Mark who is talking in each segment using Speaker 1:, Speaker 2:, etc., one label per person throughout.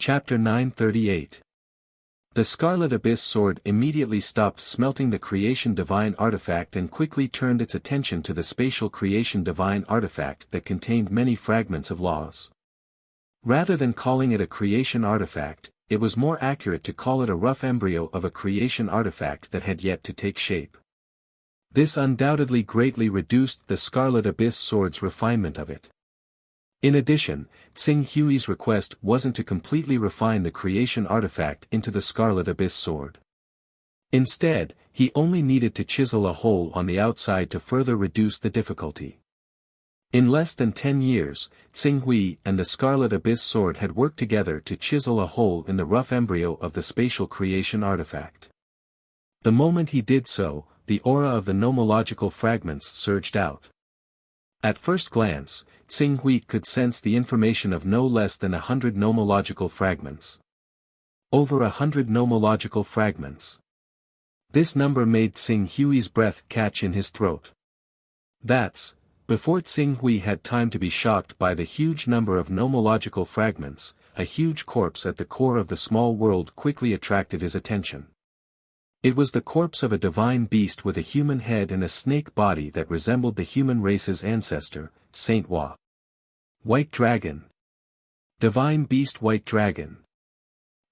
Speaker 1: Chapter 938. The Scarlet Abyss Sword immediately stopped smelting the Creation Divine artifact and quickly turned its attention to the Spatial Creation Divine artifact that contained many fragments of laws. Rather than calling it a creation artifact, it was more accurate to call it a rough embryo of a creation artifact that had yet to take shape. This undoubtedly greatly reduced the Scarlet Abyss Sword's refinement of it. In addition, Tsing Hui's request wasn't to completely refine the creation artifact into the Scarlet Abyss Sword. Instead, he only needed to chisel a hole on the outside to further reduce the difficulty. In less than 10 years, Tsing Hui and the Scarlet Abyss Sword had worked together to chisel a hole in the rough embryo of the spatial creation artifact. The moment he did so, the aura of the nomological fragments surged out. At first glance, Tsing Hui could sense the information of no less than 100 nomological fragments. Over 100 nomological fragments. This number made Tsing Hui's breath catch in his throat. That's, before Tsing Hui had time to be shocked by the huge number of nomological fragments, a huge corpse at the core of the small world quickly attracted his attention. It was the corpse of a divine beast with a human head and a snake body that resembled the human race's ancestor, Saint Hua. White Dragon. Divine Beast White Dragon.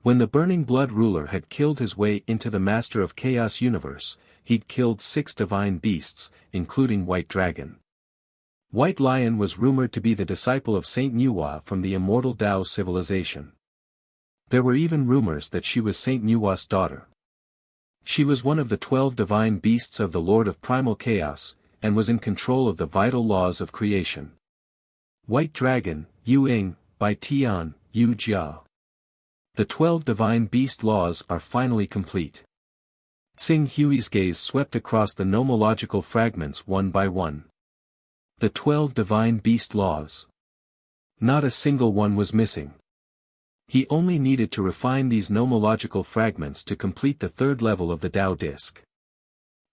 Speaker 1: When the Burning Blood ruler had killed his way into the Master of Chaos universe, he'd killed 6 divine beasts, including White Dragon. White Lion was rumored to be the disciple of Saint Nuwa from the immortal Tao civilization. There were even rumors that she was Saint Nuwa's daughter. She was one of the 12 divine beasts of the Lord of Primal Chaos, and was in control of the vital laws of creation. White Dragon, Yu Ying, by Tian, Yu Jia. The 12 divine beast laws are finally complete. Tsing Hui's gaze swept across the nomological fragments one by one. The 12 divine beast laws. Not a single one was missing. He only needed to refine these nomological fragments to complete the 3rd level of the Tao disc.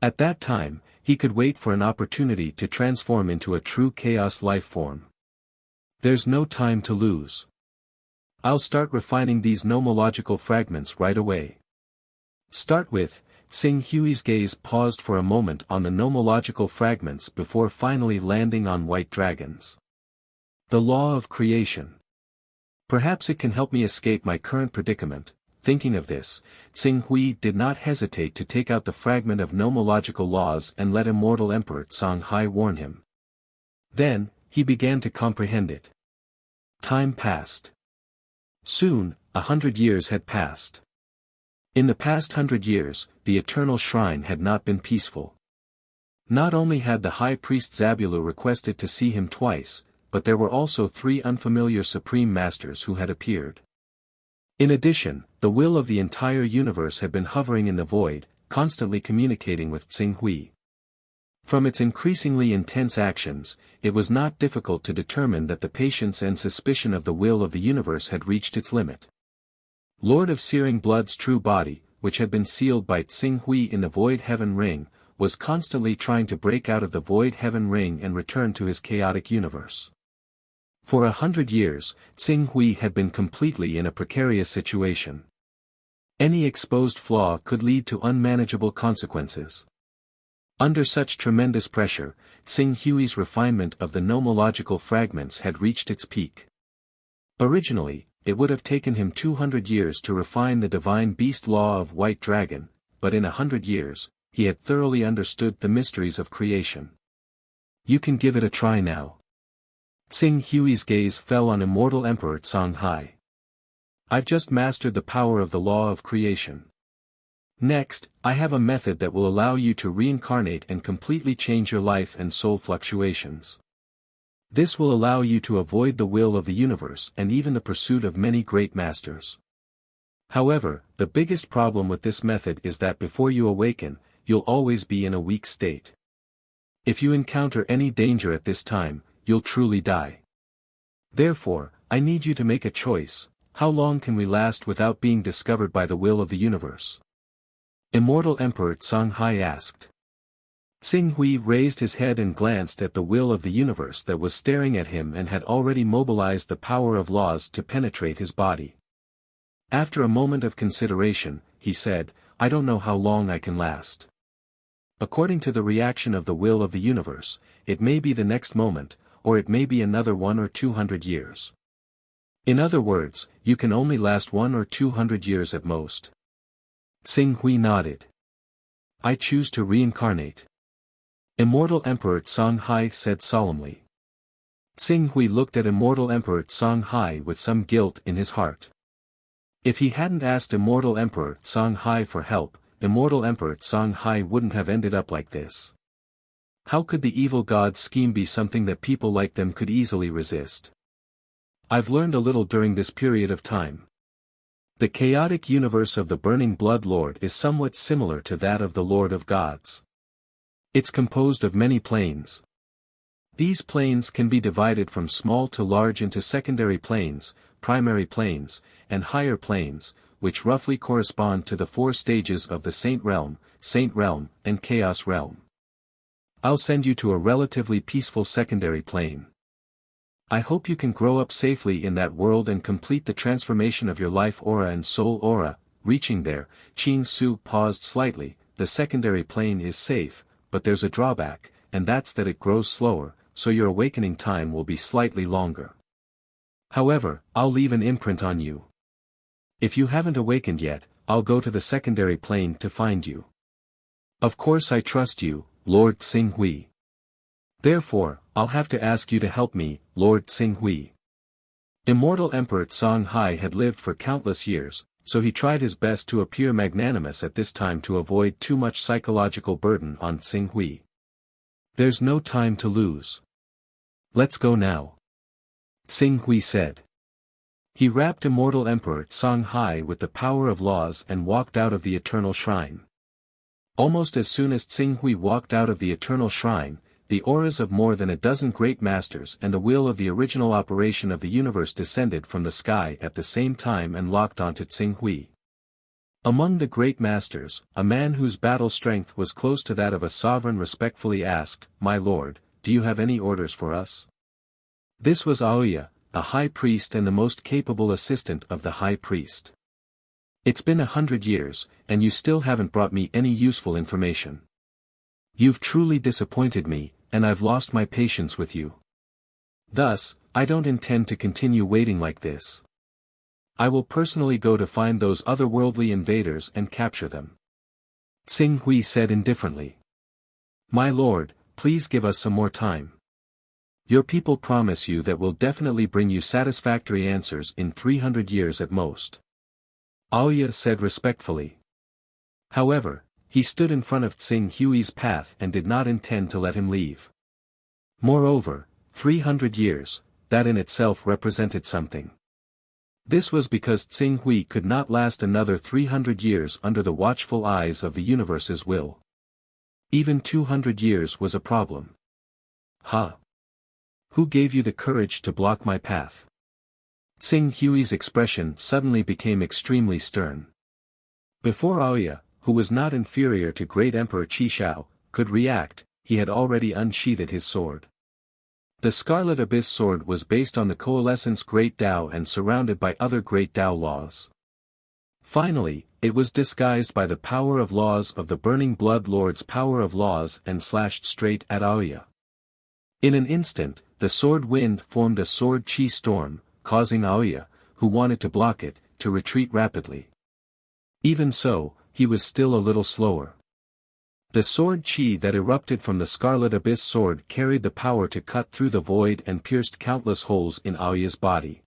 Speaker 1: At that time, he could wait for an opportunity to transform into a true chaos life form. There's no time to lose. I'll start refining these nomological fragments right away. Start with. Tsing Hui's gaze paused for a moment on the nomological fragments before finally landing on White Dragons. The law of creation. Perhaps it can help me escape my current predicament. Thinking of this, Tsing Hui did not hesitate to take out the fragment of nomological laws and let immortal Emperor Songhai warn him. Then, he began to comprehend it. Time passed. Soon, 100 years had passed. In the past 100 years, the Eternal Shrine had not been peaceful. Not only had the High Priest Zabulu requested to see him twice, but there were also 3 unfamiliar Supreme Masters who had appeared. In addition, the will of the entire universe had been hovering in the void, constantly communicating with Tsing Hui. From its increasingly intense actions, it was not difficult to determine that the patience and suspicion of the will of the universe had reached its limit. Lord of Searing Blood's true body, which had been sealed by Tsing Hui in the Void Heaven Ring, was constantly trying to break out of the Void Heaven Ring and return to his chaotic universe. For 100 years, Tsing Hui had been completely in a precarious situation. Any exposed flaw could lead to unmanageable consequences. Under such tremendous pressure, Tsing Hui's refinement of the nomological fragments had reached its peak. Originally, it would have taken him 200 years to refine the divine beast law of White Dragon, but in 100 years, he had thoroughly understood the mysteries of creation. You can give it a try now. Tsing Hui's gaze fell on immortal Emperor Songhai. I've just mastered the power of the law of creation. Next, I have a method that will allow you to reincarnate and completely change your life and soul fluctuations. This will allow you to avoid the will of the universe and even the pursuit of many great masters. However, the biggest problem with this method is that before you awaken, you'll always be in a weak state. If you encounter any danger at this time, you'll truly die. Therefore, I need you to make a choice. How long can we last without being discovered by the will of the universe? Immortal Emperor Songhai asked. Tsing Hui raised his head and glanced at the will of the universe that was staring at him and had already mobilized the power of laws to penetrate his body. After a moment of consideration, he said, I don't know how long I can last. According to the reaction of the will of the universe, it may be the next moment, or it may be another 1 or 200 years. In other words, you can only last 1 or 200 years at most. Tsing Hui nodded. I choose to reincarnate. Immortal Emperor Songhai said solemnly. Tsing Hui looked at Immortal Emperor Songhai with some guilt in his heart. If he hadn't asked Immortal Emperor Songhai for help, Immortal Emperor Songhai wouldn't have ended up like this. How could the evil god's scheme be something that people like them could easily resist? I've learned a little during this period of time. The chaotic universe of the Burning Blood Lord is somewhat similar to that of the Lord of Gods. It's composed of many planes. These planes can be divided from small to large into secondary planes, primary planes, and higher planes, which roughly correspond to the 4 stages of the Saint Realm, and Chaos Realm. I'll send you to a relatively peaceful secondary plane. I hope you can grow up safely in that world and complete the transformation of your life aura and soul aura. Reaching there, Qing Su paused slightly. The secondary plane is safe, but there's a drawback, and that's that it grows slower, so your awakening time will be slightly longer. However, I'll leave an imprint on you. If you haven't awakened yet, I'll go to the secondary plane to find you. Of course I trust you, Lord Tsing Hui. Therefore, I'll have to ask you to help me, Lord Tsing Hui. Immortal Emperor Songhai had lived for countless years, so he tried his best to appear magnanimous at this time to avoid too much psychological burden on Tsing Hui. There's no time to lose. Let's go now. Tsing Hui said. He wrapped Immortal Emperor Songhai with the power of laws and walked out of the Eternal Shrine. Almost as soon as Tsing Hui walked out of the Eternal Shrine, the auras of more than a dozen great masters and the will of the original operation of the universe descended from the sky at the same time and locked onto Tsing Hui. Among the great masters, a man whose battle strength was close to that of a sovereign respectfully asked, My lord, do you have any orders for us? This was Aoya, a high priest and the most capable assistant of the high priest. It's been 100 years, and you still haven't brought me any useful information. You've truly disappointed me, and I've lost my patience with you. Thus, I don't intend to continue waiting like this. I will personally go to find those otherworldly invaders and capture them. Tsing Hui said indifferently. My lord, please give us some more time. Your people promise you that we'll definitely bring you satisfactory answers in 300 years at most. Aoya said respectfully. However, he stood in front of Tsing Hui's path and did not intend to let him leave. Moreover, 300 years, that in itself represented something. This was because Tsing Hui could not last another 300 years under the watchful eyes of the universe's will. Even 200 years was a problem. Ha! Who gave you the courage to block my path? Tsing Hui's expression suddenly became extremely stern. Before Aoya, who was not inferior to Great Emperor Qishao, could react, he had already unsheathed his sword. The Scarlet Abyss sword was based on the Coalescence Great Tao and surrounded by other Great Tao laws. Finally, it was disguised by the power of laws of the Burning Blood Lord's power of laws and slashed straight at Aoya. In an instant, the sword wind formed a sword chi storm, causing Aoya, who wanted to block it, to retreat rapidly. Even so, he was still a little slower. The sword chi that erupted from the Scarlet Abyss sword carried the power to cut through the void and pierced countless holes in Aoya's body.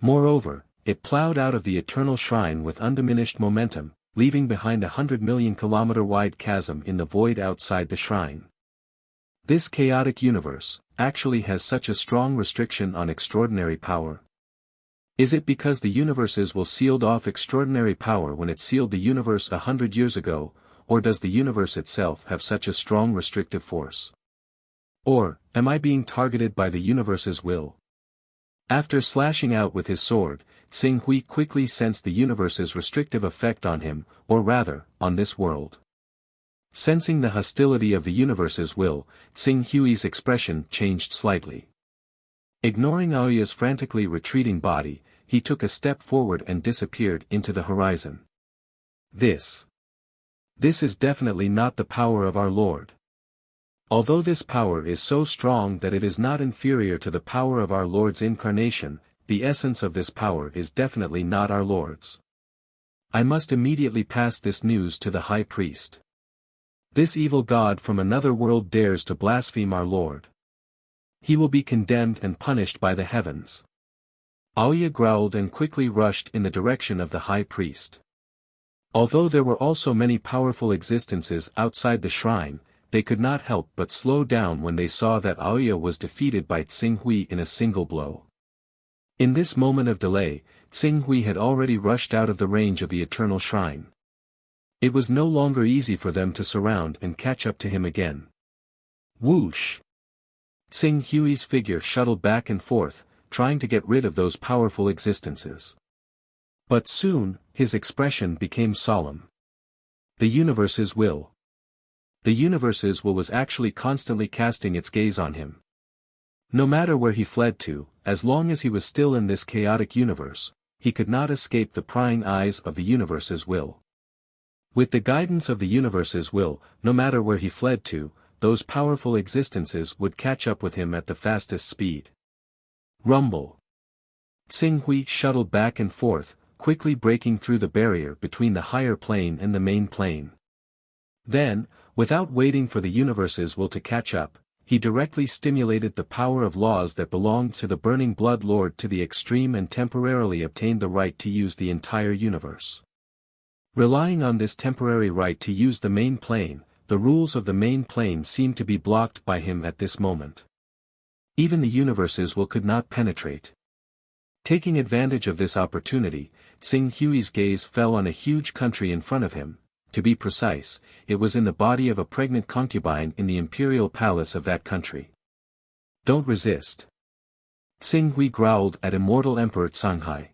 Speaker 1: Moreover, it plowed out of the Eternal Shrine with undiminished momentum, leaving behind 100 million kilometer wide chasm in the void outside the shrine. This chaotic universe, actually has such a strong restriction on extraordinary power. Is it because the universes will sealed off extraordinary power when it sealed the universe 100 years ago, or does the universe itself have such a strong restrictive force? Or, am I being targeted by the universe's will? After slashing out with his sword, Tsing Hui quickly sensed the universe's restrictive effect on him, or rather, on this world. Sensing the hostility of the universe's will, Tsing Hui's expression changed slightly. Ignoring Aoya's frantically retreating body, he took a step forward and disappeared into the horizon. This is definitely not the power of our Lord. Although this power is so strong that it is not inferior to the power of our Lord's incarnation, the essence of this power is definitely not our Lord's. I must immediately pass this news to the high priest. This evil god from another world dares to blaspheme our Lord. He will be condemned and punished by the heavens. Audiobook growled and quickly rushed in the direction of the high priest. Although there were also many powerful existences outside the shrine, they could not help but slow down when they saw that Audiobook was defeated by Tsinghui in a single blow. In this moment of delay, Tsinghui had already rushed out of the range of the eternal shrine. It was no longer easy for them to surround and catch up to him again. Whoosh! Tsinghui's figure shuttled back and forth, trying to get rid of those powerful existences. But soon, his expression became solemn. The universe's will. The universe's will was actually constantly casting its gaze on him. No matter where he fled to, as long as he was still in this chaotic universe, he could not escape the prying eyes of the universe's will. With the guidance of the universe's will, no matter where he fled to, those powerful existences would catch up with him at the fastest speed. Rumble. Tsinghui shuttled back and forth, quickly breaking through the barrier between the higher plane and the main plane. Then, without waiting for the universe's will to catch up, he directly stimulated the power of laws that belonged to the Burning Blood Lord to the extreme and temporarily obtained the right to use the entire universe. Relying on this temporary right to use the main plane, the rules of the main plane seemed to be blocked by him at this moment. Even the universe's will could not penetrate. Taking advantage of this opportunity, Tsinghui's gaze fell on a huge country in front of him. To be precise, it was in the body of a pregnant concubine in the imperial palace of that country. Don't resist. Tsinghui growled at immortal Emperor Tsanghai.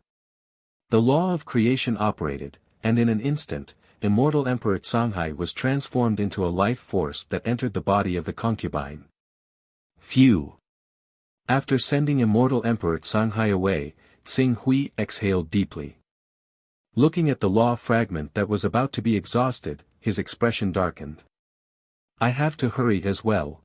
Speaker 1: The law of creation operated, and in an instant, immortal Emperor Tsanghai was transformed into a life force that entered the body of the concubine. Phew! After sending immortal Emperor Tsanghai away, Tsinghui exhaled deeply. Looking at the law fragment that was about to be exhausted, his expression darkened. I have to hurry as well.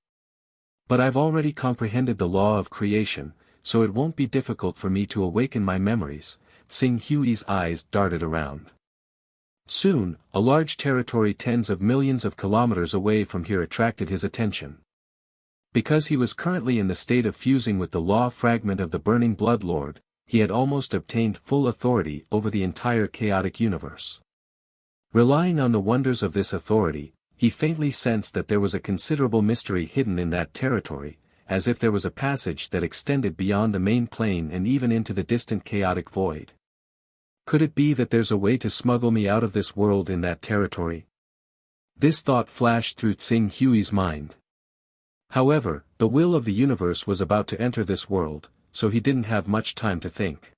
Speaker 1: But I've already comprehended the law of creation, so it won't be difficult for me to awaken my memories. Tsinghui's eyes darted around. Soon, a large territory tens of millions of kilometers away from here attracted his attention. Because he was currently in the state of fusing with the law fragment of the Burning Blood Lord, he had almost obtained full authority over the entire chaotic universe. Relying on the wonders of this authority, he faintly sensed that there was a considerable mystery hidden in that territory, as if there was a passage that extended beyond the main plane and even into the distant chaotic void. Could it be that there's a way to smuggle me out of this world in that territory? This thought flashed through Tsinghui's mind. However, the will of the universe was about to enter this world, so he didn't have much time to think.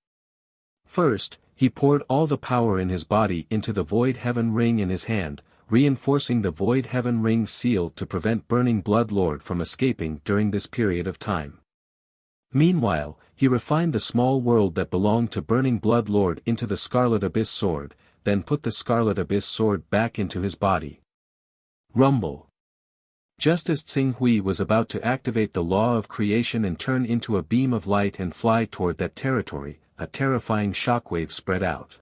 Speaker 1: First, he poured all the power in his body into the Void Heaven Ring in his hand, reinforcing the Void Heaven Ring's seal to prevent Burning Blood Lord from escaping during this period of time. Meanwhile, he refined the small world that belonged to Burning Blood Lord into the Scarlet Abyss Sword, then put the Scarlet Abyss Sword back into his body. Rumble. Just as Tsinghui was about to activate the law of creation and turn into a beam of light and fly toward that territory, a terrifying shockwave spread out.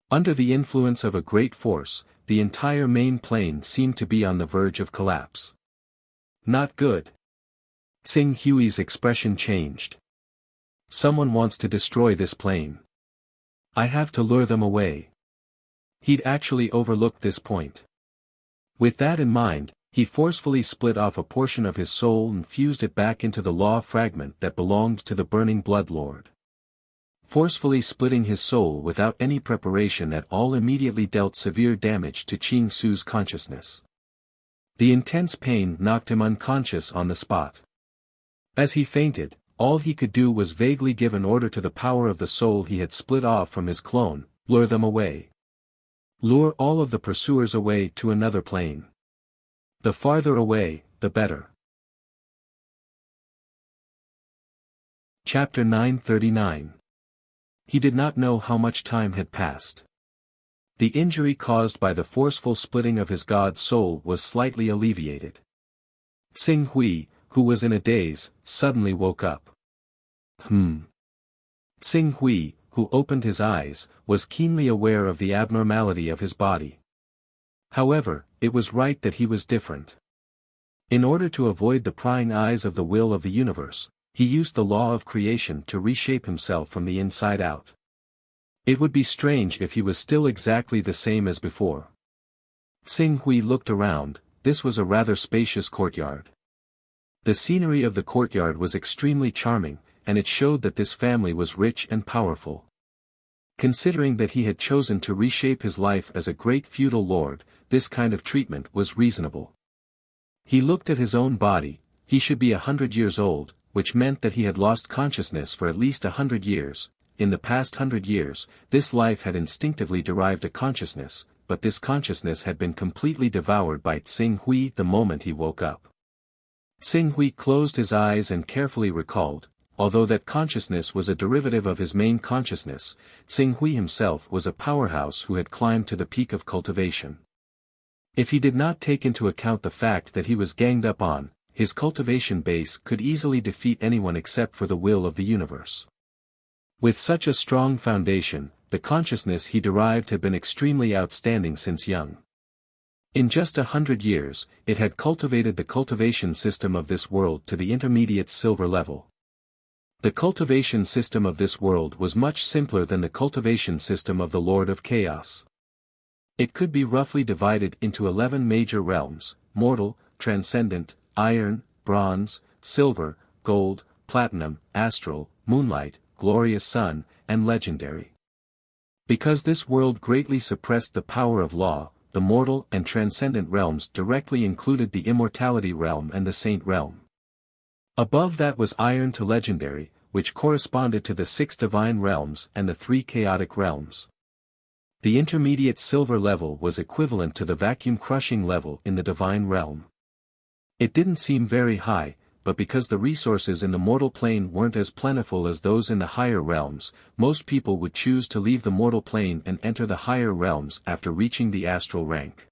Speaker 1: Under the influence of a great force, the entire main plane seemed to be on the verge of collapse. Not good. Tsinghui's expression changed. Someone wants to destroy this plane. I have to lure them away. He'd actually overlooked this point. With that in mind, he forcefully split off a portion of his soul and fused it back into the law fragment that belonged to the Burning Blood Lord. Forcefully splitting his soul without any preparation at all immediately dealt severe damage to Qing Su's consciousness. The intense pain knocked him unconscious on the spot. As he fainted, all he could do was vaguely give an order to the power of the soul he had split off from his clone, lure them away. Lure all of the pursuers away to another plane. The farther away, the better. Chapter 939. He did not know how much time had passed. The injury caused by the forceful splitting of his god's soul was slightly alleviated. Xing Hui, who was in a daze, suddenly woke up. Xing Hui, who opened his eyes, was keenly aware of the abnormality of his body. However, it was right that he was different. In order to avoid the prying eyes of the will of the universe, he used the law of creation to reshape himself from the inside out. It would be strange if he was still exactly the same as before. Xing Hui looked around. This was a rather spacious courtyard. The scenery of the courtyard was extremely charming, and it showed that this family was rich and powerful. Considering that he had chosen to reshape his life as a great feudal lord, this kind of treatment was reasonable. He looked at his own body. He should be 100 years old, which meant that he had lost consciousness for at least 100 years. In the past 100 years, this life had instinctively derived a consciousness, but this consciousness had been completely devoured by Xing Hui the moment he woke up. Xing Hui closed his eyes and carefully recalled. Although that consciousness was a derivative of his main consciousness, Xing Hui himself was a powerhouse who had climbed to the peak of cultivation. If he did not take into account the fact that he was ganged up on, his cultivation base could easily defeat anyone except for the will of the universe. With such a strong foundation, the consciousness he derived had been extremely outstanding since young. In just 100 years, it had cultivated the cultivation system of this world to the intermediate silver level. The cultivation system of this world was much simpler than the cultivation system of the Lord of Chaos. It could be roughly divided into 11 major realms: mortal, transcendent, iron, bronze, silver, gold, platinum, astral, moonlight, glorious sun, and legendary. Because this world greatly suppressed the power of law, the mortal and transcendent realms directly included the immortality realm and the saint realm. Above that was iron to legendary, which corresponded to the 6 divine realms and the 3 chaotic realms. The intermediate silver level was equivalent to the vacuum-crushing level in the divine realm. It didn't seem very high, but because the resources in the mortal plane weren't as plentiful as those in the higher realms, most people would choose to leave the mortal plane and enter the higher realms after reaching the astral rank.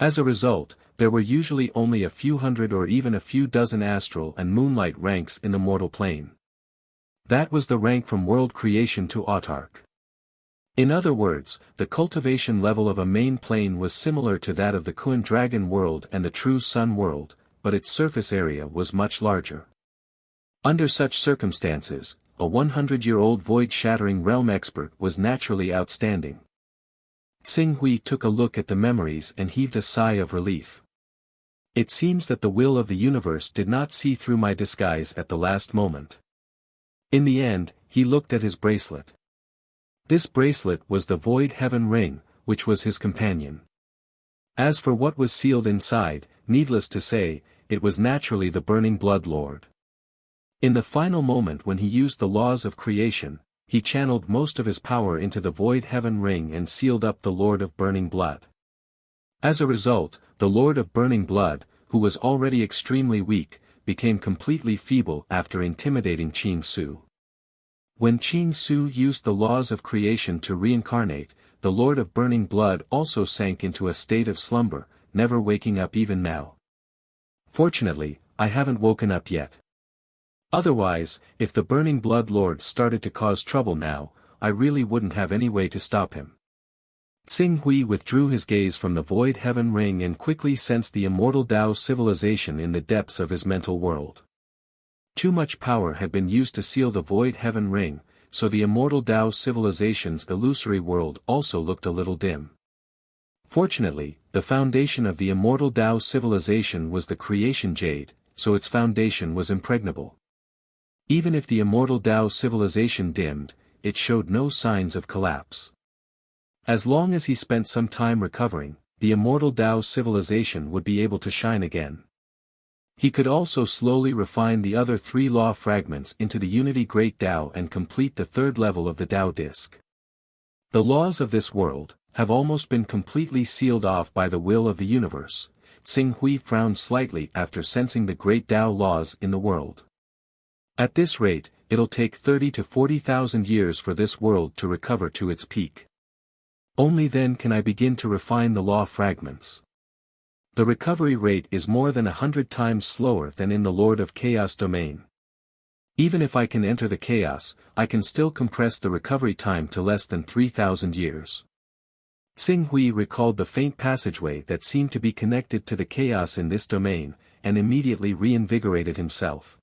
Speaker 1: As a result, there were usually only a few hundred or even a few dozen astral and moonlight ranks in the mortal plane. That was the rank from world creation to autarch. In other words, the cultivation level of a main plane was similar to that of the Kun Dragon world and the True Sun world, but its surface area was much larger. Under such circumstances, a 100-year-old void-shattering realm expert was naturally outstanding. Xing Hui took a look at the memories and heaved a sigh of relief. It seems that the will of the universe did not see through my disguise at the last moment. In the end, he looked at his bracelet. This bracelet was the Void Heaven Ring, which was his companion. As for what was sealed inside, needless to say, it was naturally the Burning Blood Lord. In the final moment when he used the laws of creation, he channeled most of his power into the Void Heaven Ring and sealed up the Lord of Burning Blood. As a result, the Lord of Burning Blood, who was already extremely weak, became completely feeble after intimidating Qing Su. When Qing Su used the laws of creation to reincarnate, the Lord of Burning Blood also sank into a state of slumber, never waking up even now. Fortunately, I haven't woken up yet. Otherwise, if the Burning Blood Lord started to cause trouble now, I really wouldn't have any way to stop him. Xing Hui withdrew his gaze from the Void Heaven Ring and quickly sensed the immortal Tao civilization in the depths of his mental world. Too much power had been used to seal the Void Heaven Ring, so the immortal Tao civilization's illusory world also looked a little dim. Fortunately, the foundation of the immortal Tao civilization was the creation jade, so its foundation was impregnable. Even if the immortal Tao civilization dimmed, it showed no signs of collapse. As long as he spent some time recovering, the immortal Tao civilization would be able to shine again. He could also slowly refine the other 3 law fragments into the Unity Great Tao and complete the 3rd level of the Tao Disc. The laws of this world have almost been completely sealed off by the will of the universe. Xing Hui frowned slightly after sensing the great Tao laws in the world. At this rate, it'll take 30 to 40,000 years for this world to recover to its peak. Only then can I begin to refine the law fragments. The recovery rate is more than 100 times slower than in the Lord of Chaos domain. Even if I can enter the chaos, I can still compress the recovery time to less than 3,000 years. Xing Hui recalled the faint passageway that seemed to be connected to the chaos in this domain, and immediately reinvigorated himself.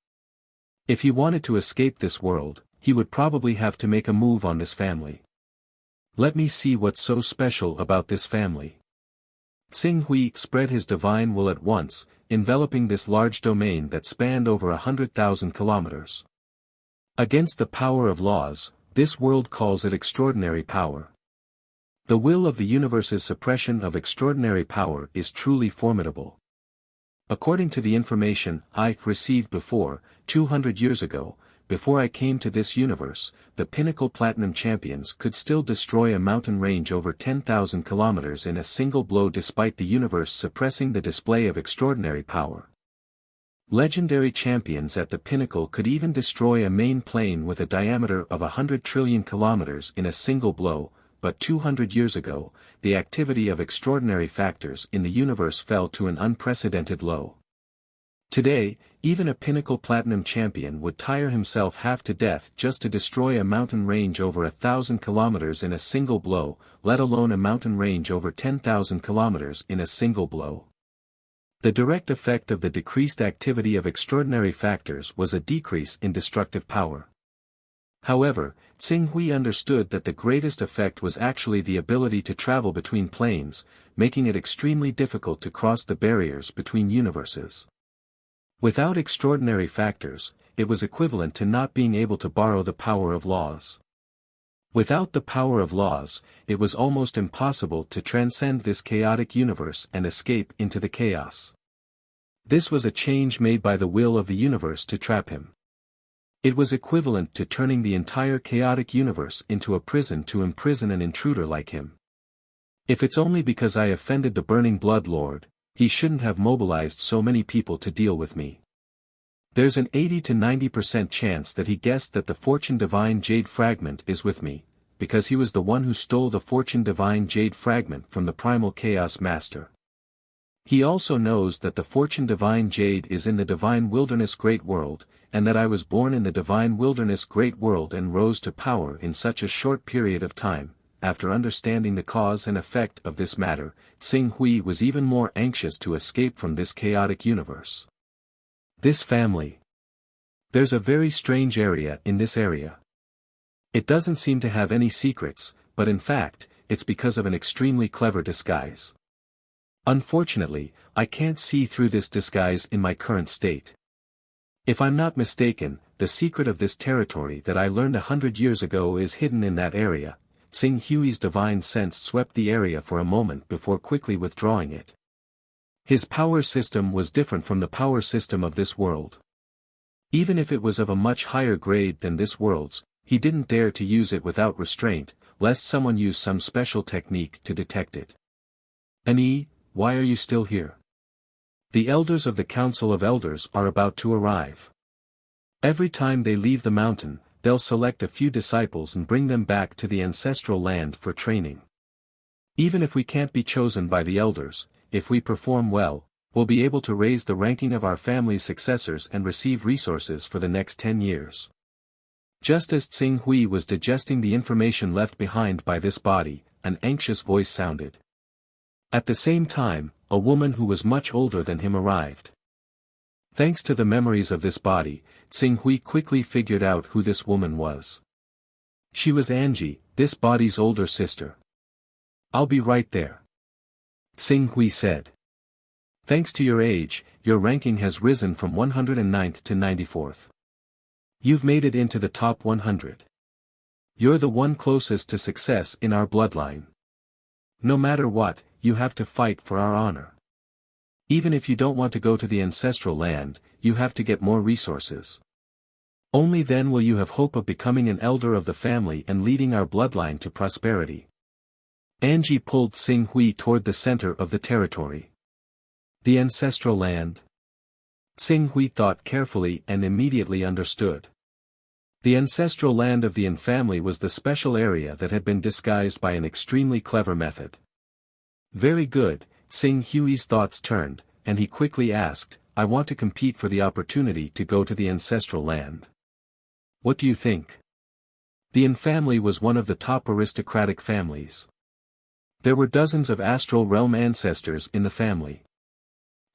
Speaker 1: If he wanted to escape this world, he would probably have to make a move on this family. Let me see what's so special about this family. Xing Hui spread his divine will at once, enveloping this large domain that spanned over 100,000 kilometers. Against the power of laws, this world calls it extraordinary power. The will of the universe's suppression of extraordinary power is truly formidable. According to the information I received before, 200 years ago, before I came to this universe, the pinnacle platinum champions could still destroy a mountain range over 10,000 kilometers in a single blow despite the universe suppressing the display of extraordinary power. Legendary champions at the pinnacle could even destroy a main plane with a diameter of 100 trillion kilometers in a single blow, but 200 years ago, the activity of extraordinary factors in the universe fell to an unprecedented low. Today, even a pinnacle platinum champion would tire himself half to death just to destroy a mountain range over 1,000 kilometers in a single blow, let alone a mountain range over 10,000 kilometers in a single blow. The direct effect of the decreased activity of extraordinary factors was a decrease in destructive power. However, Xing Hui understood that the greatest effect was actually the ability to travel between planes, making it extremely difficult to cross the barriers between universes. Without extraordinary factors, it was equivalent to not being able to borrow the power of laws. Without the power of laws, it was almost impossible to transcend this chaotic universe and escape into the chaos. This was a change made by the will of the universe to trap him. It was equivalent to turning the entire chaotic universe into a prison to imprison an intruder like him. If it's only because I offended the Burning Blood Lord, he shouldn't have mobilized so many people to deal with me. There's an 80 to 90% chance that he guessed that the Fortune Divine Jade Fragment is with me, because he was the one who stole the Fortune Divine Jade Fragment from the Primal Chaos Master. He also knows that the Fortune Divine Jade is in the Divine Wilderness Great World, and that I was born in the Divine Wilderness Great World and rose to power in such a short period of time. After understanding the cause and effect of this matter, Xing Hui was even more anxious to escape from this chaotic universe. This family. There's a very strange area in this area. It doesn't seem to have any secrets, but in fact, it's because of an extremely clever disguise. Unfortunately, I can't see through this disguise in my current state. If I'm not mistaken, the secret of this territory that I learned 100 years ago is hidden in that area. Xing Hui's divine sense swept the area for a moment before quickly withdrawing it. His power system was different from the power system of this world. Even if it was of a much higher grade than this world's, he didn't dare to use it without restraint, lest someone use some special technique to detect it. Ani, why are you still here? The elders of the Council of Elders are about to arrive. Every time they leave the mountain, they'll select a few disciples and bring them back to the ancestral land for training. Even if we can't be chosen by the elders, if we perform well, we'll be able to raise the ranking of our family's successors and receive resources for the next 10 years. Just as Xing Hui was digesting the information left behind by this body, an anxious voice sounded. At the same time, a woman who was much older than him arrived. Thanks to the memories of this body, Xing Hui quickly figured out who this woman was. She was Angie, this body's older sister. I'll be right there. Xing Hui said. Thanks to your age, your ranking has risen from 109th to 94th. You've made it into the top 100. You're the one closest to success in our bloodline. No matter what, you have to fight for our honor. Even if you don't want to go to the ancestral land, you have to get more resources. Only then will you have hope of becoming an elder of the family and leading our bloodline to prosperity. Angie pulled Xing Hui toward the center of the territory. The ancestral land? Xing Hui thought carefully and immediately understood. The ancestral land of the Yin family was the special area that had been disguised by an extremely clever method. Very good, Xing Hui's thoughts turned, and he quickly asked, I want to compete for the opportunity to go to the ancestral land. What do you think? The Yin family was one of the top aristocratic families. There were dozens of astral realm ancestors in the family.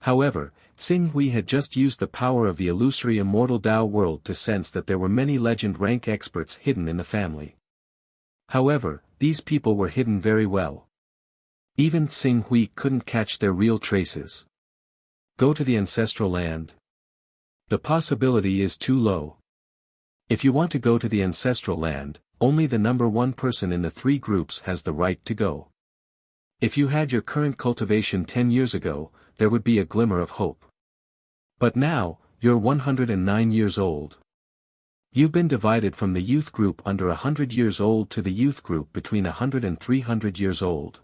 Speaker 1: However, Xing Hui had just used the power of the illusory immortal Tao world to sense that there were many legend rank experts hidden in the family. However, these people were hidden very well. Even Xing Hui couldn't catch their real traces. Go to the ancestral land? The possibility is too low. If you want to go to the ancestral land, only the number one person in the 3 groups has the right to go. If you had your current cultivation 10 years ago, there would be a glimmer of hope. But now, you're 109 years old. You've been divided from the youth group under 100 years old to the youth group between 100 and 300 years old.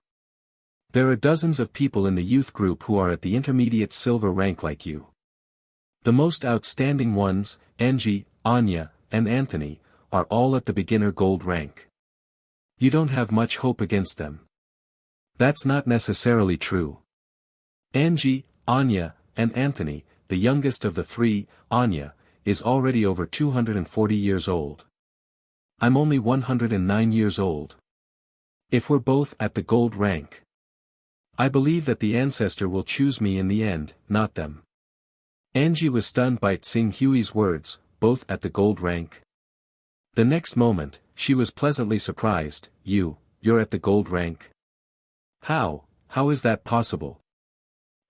Speaker 1: There are dozens of people in the youth group who are at the intermediate silver rank like you. The most outstanding ones, Angie, Anya, and Anthony, are all at the beginner gold rank. You don't have much hope against them. That's not necessarily true. Angie, Anya, and Anthony, the youngest of the 3, Anya, is already over 240 years old. I'm only 109 years old. If we're both at the gold rank, I believe that the ancestor will choose me in the end, not them. Angie was stunned by Xing Hui's words, both at the gold rank. The next moment, she was pleasantly surprised, you're at the gold rank? How is that possible?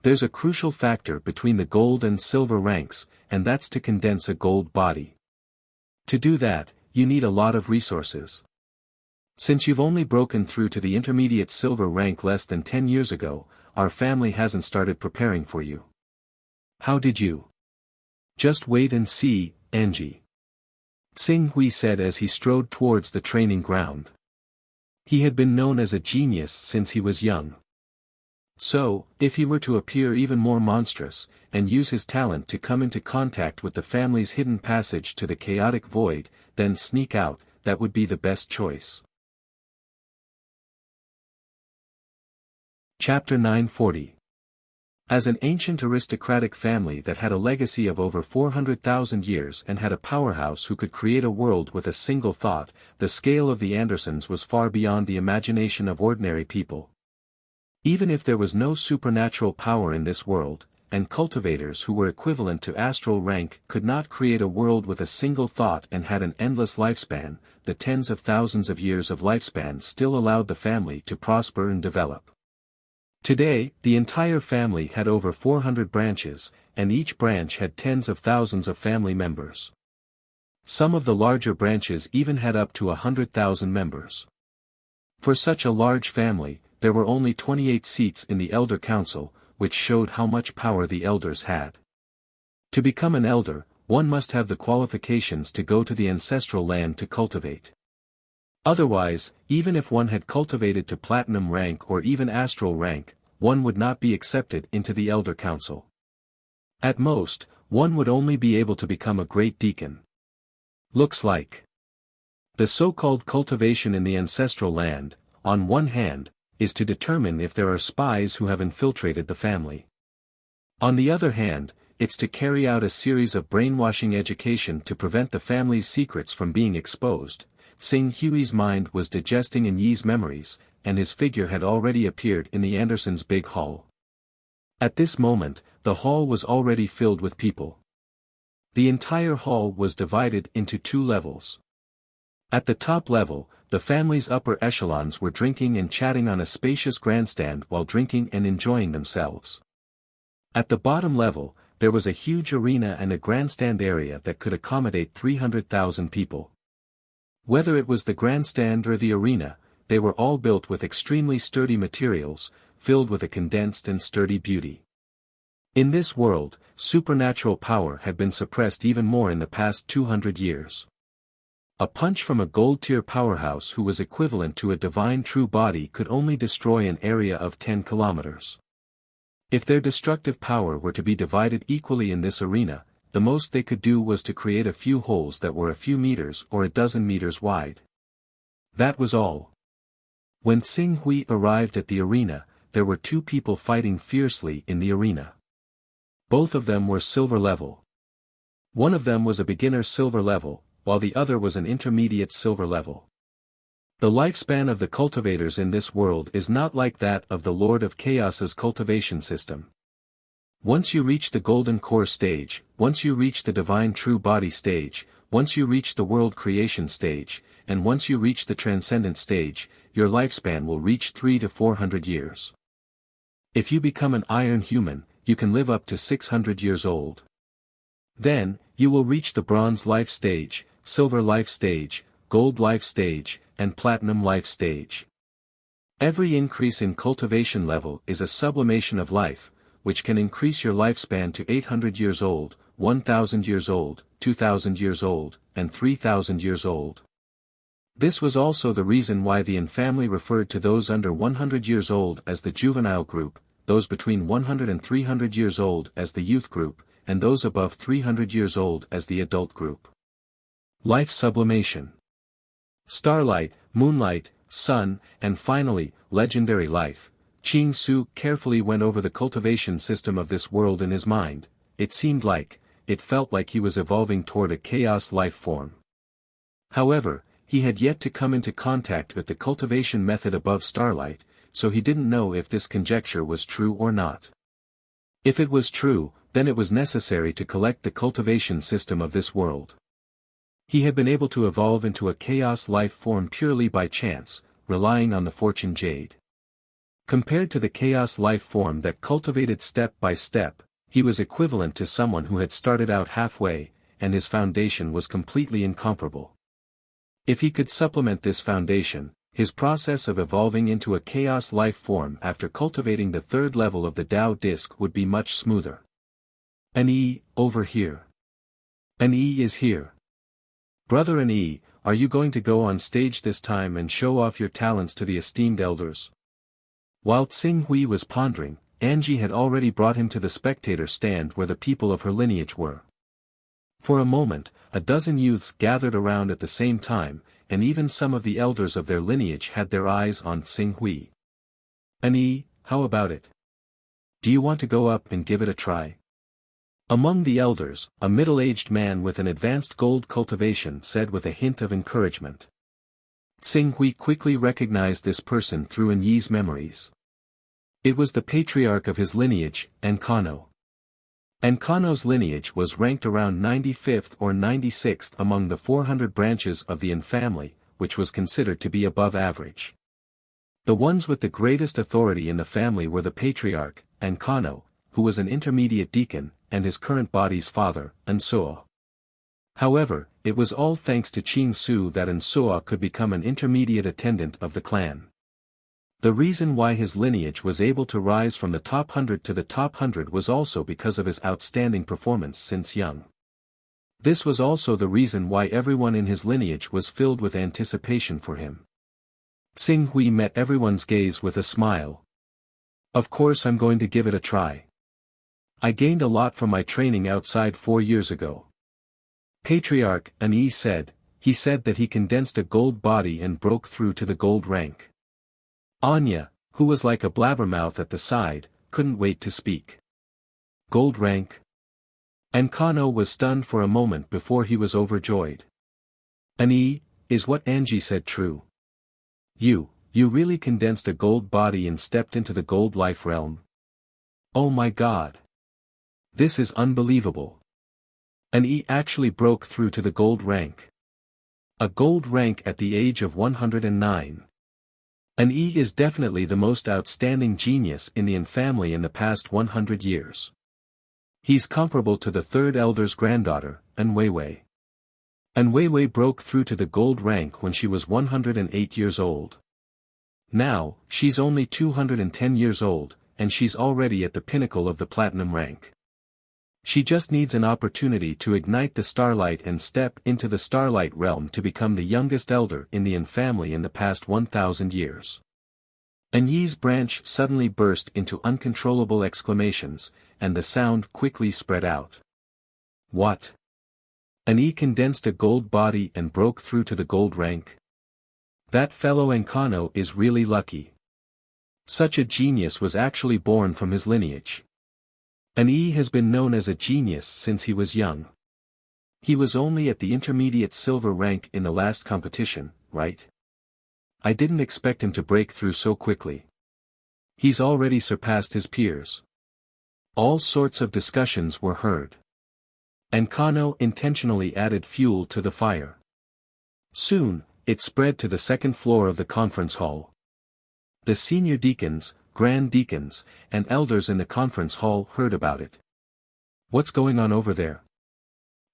Speaker 1: There's a crucial factor between the gold and silver ranks, and that's to condense a gold body. To do that, you need a lot of resources. Since you've only broken through to the intermediate silver rank less than 10 years ago, our family hasn't started preparing for you. How did you? Just wait and see, Angie. Xing Hui said as he strode towards the training ground. He had been known as a genius since he was young. So, if he were to appear even more monstrous, and use his talent to come into contact with the family's hidden passage to the chaotic void, then sneak out, that would be the best choice. Chapter 940. As an ancient aristocratic family that had a legacy of over 400,000 years and had a powerhouse who could create a world with a single thought, the scale of the Andersons was far beyond the imagination of ordinary people. Even if there was no supernatural power in this world, and cultivators who were equivalent to astral rank could not create a world with a single thought and had an endless lifespan, the tens of thousands of years of lifespan still allowed the family to prosper and develop. Today, the entire family had over 400 branches, and each branch had tens of thousands of family members. Some of the larger branches even had up to 100,000 members. For such a large family, there were only 28 seats in the Elder Council, which showed how much power the elders had. To become an elder, one must have the qualifications to go to the ancestral land to cultivate. Otherwise, even if one had cultivated to platinum rank or even astral rank, one would not be accepted into the Elder Council. At most, one would only be able to become a great deacon. Looks like the so-called cultivation in the ancestral land, on one hand, is to determine if there are spies who have infiltrated the family. On the other hand, it's to carry out a series of brainwashing education to prevent the family's secrets from being exposed. Xing Hui's mind was digesting in Yi's memories, and his figure had already appeared in the Andersons' big hall. At this moment, the hall was already filled with people. The entire hall was divided into 2 levels. At the top level, the family's upper echelons were drinking and chatting on a spacious grandstand while drinking and enjoying themselves. At the bottom level, there was a huge arena and a grandstand area that could accommodate 300,000 people. Whether it was the grandstand or the arena, they were all built with extremely sturdy materials, filled with a condensed and sturdy beauty. In this world, supernatural power had been suppressed even more in the past 200 years. A punch from a gold-tier powerhouse who was equivalent to a divine true body could only destroy an area of 10 kilometers. If their destructive power were to be divided equally in this arena, the most they could do was to create a few holes that were a few meters or a dozen meters wide. That was all. When Xing Hui arrived at the arena, there were two people fighting fiercely in the arena. Both of them were silver level. One of them was a beginner silver level, while the other was an intermediate silver level. The lifespan of the cultivators in this world is not like that of the Lord of Chaos's cultivation system. Once you reach the golden core stage, once you reach the divine true body stage, once you reach the world creation stage, and once you reach the transcendent stage, your lifespan will reach 300 to 400 years. If you become an iron human, you can live up to 600 years old. Then, you will reach the bronze life stage, silver life stage, gold life stage, and platinum life stage. Every increase in cultivation level is a sublimation of life, which can increase your lifespan to 800 years old, 1000 years old, 2000 years old, and 3000 years old. This was also the reason why the Yin family referred to those under 100 years old as the juvenile group, those between 100 and 300 years old as the youth group, and those above 300 years old as the adult group. Life sublimation. Starlight, moonlight, sun, and finally, legendary life. Qing Su carefully went over the cultivation system of this world in his mind. It felt like he was evolving toward a chaos life form. However, he had yet to come into contact with the cultivation method above starlight, so he didn't know if this conjecture was true or not. If it was true, then it was necessary to collect the cultivation system of this world. He had been able to evolve into a chaos life form purely by chance, relying on the fortune jade. Compared to the chaos life form that cultivated step by step, he was equivalent to someone who had started out halfway, and his foundation was completely incomparable. If he could supplement this foundation, his process of evolving into a chaos life form after cultivating the third level of the Tao disc would be much smoother. An E, over here. An E is here. Brother An E, are you going to go on stage this time and show off your talents to the esteemed elders? While Xing Hui was pondering, Angie had already brought him to the spectator stand where the people of her lineage were. For a moment, a dozen youths gathered around at the same time, and even some of the elders of their lineage had their eyes on Xing Hui. An E, how about it? Do you want to go up and give it a try? Among the elders, a middle-aged man with an advanced gold cultivation said with a hint of encouragement. Xing Hui quickly recognized this person through An Yi's memories. It was the patriarch of his lineage, Ankano. Ankano's lineage was ranked around 95th or 96th among the 400 branches of the Yin family, which was considered to be above average. The ones with the greatest authority in the family were the patriarch, Ankano, who was an intermediate deacon, and his current body's father, Ansoa. However, it was all thanks to Qing Su that Ansoa could become an intermediate attendant of the clan. The reason why his lineage was able to rise from the top 100 to the top 100 was also because of his outstanding performance since young. This was also the reason why everyone in his lineage was filled with anticipation for him. Xing Hui met everyone's gaze with a smile. Of course I'm going to give it a try. I gained a lot from my training outside 4 years ago. Patriarch An Yi said. He said that he condensed a gold body and broke through to the gold rank. Anya, who was like a blabbermouth at the side, couldn't wait to speak. Gold rank? Ankano was stunned for a moment before he was overjoyed. An E, is what Angie said true? You really condensed a gold body and stepped into the gold life realm? Oh my god! This is unbelievable. An E actually broke through to the gold rank. A gold rank at the age of 109. An E is definitely the most outstanding genius in the Yin family in the past 100 years. He's comparable to the third elder's granddaughter, An Weiwei. An Weiwei broke through to the gold rank when she was 108 years old. Now, she's only 210 years old, and she's already at the pinnacle of the platinum rank. She just needs an opportunity to ignite the starlight and step into the starlight realm to become the youngest elder in the Yin family in the past 1,000 years. An Yi's branch suddenly burst into uncontrollable exclamations, and the sound quickly spread out. What? An E condensed a gold body and broke through to the gold rank? That fellow Encano is really lucky. Such a genius was actually born from his lineage. An E has been known as a genius since he was young. He was only at the intermediate silver rank in the last competition, right? I didn't expect him to break through so quickly. He's already surpassed his peers. All sorts of discussions were heard. Encano intentionally added fuel to the fire. Soon, it spread to the second floor of the conference hall. The senior deacons, grand deacons, and elders in the conference hall heard about it. What's going on over there?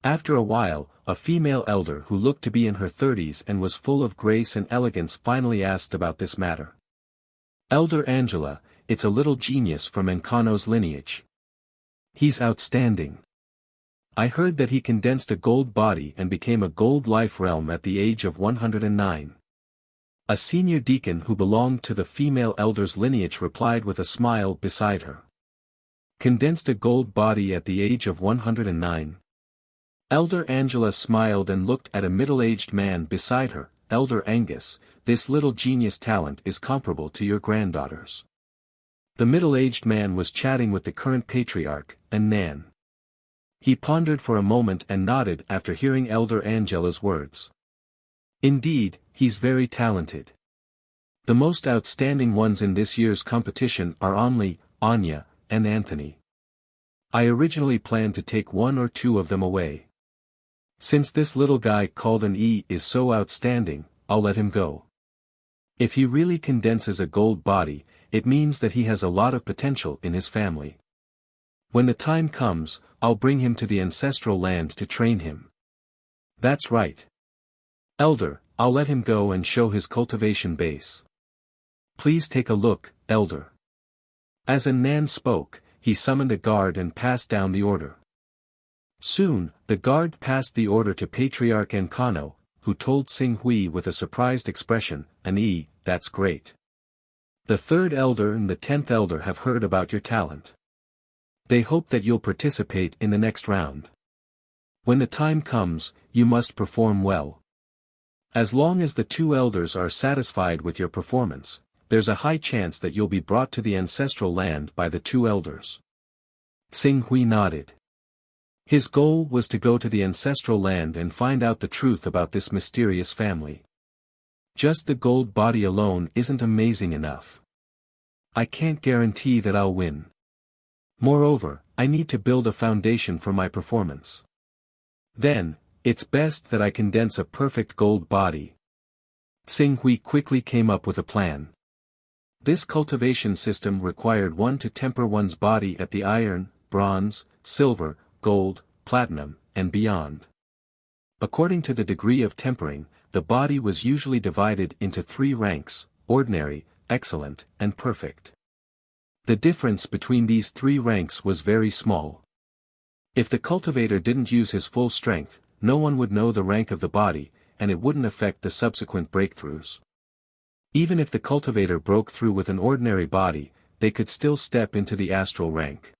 Speaker 1: After a while, a female elder who looked to be in her 30s and was full of grace and elegance finally asked about this matter. Elder Angela, it's a little genius from Encano's lineage. He's outstanding. I heard that he condensed a gold body and became a gold life realm at the age of 109. A senior deacon who belonged to the female elder's lineage replied with a smile beside her. Condensed a gold body at the age of 109. Elder Angela smiled and looked at a middle-aged man beside her. Elder Angus, this little genius talent is comparable to your granddaughter's. The middle-aged man was chatting with the current patriarch, Nan. He pondered for a moment and nodded after hearing Elder Angela's words. Indeed, he's very talented. The most outstanding ones in this year's competition are Only, Anya, and Anthony. I originally planned to take one or two of them away. Since this little guy called an E is so outstanding, I'll let him go. If he really condenses a gold body, it means that he has a lot of potential in his family. When the time comes, I'll bring him to the ancestral land to train him. That's right. Elder, I'll let him go and show his cultivation base. Please take a look, Elder. As Nan spoke, he summoned a guard and passed down the order. Soon, the guard passed the order to Patriarch Encano, who told Xing Hui with a surprised expression, an E, that's great. The 3rd elder and the 10th elder have heard about your talent. They hope that you'll participate in the next round. When the time comes, you must perform well. As long as the 2 elders are satisfied with your performance, there's a high chance that you'll be brought to the ancestral land by the 2 elders. Xing Hui nodded. His goal was to go to the ancestral land and find out the truth about this mysterious family. Just the gold body alone isn't amazing enough. I can't guarantee that I'll win. Moreover, I need to build a foundation for my performance. Then, it's best that I condense a perfect gold body. Xing Hui quickly came up with a plan. This cultivation system required one to temper one's body at the iron, bronze, silver, gold, platinum, and beyond. According to the degree of tempering, the body was usually divided into 3 ranks: ordinary, excellent, and perfect. The difference between these 3 ranks was very small. If the cultivator didn't use his full strength, no one would know the rank of the body, and it wouldn't affect the subsequent breakthroughs. Even if the cultivator broke through with an ordinary body, they could still step into the astral rank.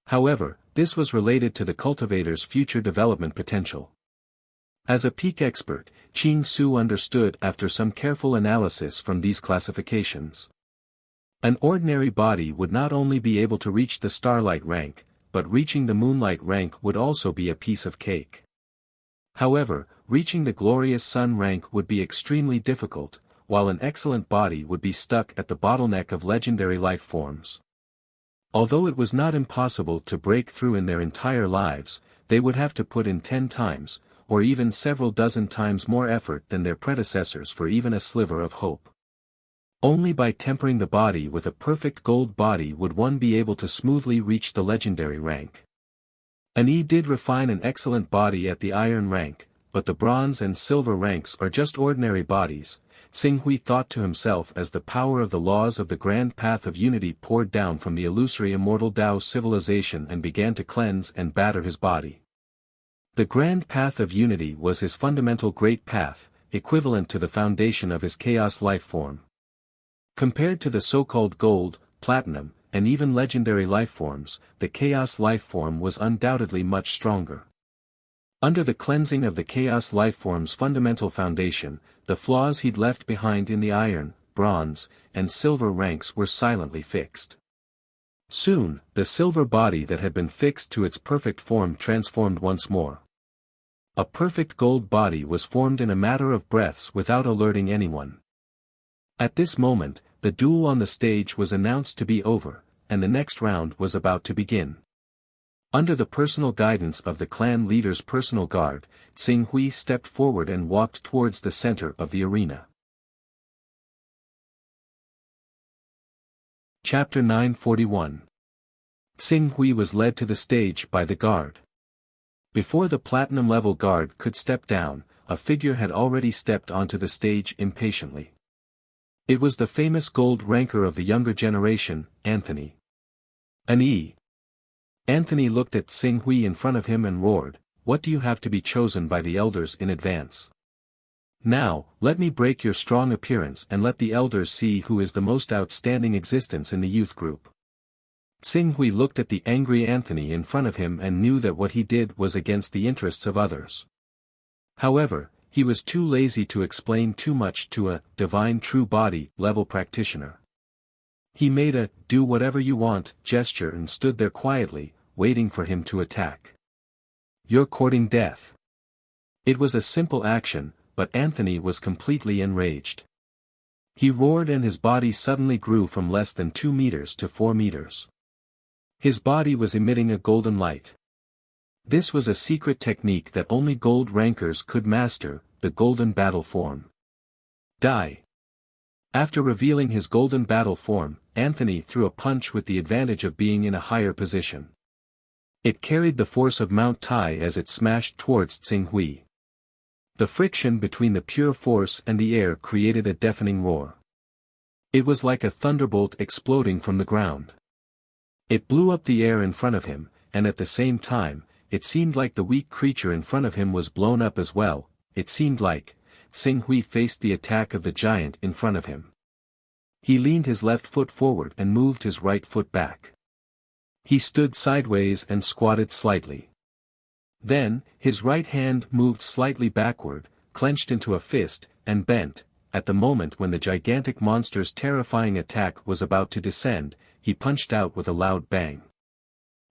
Speaker 1: However, this was related to the cultivator's future development potential. As a peak expert, Qing Su understood after some careful analysis from these classifications. An ordinary body would not only be able to reach the starlight rank, but reaching the moonlight rank would also be a piece of cake. However, reaching the glorious sun rank would be extremely difficult, while an excellent body would be stuck at the bottleneck of legendary life forms. Although it was not impossible to break through in their entire lives, they would have to put in 10 times, or even several dozen times more effort than their predecessors for even a sliver of hope. Only by tempering the body with a perfect gold body would one be able to smoothly reach the legendary rank. An E did refine an excellent body at the iron rank, but the bronze and silver ranks are just ordinary bodies, Xing Hui thought to himself as the power of the laws of the grand path of unity poured down from the illusory immortal Tao civilization and began to cleanse and batter his body. The grand path of unity was his fundamental great path, equivalent to the foundation of his chaos life form. Compared to the so-called gold, platinum, and even legendary life forms, the chaos life form was undoubtedly much stronger. Under the cleansing of the chaos lifeform's fundamental foundation, the flaws he'd left behind in the iron, bronze, and silver ranks were silently fixed. Soon, the silver body that had been fixed to its perfect form transformed once more. A perfect gold body was formed in a matter of breaths without alerting anyone. At this moment, the duel on the stage was announced to be over, and the next round was about to begin. Under the personal guidance of the clan leader's personal guard, Xing Hui stepped forward and walked towards the center of the arena. Chapter 941. Xing Hui was led to the stage by the guard. Before the platinum-level guard could step down, a figure had already stepped onto the stage impatiently. It was the famous gold ranker of the younger generation, Anthony. Anthony looked at Xing Hui in front of him and roared, "What do you have to be chosen by the elders in advance? Now, let me break your strong appearance and let the elders see who is the most outstanding existence in the youth group." Xing Hui looked at the angry Anthony in front of him and knew that what he did was against the interests of others. However, he was too lazy to explain too much to a divine true body level practitioner. He made a "do whatever you want" gesture and stood there quietly, waiting for him to attack. "You're courting death." It was a simple action, but Anthony was completely enraged. He roared and his body suddenly grew from less than 2 meters to 4 meters. His body was emitting a golden light. This was a secret technique that only gold rankers could master, the golden battle form. Die. After revealing his golden battle form, Anthony threw a punch with the advantage of being in a higher position. It carried the force of Mount Tai as it smashed towards Xing Hui. The friction between the pure force and the air created a deafening roar. It was like a thunderbolt exploding from the ground. It blew up the air in front of him, and at the same time, it seemed like the weak creature in front of him was blown up as well. It seemed like Xing Hui faced the attack of the giant in front of him. He leaned his left foot forward and moved his right foot back. He stood sideways and squatted slightly. Then, his right hand moved slightly backward, clenched into a fist, and bent. At the moment when the gigantic monster's terrifying attack was about to descend, he punched out with a loud bang.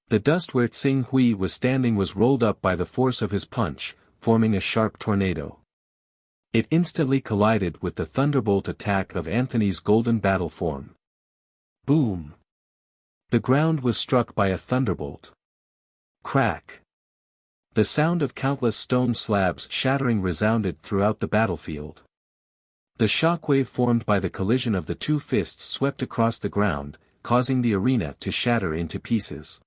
Speaker 1: The dust where Xing Hui was standing was rolled up by the force of his punch, forming a sharp tornado. It instantly collided with the thunderbolt attack of Anthony's golden battle form. Boom! The ground was struck by a thunderbolt. Crack! The sound of countless stone slabs shattering resounded throughout the battlefield. The shockwave formed by the collision of the two fists swept across the ground, causing the arena to shatter into pieces.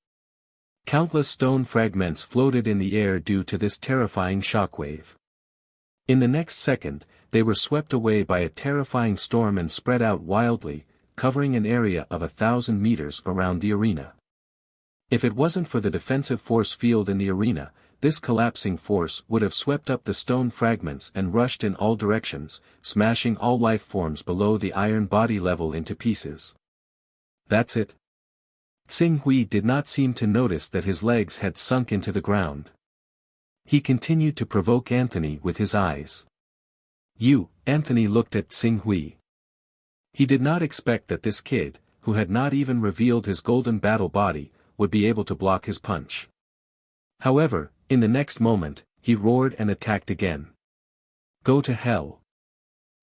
Speaker 1: Countless stone fragments floated in the air due to this terrifying shockwave. In the next second, they were swept away by a terrifying storm and spread out wildly, covering an area of 1,000 meters around the arena. If it wasn't for the defensive force field in the arena, this collapsing force would have swept up the stone fragments and rushed in all directions, smashing all life forms below the iron body level into pieces. That's it. Xing Hui did not seem to notice that his legs had sunk into the ground. He continued to provoke Anthony with his eyes. Anthony looked at Xing Hui. He did not expect that this kid, who had not even revealed his golden battle body, would be able to block his punch. However, in the next moment, he roared and attacked again. Go to hell.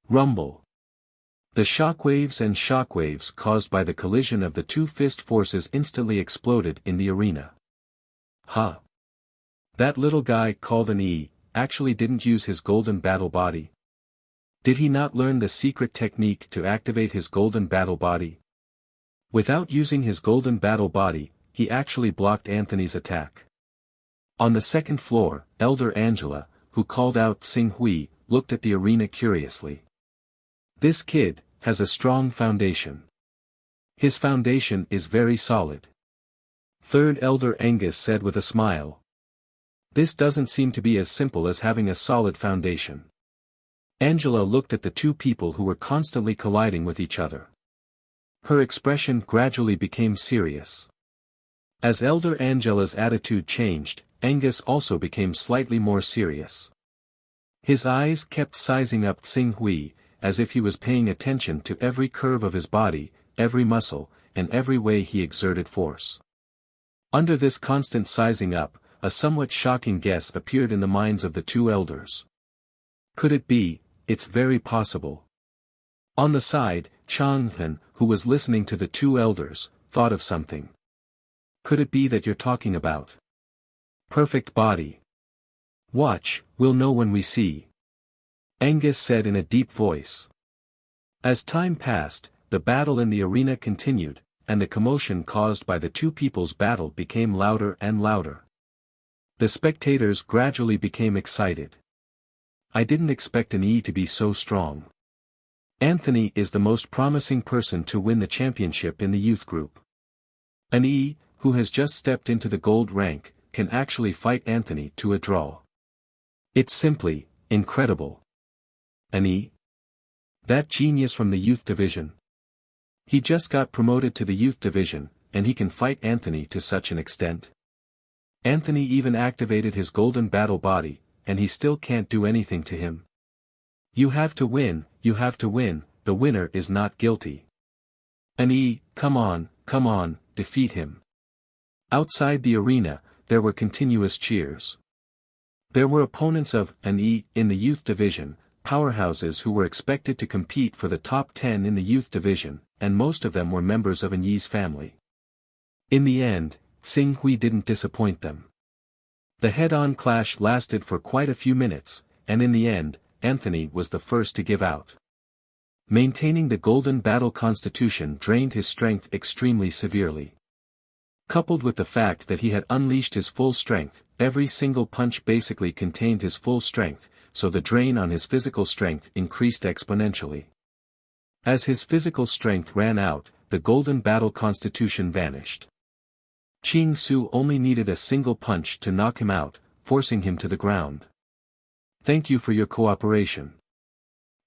Speaker 1: Rumble. The shockwaves caused by the collision of the two fist forces instantly exploded in the arena. Huh. That little guy called an actually didn't use his golden battle body. Did he not learn the secret technique to activate his golden battle body? Without using his golden battle body, he actually blocked Anthony's attack. On the second floor, Elder Angela, who called out Xing Hui, looked at the arena curiously. This kid has a strong foundation. His foundation is very solid. Third Elder Angus said with a smile. This doesn't seem to be as simple as having a solid foundation. Angela looked at the two people who were constantly colliding with each other. Her expression gradually became serious. As Elder Angela's attitude changed, Angus also became slightly more serious. His eyes kept sizing up Tsing Hui, as if he was paying attention to every curve of his body, every muscle, and every way he exerted force. Under this constant sizing up, a somewhat shocking guess appeared in the minds of the two elders. Could it be? It's very possible. On the side, Changhan, who was listening to the two elders, thought of something. Could it be that you're talking about perfect body? Watch, we'll know when we see. Angus said in a deep voice. As time passed, the battle in the arena continued, and the commotion caused by the two people's battle became louder and louder. The spectators gradually became excited. I didn't expect an E to be so strong. Anthony is the most promising person to win the championship in the youth group. An E, who has just stepped into the gold rank, can actually fight Anthony to a draw. It's simply incredible. An E? That genius from the youth division. He just got promoted to the youth division, and he can fight Anthony to such an extent. Anthony even activated his golden battle body, and he still can't do anything to him. You have to win, the winner is not guilty. An E, come on, defeat him. Outside the arena, there were continuous cheers. There were opponents of An E in the youth division, powerhouses who were expected to compete for the top 10 in the youth division, and most of them were members of An Yi's family. In the end, Tsing Hui didn't disappoint them. The head-on clash lasted for quite a few minutes, and in the end, Anthony was the first to give out. Maintaining the golden battle constitution drained his strength extremely severely. Coupled with the fact that he had unleashed his full strength, every single punch basically contained his full strength, so the drain on his physical strength increased exponentially. As his physical strength ran out, the golden battle constitution vanished. Ching Su only needed a single punch to knock him out, forcing him to the ground. Thank you for your cooperation.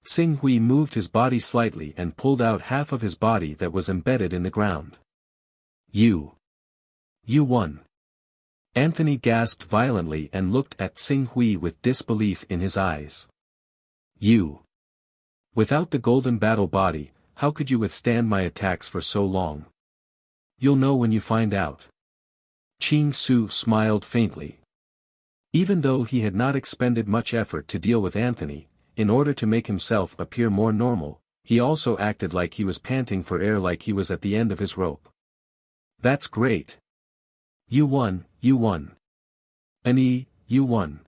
Speaker 1: Tsing Hui moved his body slightly and pulled out half of his body that was embedded in the ground. You won. Anthony gasped violently and looked at Tsing Hui with disbelief in his eyes. You. Without the golden battle body, how could you withstand my attacks for so long? You'll know when you find out. Ching Su smiled faintly. Even though he had not expended much effort to deal with Anthony, in order to make himself appear more normal, he also acted like he was panting for air, like he was at the end of his rope. That's great. You won. An E, you won.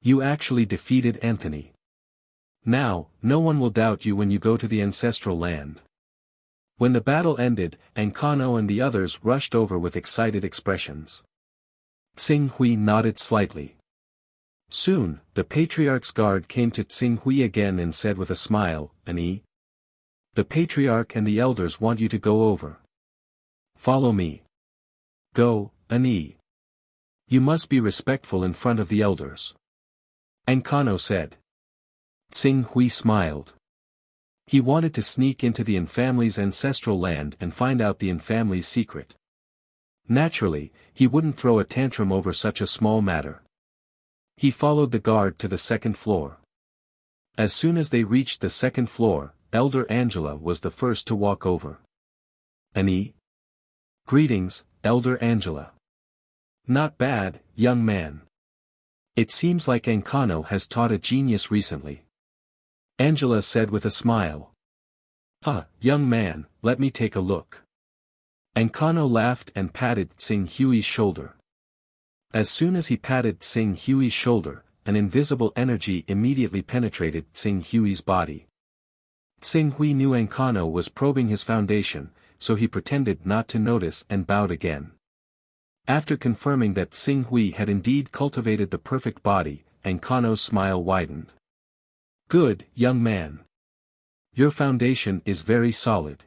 Speaker 1: You actually defeated Anthony. Now, no one will doubt you when you go to the ancestral land. When the battle ended, Ankano and the others rushed over with excited expressions. Tsing Hui nodded slightly. Soon, the Patriarch's guard came to Tsing Hui again and said with a smile, An E? The Patriarch and the elders want you to go over. Follow me. Go, An E. You must be respectful in front of the elders. Ankano said. Tsing Hui smiled. He wanted to sneak into the An family's ancestral land and find out the An family's secret. Naturally, he wouldn't throw a tantrum over such a small matter. He followed the guard to the second floor. As soon as they reached the second floor, Elder Angela was the first to walk over. An E? Greetings, Elder Angela. Not bad, young man. It seems like Ankano has taught a genius recently. Angela said with a smile. Young man, let me take a look. Ankano laughed and patted Tsing Hui's shoulder. As soon as he patted Tsing Hui's shoulder, an invisible energy immediately penetrated Tsing Hui's body. Tsing Hui knew Ankano was probing his foundation, so he pretended not to notice and bowed again. After confirming that Tsing Hui had indeed cultivated the perfect body, Ankano's smile widened. Good, young man. Your foundation is very solid.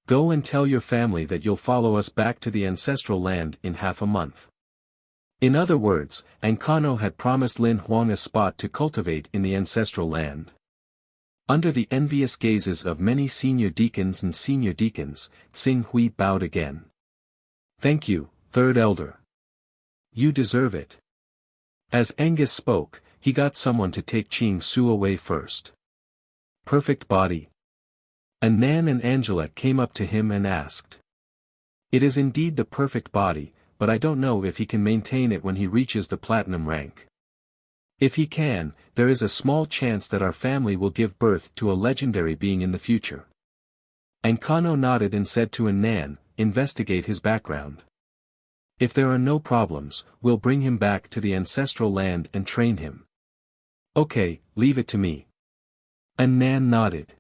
Speaker 1: Go and tell your family that you'll follow us back to the ancestral land in half a month. In other words, Ankano had promised Lin Huang a spot to cultivate in the ancestral land. Under the envious gazes of many senior deacons, Tsing Hui bowed again. Thank you, third elder. You deserve it. As Angus spoke, he got someone to take Ching Su away first. Perfect body. Nan and Angela came up to him and asked. It is indeed the perfect body, but I don't know if he can maintain it when he reaches the platinum rank. If he can, there is a small chance that our family will give birth to a legendary being in the future. Ankano nodded and said to Nan, investigate his background. If there are no problems, we'll bring him back to the ancestral land and train him. Okay, leave it to me. Nan nodded.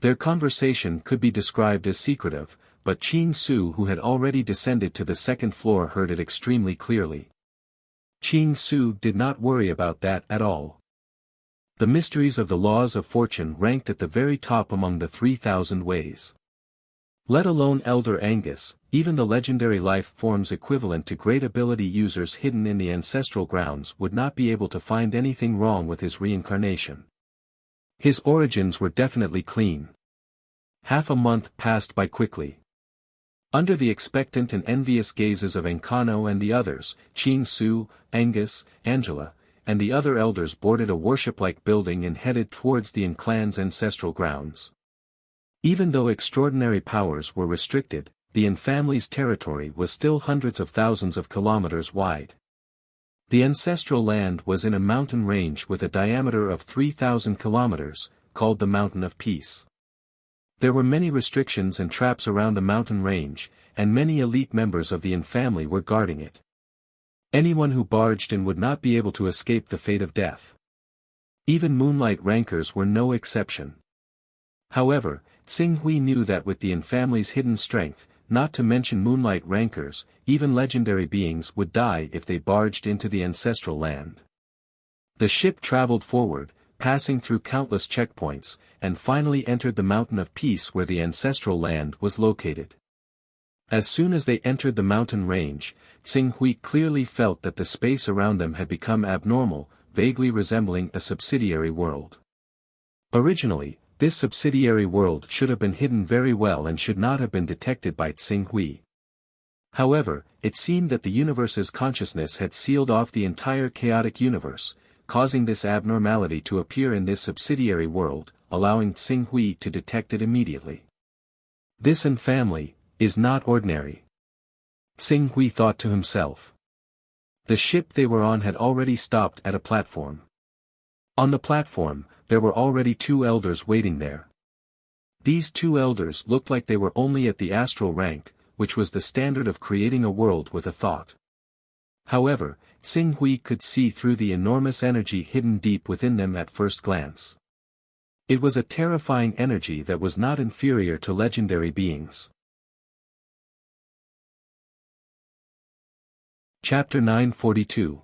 Speaker 1: Their conversation could be described as secretive, but Ching Su, who had already descended to the second floor, heard it extremely clearly. Ching Su did not worry about that at all. The mysteries of the laws of fortune ranked at the very top among the 3,000 ways. Let alone Elder Angus, even the legendary life forms equivalent to great ability users hidden in the ancestral grounds would not be able to find anything wrong with his reincarnation. His origins were definitely clean. Half a month passed by quickly. Under the expectant and envious gazes of Ankano and the others, Ching Su, Angus, Angela, and the other elders boarded a worship-like building and headed towards the clan's ancestral grounds. Even though extraordinary powers were restricted, the family's territory was still hundreds of thousands of kilometers wide. The ancestral land was in a mountain range with a diameter of 3,000 kilometers, called the Mountain of Peace. There were many restrictions and traps around the mountain range, and many elite members of the family were guarding it. Anyone who barged in would not be able to escape the fate of death. Even moonlight rankers were no exception. However, Tsing Hui knew that with the family's hidden strength, not to mention moonlight rankers, even legendary beings would die if they barged into the ancestral land. The ship traveled forward, passing through countless checkpoints, and finally entered the Mountain of Peace where the ancestral land was located. As soon as they entered the mountain range, Tsing Hui clearly felt that the space around them had become abnormal, vaguely resembling a subsidiary world. Originally, this subsidiary world should have been hidden very well and should not have been detected by Tsing Hui. However, it seemed that the universe's consciousness had sealed off the entire chaotic universe, causing this abnormality to appear in this subsidiary world, allowing Tsing Hui to detect it immediately. This family is not ordinary. Tsing Hui thought to himself. The ship they were on had already stopped at a platform. On the platform, there were already 2 elders waiting there. These 2 elders looked like they were only at the astral rank, which was the standard of creating a world with a thought. However, Tsing Hui could see through the enormous energy hidden deep within them at first glance. It was a terrifying energy that was not inferior to legendary beings. Chapter 942.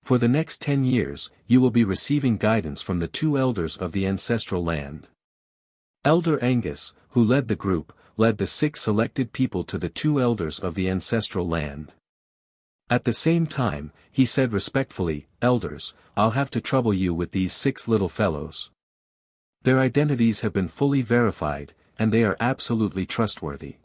Speaker 1: For the next 10 years, you will be receiving guidance from the 2 elders of the ancestral land. Elder Angus, who led the group, led the 6 selected people to the 2 elders of the ancestral land. At the same time, he said respectfully, Elders, I'll have to trouble you with these 6 little fellows. Their identities have been fully verified, and they are absolutely trustworthy.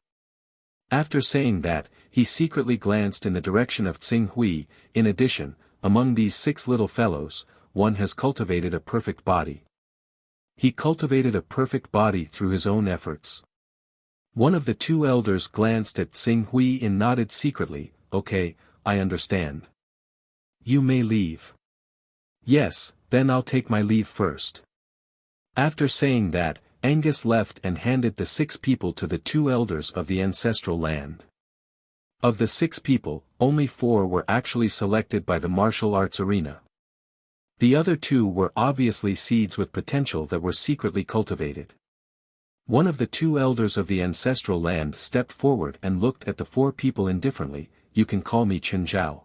Speaker 1: After saying that, he secretly glanced in the direction of Tsing Hui. In addition, among these 6 little fellows, one has cultivated a perfect body. He cultivated a perfect body through his own efforts. One of the 2 elders glanced at Tsing Hui and nodded secretly, Okay, I understand. You may leave. Yes, then I'll take my leave first. After saying that, Angus left and handed the 6 people to the 2 elders of the ancestral land. Of the 6 people, only 4 were actually selected by the martial arts arena. The other 2 were obviously seeds with potential that were secretly cultivated. One of the 2 elders of the ancestral land stepped forward and looked at the 4 people indifferently. You can call me Chen Zhao.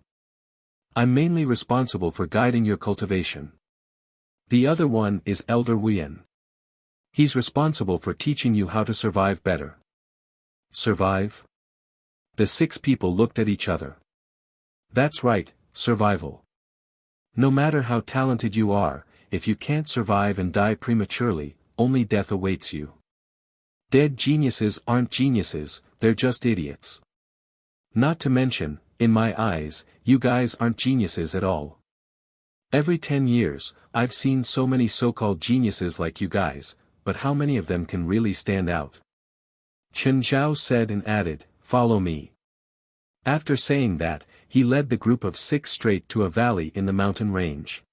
Speaker 1: I'm mainly responsible for guiding your cultivation. The other one is Elder Wuyan. He's responsible for teaching you how to survive better. Survive? The 6 people looked at each other. That's right, survival. No matter how talented you are, if you can't survive and die prematurely, only death awaits you. Dead geniuses aren't geniuses, they're just idiots. Not to mention, in my eyes, you guys aren't geniuses at all. Every 10 years, I've seen so many so-called geniuses like you guys, but how many of them can really stand out? Chen Zhao said and added, "Follow me." After saying that, he led the group of 6 straight to a valley in the mountain range.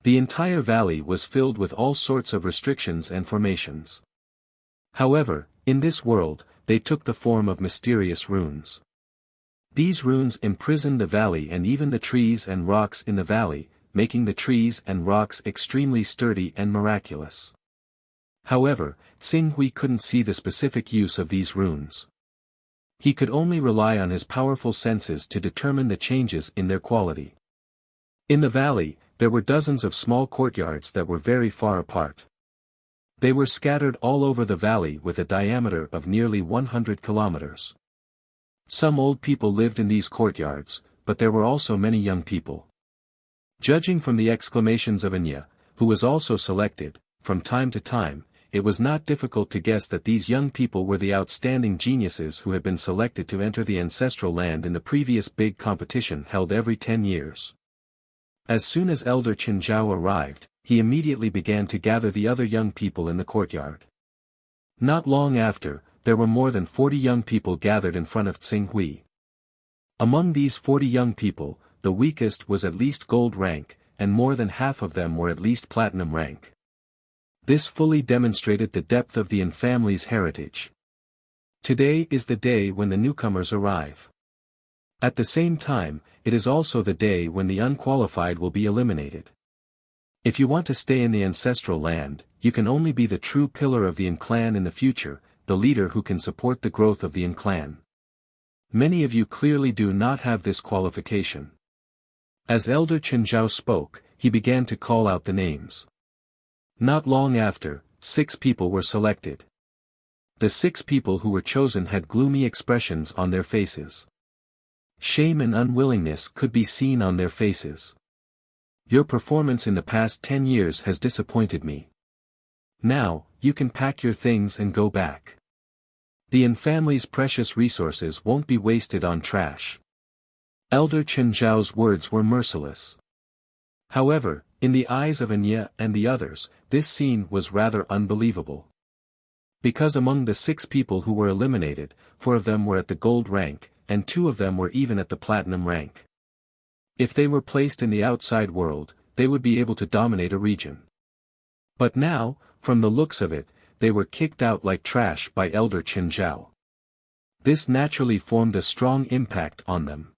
Speaker 1: The entire valley was filled with all sorts of restrictions and formations. However, in this world, they took the form of mysterious runes. These runes imprisoned the valley and even the trees and rocks in the valley, making the trees and rocks extremely sturdy and miraculous. However, Xinghui couldn't see the specific use of these runes. He could only rely on his powerful senses to determine the changes in their quality. In the valley, there were dozens of small courtyards that were very far apart. They were scattered all over the valley with a diameter of nearly 100 kilometers. Some old people lived in these courtyards, but there were also many young people. Judging from the exclamations of Anya, who was also selected, from time to time, it was not difficult to guess that these young people were the outstanding geniuses who had been selected to enter the ancestral land in the previous big competition held every 10 years. As soon as Elder Chen Zhao arrived, he immediately began to gather the other young people in the courtyard. Not long after, there were more than 40 young people gathered in front of Xinghui. Among these 40 young people, the weakest was at least gold rank, and more than half of them were at least platinum rank. This fully demonstrated the depth of the Yin family's heritage. Today is the day when the newcomers arrive. At the same time, it is also the day when the unqualified will be eliminated. If you want to stay in the ancestral land, you can only be the true pillar of the Yin clan in the future, the leader who can support the growth of the Yin clan. Many of you clearly do not have this qualification. As Elder Chen Zhao spoke, he began to call out the names. Not long after, 6 people were selected. The 6 people who were chosen had gloomy expressions on their faces. Shame and unwillingness could be seen on their faces. Your performance in the past 10 years has disappointed me. Now, you can pack your things and go back. The Yin family's precious resources won't be wasted on trash. Elder Chen Zhao's words were merciless. However, in the eyes of Anya and the others, this scene was rather unbelievable. Because among the 6 people who were eliminated, 4 of them were at the gold rank, and 2 of them were even at the platinum rank. If they were placed in the outside world, they would be able to dominate a region. But now, from the looks of it, they were kicked out like trash by Elder Chen Zhao. This naturally formed a strong impact on them.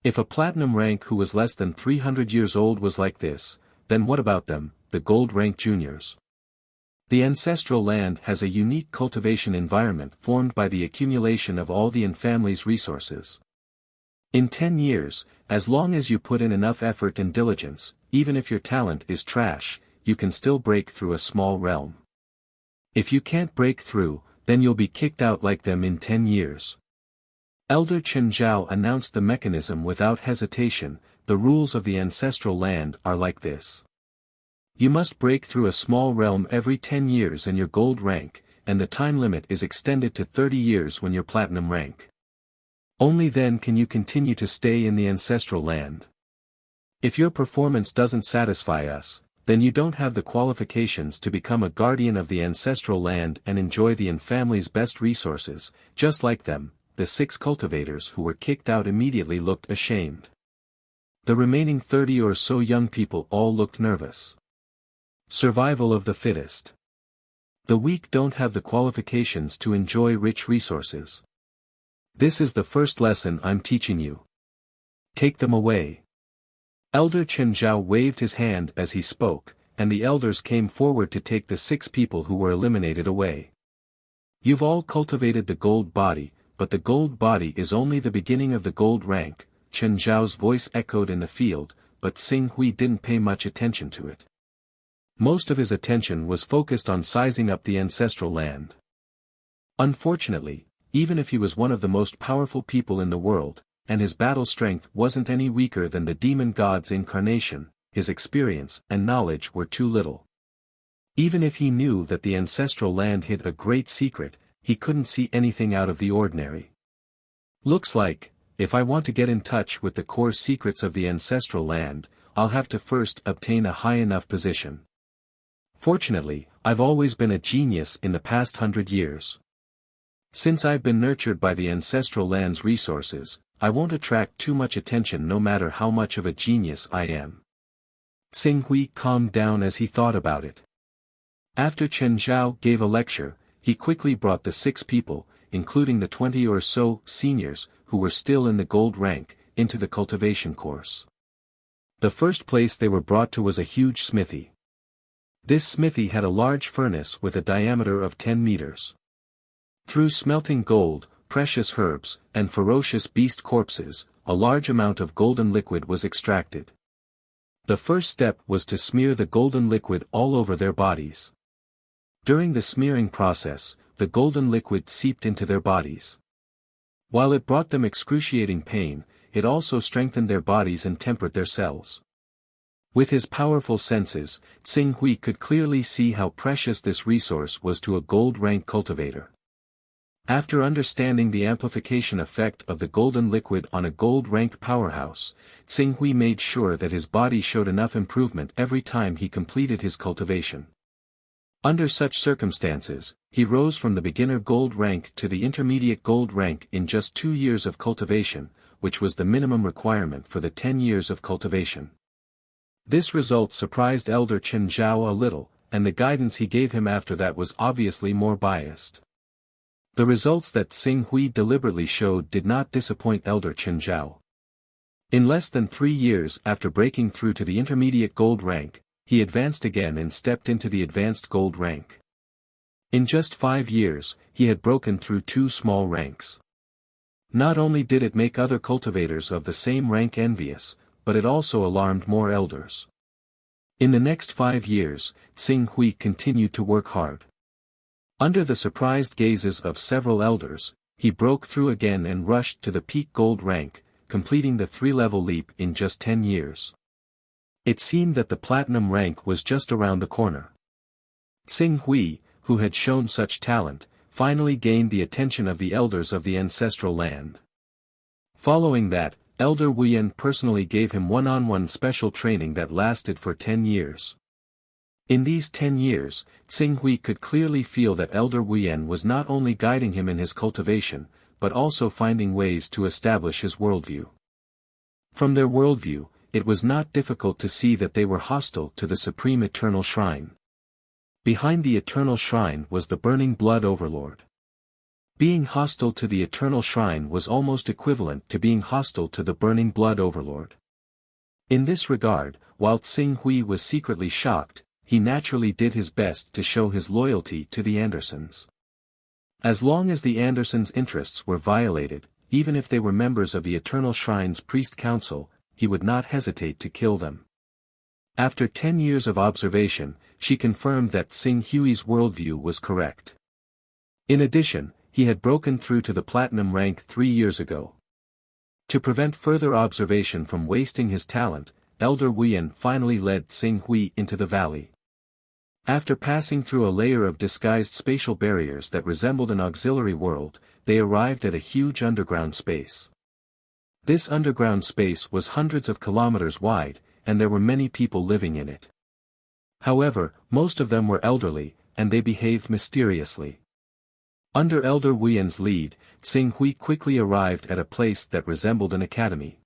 Speaker 1: If a platinum rank who was less than 300 years old was like this, then what about them, the gold rank juniors? The ancestral land has a unique cultivation environment formed by the accumulation of all the Yin family's resources. In 10 years, as long as you put in enough effort and diligence, even if your talent is trash, you can still break through a small realm. If you can't break through, then you'll be kicked out like them in 10 years. Elder Chen Zhao announced the mechanism without hesitation. The rules of the ancestral land are like this. You must break through a small realm every 10 years in your gold rank, and the time limit is extended to 30 years when you're platinum rank. Only then can you continue to stay in the ancestral land. If your performance doesn't satisfy us, then you don't have the qualifications to become a guardian of the ancestral land and enjoy the Yin family's best resources. Just like them, the 6 cultivators who were kicked out immediately looked ashamed. The remaining 30 or so young people all looked nervous. Survival of the fittest. The weak don't have the qualifications to enjoy rich resources. This is the first lesson I'm teaching you. Take them away. Elder Chen Zhao waved his hand as he spoke, and the elders came forward to take the 6 people who were eliminated away. You've all cultivated the gold body, but the gold body is only the beginning of the gold rank. Chen Zhao's voice echoed in the field, but Xinghui didn't pay much attention to it. Most of his attention was focused on sizing up the ancestral land. Unfortunately, even if he was one of the most powerful people in the world, and his battle strength wasn't any weaker than the demon god's incarnation, his experience and knowledge were too little. Even if he knew that the ancestral land hid a great secret, he couldn't see anything out of the ordinary. Looks like, if I want to get in touch with the core secrets of the ancestral land, I'll have to first obtain a high enough position. Fortunately, I've always been a genius in the past 100 years. Since I've been nurtured by the ancestral land's resources, I won't attract too much attention no matter how much of a genius I am. Xing Hui calmed down as he thought about it. After Chen Zhao gave a lecture, he quickly brought the 6 people, including the 20 or so seniors, who were still in the gold rank, into the cultivation course. The first place they were brought to was a huge smithy. This smithy had a large furnace with a diameter of 10 meters. Through smelting gold, precious herbs, and ferocious beast corpses, a large amount of golden liquid was extracted. The first step was to smear the golden liquid all over their bodies. During the smearing process, the golden liquid seeped into their bodies. While it brought them excruciating pain, it also strengthened their bodies and tempered their cells. With his powerful senses, Xing Hui could clearly see how precious this resource was to a gold rank cultivator. After understanding the amplification effect of the golden liquid on a gold rank powerhouse, Xing Hui made sure that his body showed enough improvement every time he completed his cultivation. Under such circumstances, he rose from the beginner gold rank to the intermediate gold rank in just 2 years of cultivation, which was the minimum requirement for the 10 years of cultivation. This result surprised Elder Chen Zhao a little, and the guidance he gave him after that was obviously more biased. The results that Xing Hui deliberately showed did not disappoint Elder Chen Zhao. In less than 3 years after breaking through to the intermediate gold rank, he advanced again and stepped into the advanced gold rank. In just 5 years, he had broken through 2 small ranks. Not only did it make other cultivators of the same rank envious, but it also alarmed more elders. In the next 5 years, Xing Hui continued to work hard. Under the surprised gazes of several elders, he broke through again and rushed to the peak gold rank, completing the 3-level leap in just 10 years. It seemed that the platinum rank was just around the corner. Xing Hui, who had shown such talent, finally gained the attention of the elders of the ancestral land. Following that, Elder Wuyan personally gave him one-on-one special training that lasted for 10 years. In these 10 years, Xing Hui could clearly feel that Elder Wuyan was not only guiding him in his cultivation, but also finding ways to establish his worldview. From their worldview, it was not difficult to see that they were hostile to the Supreme Eternal Shrine. Behind the Eternal Shrine was the Burning Blood Overlord. Being hostile to the Eternal Shrine was almost equivalent to being hostile to the Burning Blood Overlord. In this regard, while Xing Hui was secretly shocked, he naturally did his best to show his loyalty to the Andersons. As long as the Andersons' interests were violated, even if they were members of the Eternal Shrine's priest council, he would not hesitate to kill them. After 10 years of observation, she confirmed that Xing Hui's worldview was correct. In addition, he had broken through to the platinum rank 3 years ago. To prevent further observation from wasting his talent, Elder Wuyan finally led Xing Hui into the valley. After passing through a layer of disguised spatial barriers that resembled an auxiliary world, they arrived at a huge underground space. This underground space was hundreds of kilometers wide, and there were many people living in it. However, most of them were elderly, and they behaved mysteriously. Under Elder Wuyan's lead, Xing Hui quickly arrived at a place that resembled an academy.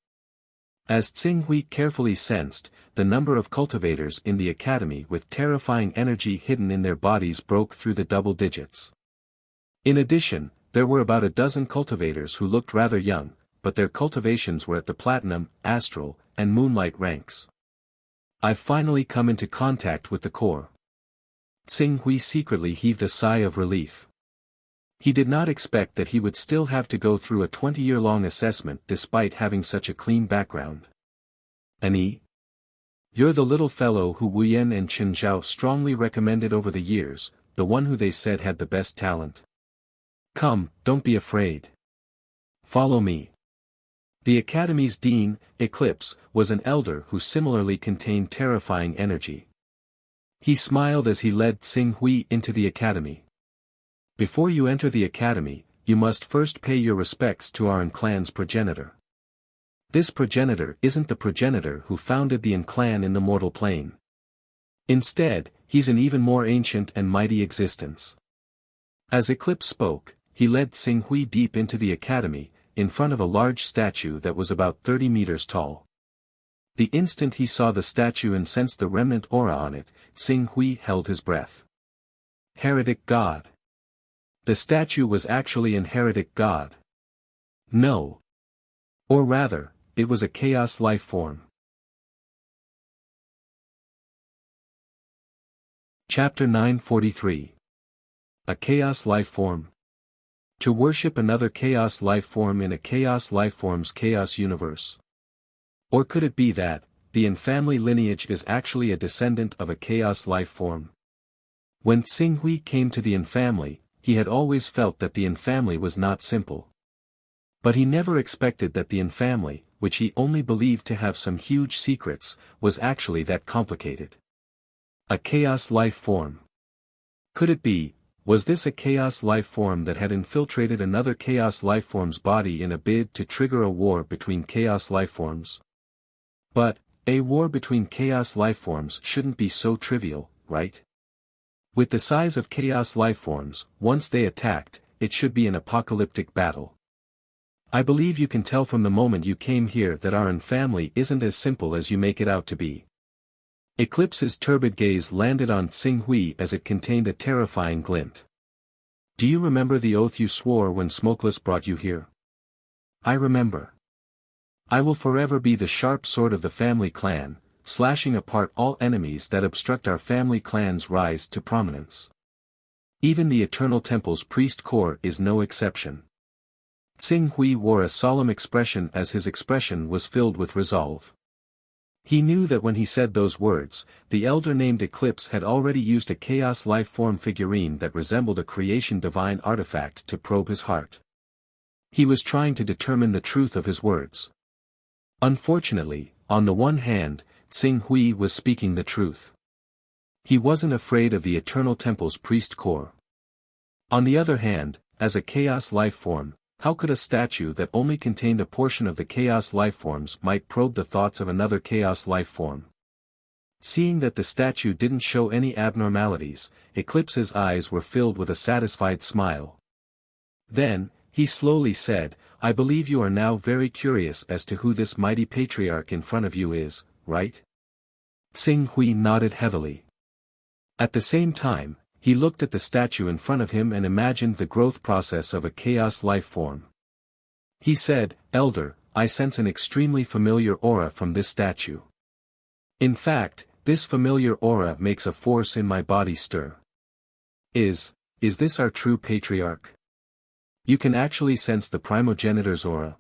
Speaker 1: As Xing Hui carefully sensed, the number of cultivators in the academy with terrifying energy hidden in their bodies broke through the double digits. In addition, there were about a dozen cultivators who looked rather young, but their cultivations were at the platinum, astral, and moonlight ranks. I've finally come into contact with the core. Xing Hui secretly heaved a sigh of relief. He did not expect that he would still have to go through a 20-year-long assessment despite having such a clean background. Ani? You're the little fellow who Wuyan and Chen Zhao strongly recommended over the years, the one who they said had the best talent. Come, don't be afraid. Follow me. The Academy's dean, Eclipse, was an elder who similarly contained terrifying energy. He smiled as he led Xing Hui into the Academy. Before you enter the Academy, you must first pay your respects to our clan's progenitor. This progenitor isn't the progenitor who founded the An clan in the mortal plane. Instead, he's an even more ancient and mighty existence. As Eclipse spoke, he led Xing Hui deep into the academy, in front of a large statue that was about 30 meters tall. The instant he saw the statue and sensed the remnant aura on it, Xing Hui held his breath. Heretic god. The statue was actually an heretic god. No. Or rather, it was a chaos life form. Chapter 943. A chaos life form. To worship another chaos life form in a chaos life form's chaos universe. Or could it be that, the An family lineage is actually a descendant of a chaos life form? When Xing Hui came to the An family, he had always felt that the An family was not simple. But he never expected that the An family, which he only believed to have some huge secrets, was actually that complicated. A chaos life form. Could it be, was this a chaos life form that had infiltrated another chaos life form's body in a bid to trigger a war between chaos life forms? But, a war between chaos life forms shouldn't be so trivial, right? With the size of chaos life forms, once they attacked, it should be an apocalyptic battle. I believe you can tell from the moment you came here that our An family isn't as simple as you make it out to be. Eclipse's turbid gaze landed on Xing Hui as it contained a terrifying glint. Do you remember the oath you swore when Smokeless brought you here? I remember. I will forever be the sharp sword of the family clan, slashing apart all enemies that obstruct our family clan's rise to prominence. Even the Eternal Temple's priest corps is no exception. Xing Hui wore a solemn expression as his expression was filled with resolve. He knew that when he said those words, the elder named Eclipse had already used a chaos life form figurine that resembled a creation divine artifact to probe his heart. He was trying to determine the truth of his words. Unfortunately, on the one hand, Xing Hui was speaking the truth. He wasn't afraid of the Eternal Temple's priest corps. On the other hand, as a chaos life form, how could a statue that only contained a portion of the chaos life forms might probe the thoughts of another chaos life form? Seeing that the statue didn't show any abnormalities, Eclipse's eyes were filled with a satisfied smile. Then, he slowly said, I believe you are now very curious as to who this mighty patriarch in front of you is, right? Xing Hui nodded heavily. At the same time, he looked at the statue in front of him and imagined the growth process of a chaos life form. He said, Elder, I sense an extremely familiar aura from this statue. In fact, this familiar aura makes a force in my body stir. Is this our true patriarch? You can actually sense the primogenitor's aura.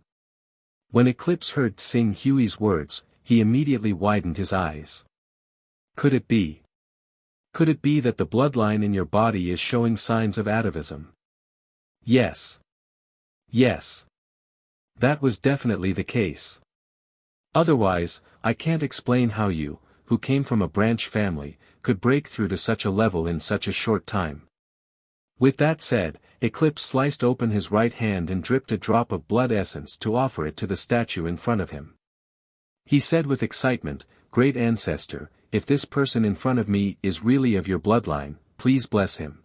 Speaker 1: When Eclipse heard Xing Hui's words, he immediately widened his eyes. Could it be? Could it be that the bloodline in your body is showing signs of atavism? Yes. Yes. That was definitely the case. Otherwise, I can't explain how you, who came from a branch family, could break through to such a level in such a short time. With that said, Eclipse sliced open his right hand and dripped a drop of blood essence to offer it to the statue in front of him. He said with excitement, Great Ancestor, if this person in front of me is really of your bloodline, please bless him.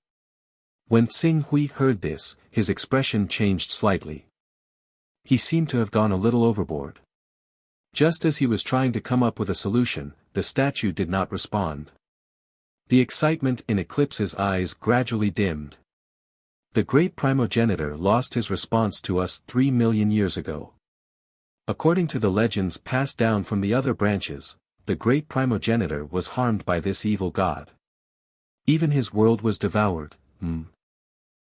Speaker 1: When Xing Hui heard this, his expression changed slightly. He seemed to have gone a little overboard. Just as he was trying to come up with a solution, the statue did not respond. The excitement in Eclipse's eyes gradually dimmed. The great primogenitor lost his response to us 3 million years ago. According to the legends passed down from the other branches, the great primogenitor was harmed by this evil god. Even his world was devoured.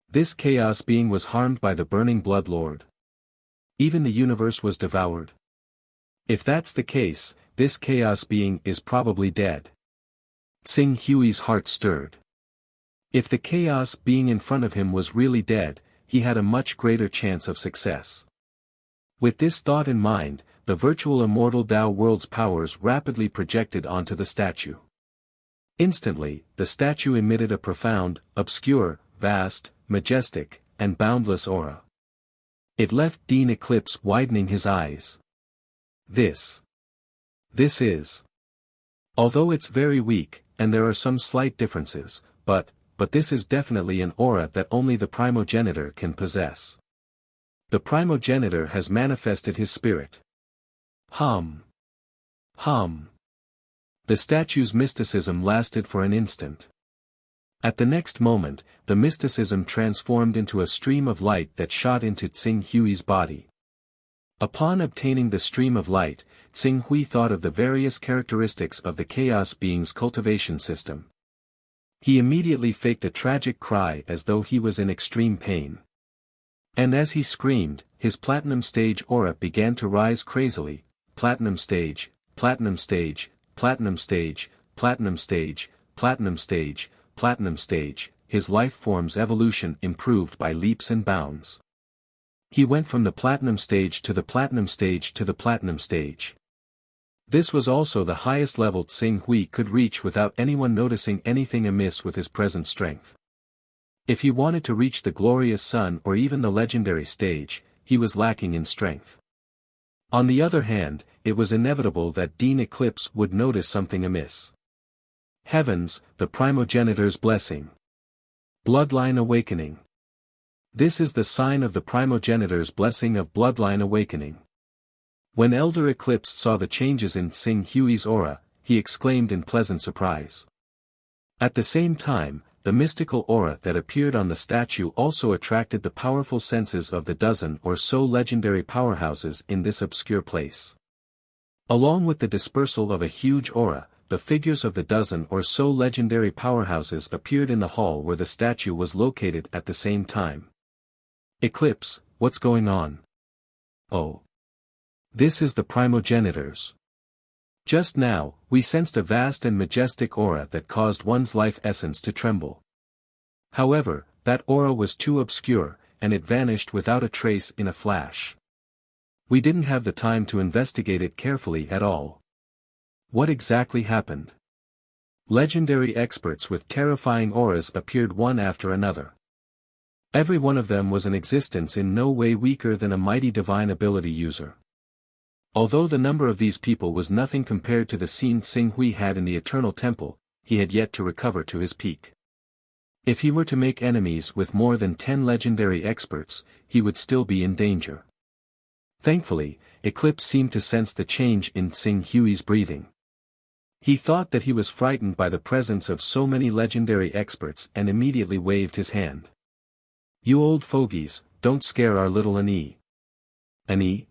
Speaker 1: This chaos being was harmed by the burning blood lord. Even the universe was devoured. If that's the case, this chaos being is probably dead. Xing Hui's heart stirred. If the chaos being in front of him was really dead, he had a much greater chance of success. With this thought in mind, the virtual immortal Tao world's powers rapidly projected onto the statue. Instantly, the statue emitted a profound, obscure, vast, majestic, and boundless aura. It left Dean Eclipse widening his eyes. This is. Although it's very weak, and there are some slight differences, but this is definitely an aura that only the primogenitor can possess. The primogenitor has manifested his spirit. Hum. Hum. The statue's mysticism lasted for an instant. At the next moment, the mysticism transformed into a stream of light that shot into Tsing Hui's body. Upon obtaining the stream of light, Tsing Hui thought of the various characteristics of the Chaos Being's cultivation system. He immediately faked a tragic cry as though he was in extreme pain. And as he screamed, his platinum stage aura began to rise crazily. Platinum stage, platinum stage, platinum stage, platinum stage, platinum stage, platinum stage. His life form's evolution improved by leaps and bounds. He went from the platinum stage to the platinum stage to the platinum stage. This was also the highest level Tsing Hui could reach without anyone noticing anything amiss with his present strength. If he wanted to reach the glorious sun or even the legendary stage, he was lacking in strength. On the other hand, it was inevitable that Dean Eclipse would notice something amiss. Heavens, the primogenitor's blessing. Bloodline awakening. This is the sign of the primogenitor's blessing of bloodline awakening. When Elder Eclipse saw the changes in Tsing Hui's aura, he exclaimed in pleasant surprise. At the same time, the mystical aura that appeared on the statue also attracted the powerful senses of the dozen or so legendary powerhouses in this obscure place. Along with the dispersal of a huge aura, the figures of the dozen or so legendary powerhouses appeared in the hall where the statue was located at the same time. Eclipse, what's going on? Oh. This is the primogenitor's. Just now, we sensed a vast and majestic aura that caused one's life essence to tremble. However, that aura was too obscure, and it vanished without a trace in a flash. We didn't have the time to investigate it carefully at all. What exactly happened? Legendary experts with terrifying auras appeared one after another. Every one of them was an existence in no way weaker than a mighty divine ability user. Although the number of these people was nothing compared to the scene Tsing Hui had in the Eternal Temple, he had yet to recover to his peak. If he were to make enemies with more than 10 legendary experts, he would still be in danger. Thankfully, Eclipse seemed to sense the change in Tsing Hui's breathing. He thought that he was frightened by the presence of so many legendary experts and immediately waved his hand. You old fogies, don't scare our little Ani. Ani?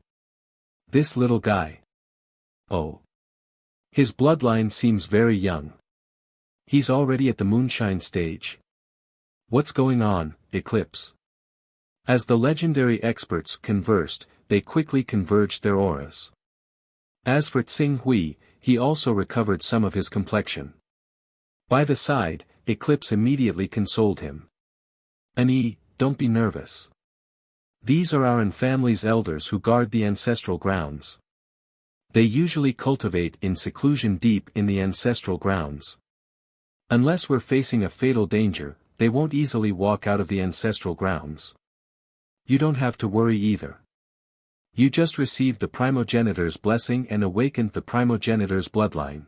Speaker 1: This little guy. Oh. His bloodline seems very young. He's already at the moonshine stage. What's going on, Eclipse? As the legendary experts conversed, they quickly converged their auras. As for Tsing Hui, he also recovered some of his complexion. By the side, Eclipse immediately consoled him. Ani, don't be nervous. These are our family's elders who guard the ancestral grounds. They usually cultivate in seclusion deep in the ancestral grounds. Unless we're facing a fatal danger, they won't easily walk out of the ancestral grounds. You don't have to worry either. You just received the primogenitor's blessing and awakened the primogenitor's bloodline.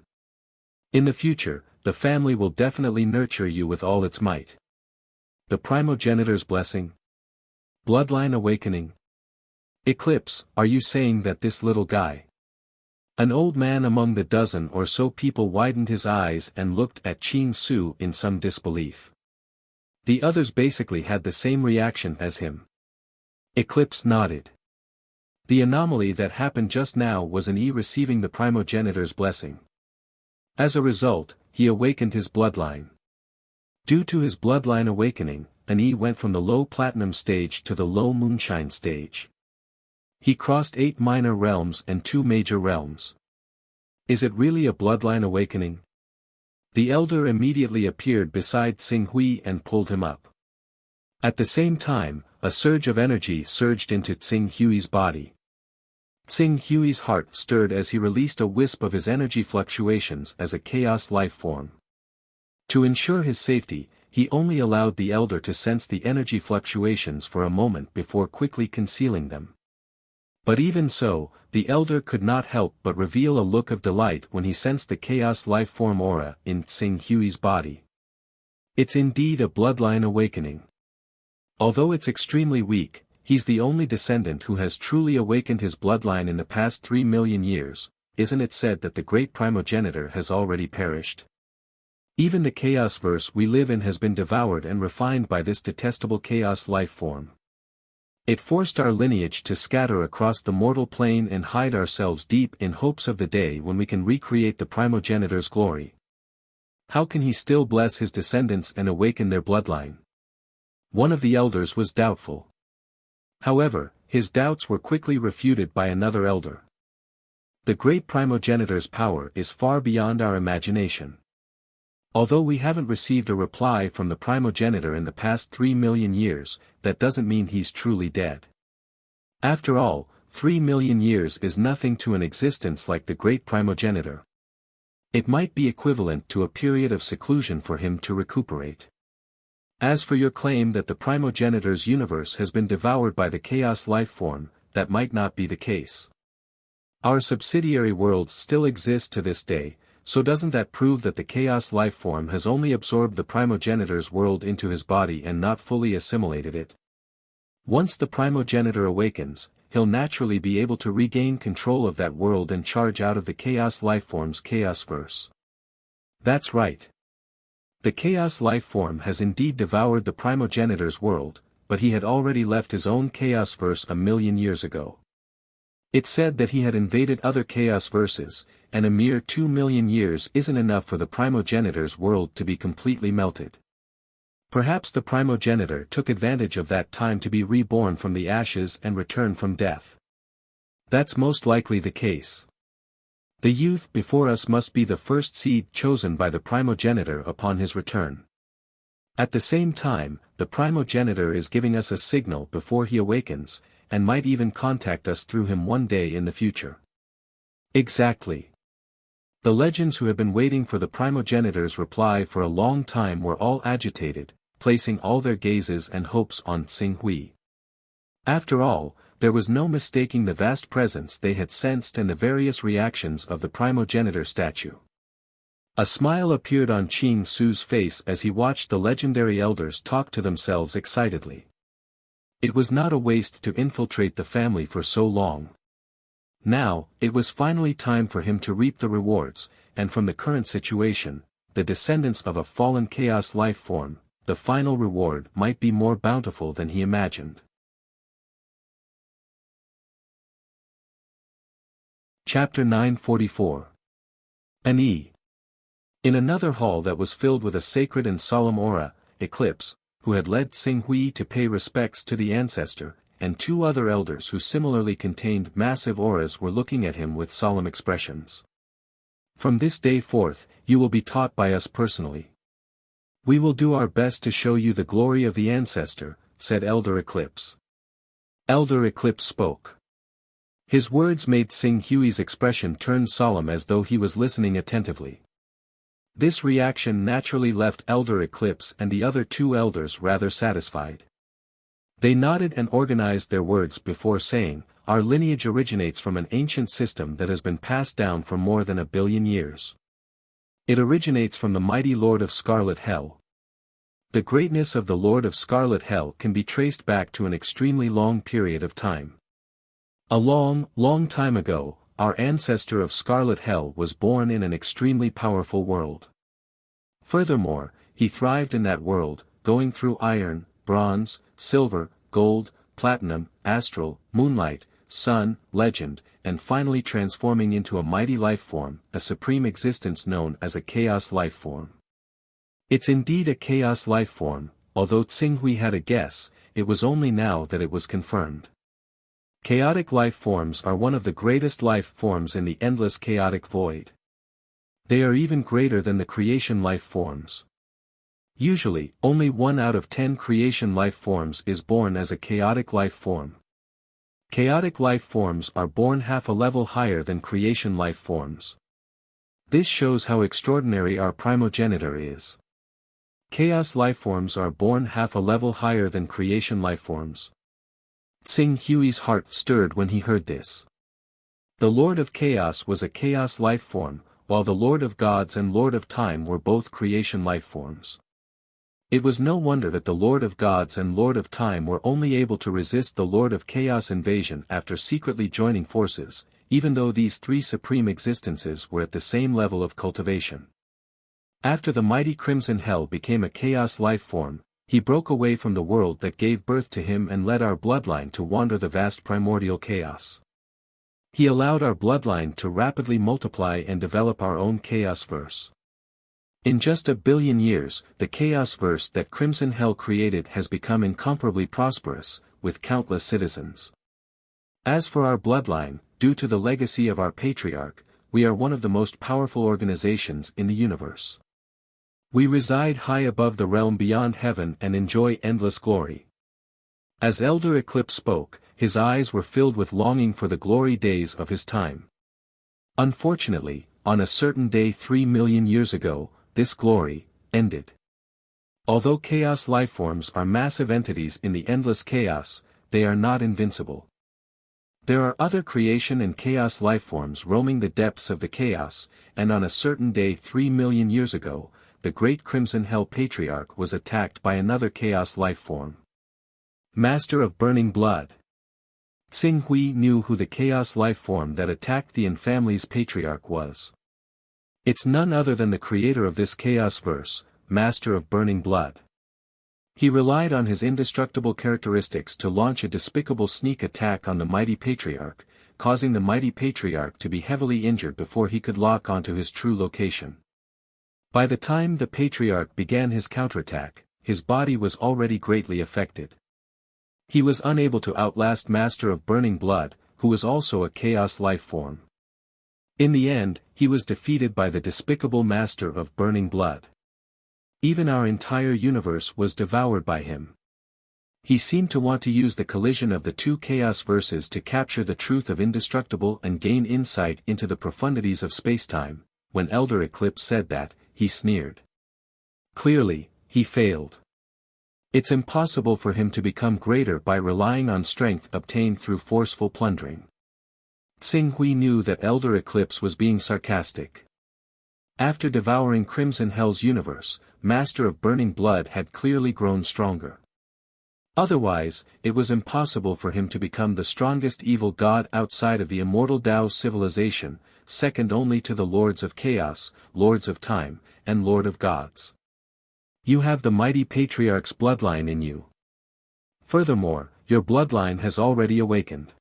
Speaker 1: In the future, the family will definitely nurture you with all its might. The primogenitor's blessing? Bloodline awakening? Eclipse, are you saying that this little guy? An old man among the dozen or so people widened his eyes and looked at Ching Su in some disbelief. The others basically had the same reaction as him. Eclipse nodded. The anomaly that happened just now was Ani receiving the primogenitor's blessing. As a result, he awakened his bloodline. Due to his bloodline awakening, Ani went from the low platinum stage to the low moonshine stage. He crossed 8 minor realms and 2 major realms. Is it really a bloodline awakening? The elder immediately appeared beside Tsing Hui and pulled him up. At the same time, a surge of energy surged into Tsing Hui's body. Tsing Hui's heart stirred as he released a wisp of his energy fluctuations as a chaos life form. To ensure his safety, he only allowed the elder to sense the energy fluctuations for a moment before quickly concealing them. But even so, The elder could not help but reveal a look of delight when he sensed the chaos life form aura in Tsing Hui's body. It's indeed a bloodline awakening. Although it's extremely weak, he's the only descendant who has truly awakened his bloodline in the past 3 million years. Isn't it said that the great primogenitor has already perished? Even the chaos verse we live in has been devoured and refined by this detestable chaos life form. It forced our lineage to scatter across the mortal plane and hide ourselves deep in hopes of the day when we can recreate the primogenitor's glory. How can he still bless his descendants and awaken their bloodline? One of the elders was doubtful. However, his doubts were quickly refuted by another elder. The great primogenitor's power is far beyond our imagination. Although we haven't received a reply from the primogenitor in the past 3 million years, that doesn't mean he's truly dead. After all, 3 million years is nothing to an existence like the great primogenitor. It might be equivalent to a period of seclusion for him to recuperate. As for your claim that the primogenitor's universe has been devoured by the chaos life form, that might not be the case. Our subsidiary worlds still exist to this day. So doesn't that prove that the chaos life form has only absorbed the primogenitor's world into his body and not fully assimilated it? Once the primogenitor awakens, he'll naturally be able to regain control of that world and charge out of the chaos life form's chaos verse. That's right. The chaos life form has indeed devoured the primogenitor's world, but he had already left his own chaos verse a million years ago. It said that he had invaded other chaos verses, and a mere 2 million years isn't enough for the primogenitor's world to be completely melted. Perhaps the primogenitor took advantage of that time to be reborn from the ashes and return from death. That's most likely the case. The youth before us must be the first seed chosen by the primogenitor upon his return. At the same time, the primogenitor is giving us a signal before he awakens, and might even contact us through him one day in the future. Exactly. The legends who have been waiting for the primogenitor's reply for a long time were all agitated, placing all their gazes and hopes on Tsing Hui. After all, there was no mistaking the vast presence they had sensed and the various reactions of the primogenitor statue. A smile appeared on Ching Su's face as he watched the legendary elders talk to themselves excitedly. It was not a waste to infiltrate the family for so long. Now, it was finally time for him to reap the rewards, and from the current situation, the descendants of a fallen chaos life form, the final reward might be more bountiful than he imagined. Chapter 944. An E. In another hall that was filled with a sacred and solemn aura, Eclipse, who had led Tsing Hui to pay respects to the ancestor, and 2 other elders who similarly contained massive auras were looking at him with solemn expressions. From this day forth, you will be taught by us personally. We will do our best to show you the glory of the ancestor, said Elder Eclipse. Elder Eclipse spoke. His words made Tsing Hui's expression turn solemn as though he was listening attentively. This reaction naturally left Elder Eclipse and the other 2 elders rather satisfied. They nodded and organized their words before saying, "Our lineage originates from an ancient system that has been passed down for more than 1 billion years. It originates from the mighty Lord of Scarlet Hell. The greatness of the Lord of Scarlet Hell can be traced back to an extremely long period of time. A long, long time ago, our ancestor of Scarlet Hell was born in an extremely powerful world. Furthermore, he thrived in that world, going through iron, bronze, silver, gold, platinum, astral, moonlight, sun, legend, and finally transforming into a mighty life form, a supreme existence known as a chaos life form. It's indeed a chaos life form, although Tsing Hui had a guess, it was only now that it was confirmed. Chaotic life forms are one of the greatest life forms in the endless chaotic void. They are even greater than the creation life forms. Usually, only 1 out of 10 creation life forms is born as a chaotic life form. Chaotic life forms are born half a level higher than creation life forms. This shows how extraordinary our primogenitor is. Chaos life forms are born half a level higher than creation life forms. Tsing Hui's heart stirred when he heard this. The Lord of Chaos was a chaos life form, while the Lord of Gods and Lord of Time were both creation life forms. It was no wonder that the Lord of Gods and Lord of Time were only able to resist the Lord of Chaos invasion after secretly joining forces, even though these three supreme existences were at the same level of cultivation. After the mighty Crimson Hell became a chaos life form, he broke away from the world that gave birth to him and led our bloodline to wander the vast primordial chaos. He allowed our bloodline to rapidly multiply and develop our own chaos verse. In just 1 billion years, the chaos verse that Crimson Hell created has become incomparably prosperous, with countless citizens. As for our bloodline, due to the legacy of our patriarch, we are one of the most powerful organizations in the universe. We reside high above the realm beyond heaven and enjoy endless glory. As Elder Eclipse spoke, his eyes were filled with longing for the glory days of his time. Unfortunately, on a certain day 3 million years ago, this glory ended. Although chaos lifeforms are massive entities in the endless chaos, they are not invincible. There are other creation and chaos lifeforms roaming the depths of the chaos, and on a certain day 3 million years ago, the great Crimson Hell Patriarch was attacked by another chaos lifeform. Master of Burning Blood. Tsing Hui knew who the chaos lifeform that attacked the Infamily's Patriarch was. It's none other than the creator of this chaos verse, Master of Burning Blood. He relied on his indestructible characteristics to launch a despicable sneak attack on the mighty Patriarch, causing the mighty Patriarch to be heavily injured before he could lock onto his true location. By the time the Patriarch began his counterattack, his body was already greatly affected. He was unable to outlast Master of Burning Blood, who was also a chaos life form. In the end, he was defeated by the despicable Master of Burning Blood. Even our entire universe was devoured by him. He seemed to want to use the collision of the two chaos verses to capture the truth of indestructible and gain insight into the profundities of spacetime. When Elder Eclipse said that, he sneered. Clearly, he failed. It's impossible for him to become greater by relying on strength obtained through forceful plundering. Tsing Hui knew that Elder Eclipse was being sarcastic. After devouring Crimson Hell's universe, Master of Burning Blood had clearly grown stronger. Otherwise, it was impossible for him to become the strongest evil god outside of the immortal Tao civilization, second only to the Lords of Chaos, Lords of Time, and Lord of Gods. You have the mighty Patriarch's bloodline in you. Furthermore, your bloodline has already awakened.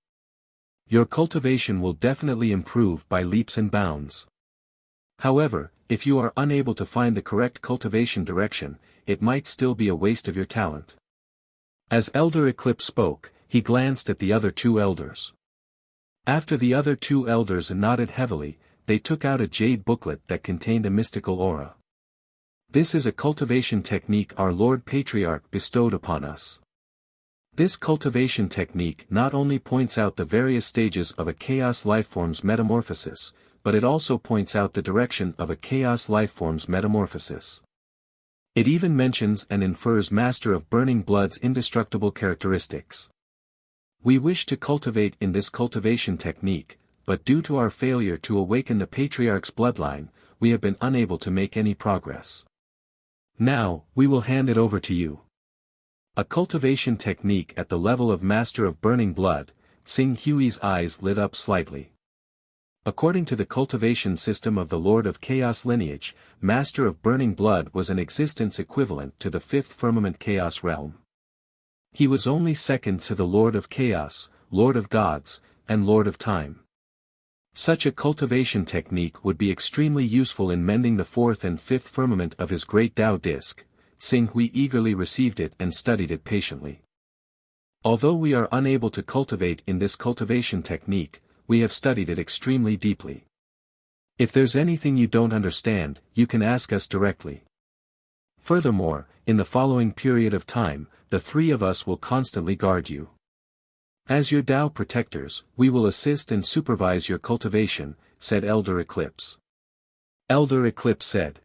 Speaker 1: Your cultivation will definitely improve by leaps and bounds. However, if you are unable to find the correct cultivation direction, it might still be a waste of your talent. As Elder Eclipse spoke, he glanced at the other two elders. After the other two elders nodded heavily, they took out a jade booklet that contained a mystical aura. This is a cultivation technique our Lord Patriarch bestowed upon us. This cultivation technique not only points out the various stages of a chaos lifeform's metamorphosis, but it also points out the direction of a chaos lifeform's metamorphosis. It even mentions and infers Master of Burning Blood's indestructible characteristics. We wish to cultivate in this cultivation technique, but due to our failure to awaken the Patriarch's bloodline, we have been unable to make any progress. Now, we will hand it over to you. A cultivation technique at the level of Master of Burning Blood. Tsing Hui's eyes lit up slightly. According to the cultivation system of the Lord of Chaos lineage, Master of Burning Blood was an existence equivalent to the fifth firmament chaos realm. He was only second to the Lord of Chaos, Lord of Gods, and Lord of Time. Such a cultivation technique would be extremely useful in mending the fourth and fifth firmament of his great Tao disc. Tsing Hui eagerly received it and studied it patiently. Although we are unable to cultivate in this cultivation technique, we have studied it extremely deeply. If there's anything you don't understand, you can ask us directly. Furthermore, in the following period of time, the three of us will constantly guard you. As your Tao protectors, we will assist and supervise your cultivation, said Elder Eclipse. Elder Eclipse said.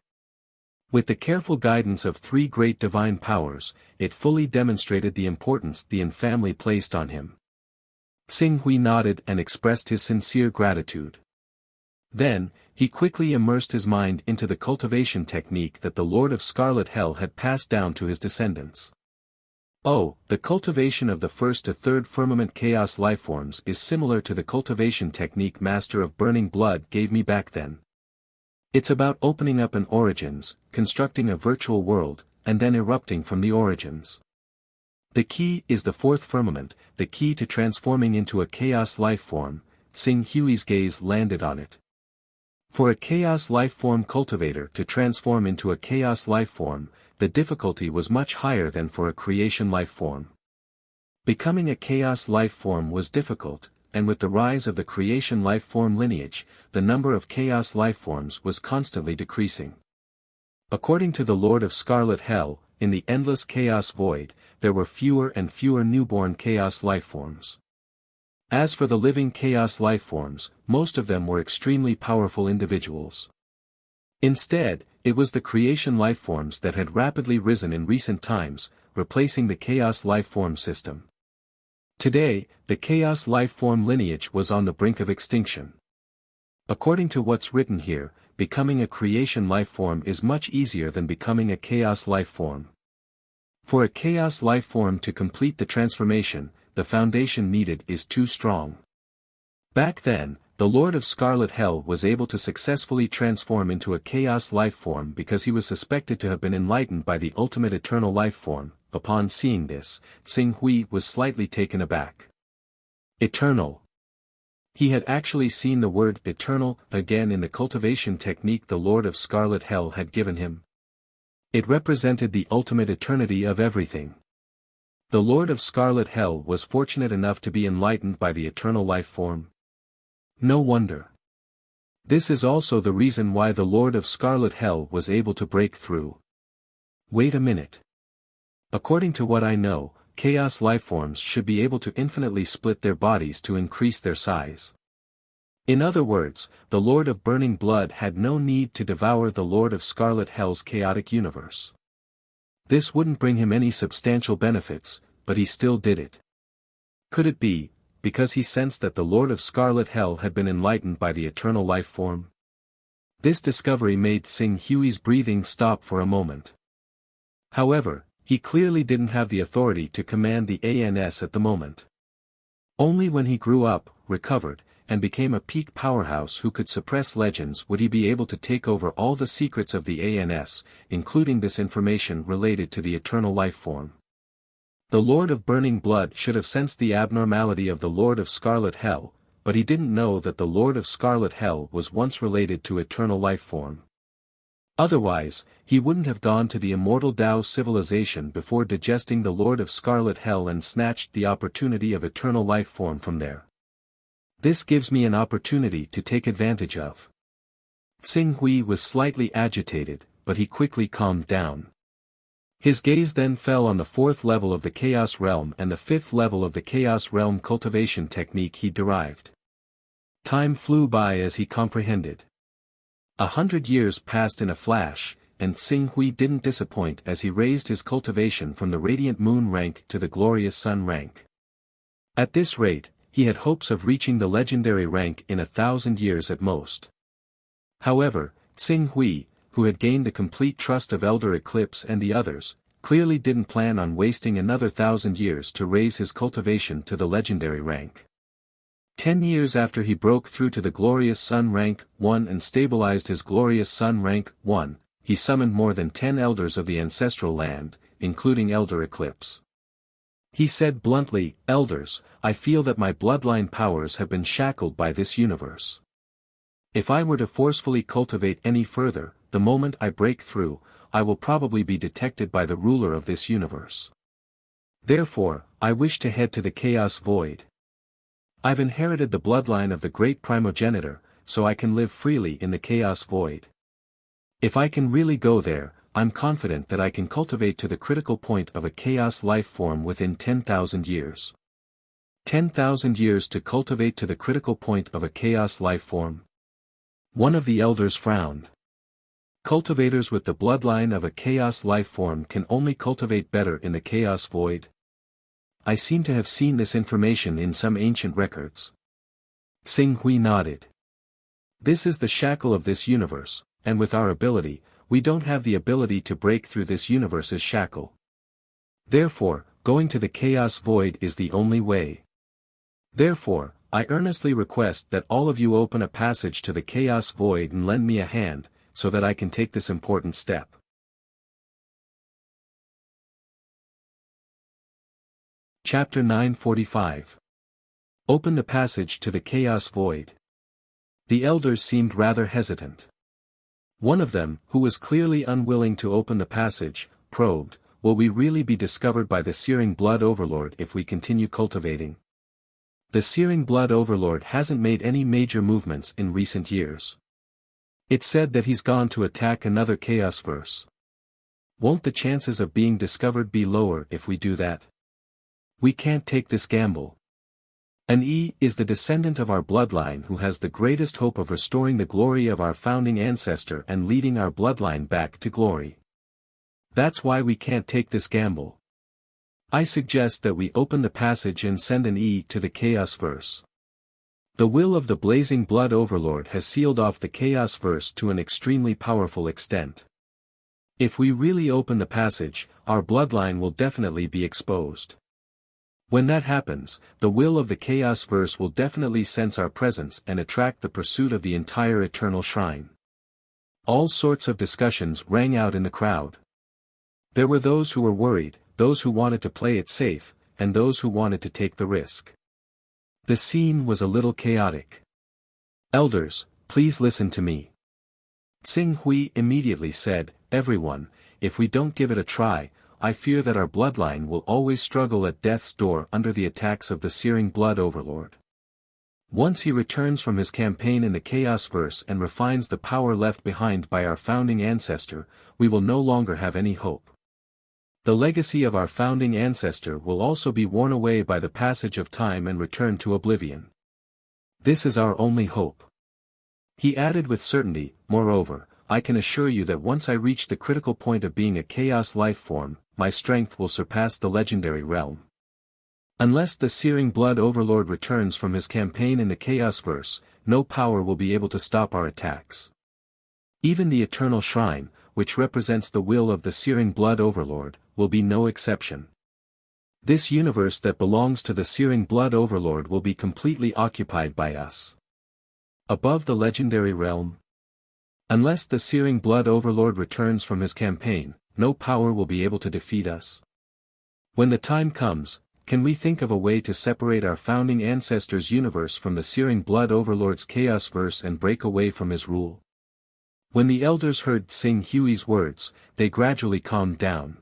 Speaker 1: With the careful guidance of three great divine powers, it fully demonstrated the importance the Infamily placed on him. Xing Hui nodded and expressed his sincere gratitude. Then, he quickly immersed his mind into the cultivation technique that the Lord of Scarlet Hell had passed down to his descendants. Oh, the cultivation of the first to third firmament chaos lifeforms is similar to the cultivation technique Master of Burning Blood gave me back then. It's about opening up an origins, constructing a virtual world, and then erupting from the origins. The key is the fourth firmament, the key to transforming into a chaos lifeform. Xing Hui's gaze landed on it. For a chaos lifeform cultivator to transform into a chaos lifeform, the difficulty was much higher than for a creation lifeform. Becoming a chaos lifeform was difficult, and with the rise of the creation lifeform lineage, the number of chaos lifeforms was constantly decreasing. According to the Lord of Scarlet Hell, in the endless chaos void, there were fewer and fewer newborn chaos lifeforms. As for the living chaos lifeforms, most of them were extremely powerful individuals. Instead, it was the creation lifeforms that had rapidly risen in recent times, replacing the chaos lifeform system. Today, the chaos lifeform lineage was on the brink of extinction. According to what's written here, becoming a creation lifeform is much easier than becoming a chaos lifeform. For a chaos lifeform to complete the transformation, the foundation needed is too strong. Back then, the Lord of Scarlet Hell was able to successfully transform into a chaos lifeform because he was suspected to have been enlightened by the ultimate eternal lifeform. Upon seeing this, Xing Hui was slightly taken aback. Eternal. He had actually seen the word eternal again in the cultivation technique the Lord of Scarlet Hell had given him. It represented the ultimate eternity of everything. The Lord of Scarlet Hell was fortunate enough to be enlightened by the eternal life form. No wonder. This is also the reason why the Lord of Scarlet Hell was able to break through. Wait a minute. According to what I know, chaos lifeforms should be able to infinitely split their bodies to increase their size. In other words, the Lord of Burning Blood had no need to devour the Lord of Scarlet Hell's chaotic universe. This wouldn't bring him any substantial benefits, but he still did it. Could it be, because he sensed that the Lord of Scarlet Hell had been enlightened by the eternal life form? This discovery made Xing Hui's breathing stop for a moment. However, he clearly didn't have the authority to command the ANS at the moment. Only when he grew up, recovered, and became a peak powerhouse who could suppress legends would he be able to take over all the secrets of the ANS, including this information related to the eternal life form. The Lord of Burning Blood should have sensed the abnormality of the Lord of Scarlet Hell, but he didn't know that the Lord of Scarlet Hell was once related to eternal life form. Otherwise, he wouldn't have gone to the immortal Tao civilization before digesting the Lord of Scarlet Hell and snatched the opportunity of eternal life form from there. This gives me an opportunity to take advantage of. Xing Hui was slightly agitated, but he quickly calmed down. His gaze then fell on the fourth level of the Chaos Realm and the fifth level of the Chaos Realm cultivation technique he derived. Time flew by as he comprehended. 100 years passed in a flash, and Xing Hui didn't disappoint as he raised his cultivation from the Radiant Moon rank to the Glorious Sun rank. At this rate, he had hopes of reaching the legendary rank in 1,000 years at most. However, Xing Hui, who had gained the complete trust of Elder Eclipse and the others, clearly didn't plan on wasting another 1,000 years to raise his cultivation to the legendary rank. 10 years after he broke through to the Glorious Sun rank 1 and stabilized his Glorious Sun rank 1, he summoned more than 10 elders of the ancestral land, including Elder Eclipse. He said bluntly, "Elders, I feel that my bloodline powers have been shackled by this universe. If I were to forcefully cultivate any further, the moment I break through, I will probably be detected by the ruler of this universe. Therefore, I wish to head to the Chaos Void. I've inherited the bloodline of the great primogenitor, so I can live freely in the Chaos Void. If I can really go there, I'm confident that I can cultivate to the critical point of a chaos life form within 10,000 years. 10,000 years to cultivate to the critical point of a chaos life form." One of the elders frowned. Cultivators with the bloodline of a chaos life form can only cultivate better in the Chaos Void. I seem to have seen this information in some ancient records. Xing Hui nodded. This is the shackle of this universe, and with our ability, we don't have the ability to break through this universe's shackle. Therefore, going to the chaos void is the only way. Therefore, I earnestly request that all of you open a passage to the chaos void and lend me a hand, so that I can take this important step. Chapter 945. Open the passage to the chaos void. The elders seemed rather hesitant. One of them, who was clearly unwilling to open the passage, probed, "Will we really be discovered by the searing blood overlord if we continue cultivating?" The searing blood overlord hasn't made any major movements in recent years. It's said that he's gone to attack another chaos verse. Won't the chances of being discovered be lower if we do that? We can't take this gamble. An E is the descendant of our bloodline who has the greatest hope of restoring the glory of our founding ancestor and leading our bloodline back to glory. That's why we can't take this gamble. I suggest that we open the passage and send an E to the chaos verse. The will of the blazing blood overlord has sealed off the chaos verse to an extremely powerful extent. If we really open the passage, our bloodline will definitely be exposed. When that happens, the will of the chaos verse will definitely sense our presence and attract the pursuit of the entire eternal shrine. All sorts of discussions rang out in the crowd. There were those who were worried, those who wanted to play it safe, and those who wanted to take the risk. The scene was a little chaotic. "Elders, please listen to me." Xing Hui immediately said, "Everyone, if we don't give it a try, I fear that our bloodline will always struggle at death's door under the attacks of the searing blood overlord. Once he returns from his campaign in the chaos verse and refines the power left behind by our founding ancestor, we will no longer have any hope. The legacy of our founding ancestor will also be worn away by the passage of time and return to oblivion. This is our only hope." He added with certainty, "Moreover, I can assure you that once I reach the critical point of being a chaos life form, my strength will surpass the legendary realm. Unless the searing blood overlord returns from his campaign in the chaos verse, no power will be able to stop our attacks. Even the eternal shrine, which represents the will of the searing blood overlord, will be no exception. This universe that belongs to the searing blood overlord will be completely occupied by us. Above the legendary realm, unless the searing blood overlord returns from his campaign, no power will be able to defeat us. When the time comes, can we think of a way to separate our founding ancestors' universe from the searing blood overlord's chaos verse and break away from his rule?" When the elders heard Xing Hui's words, they gradually calmed down.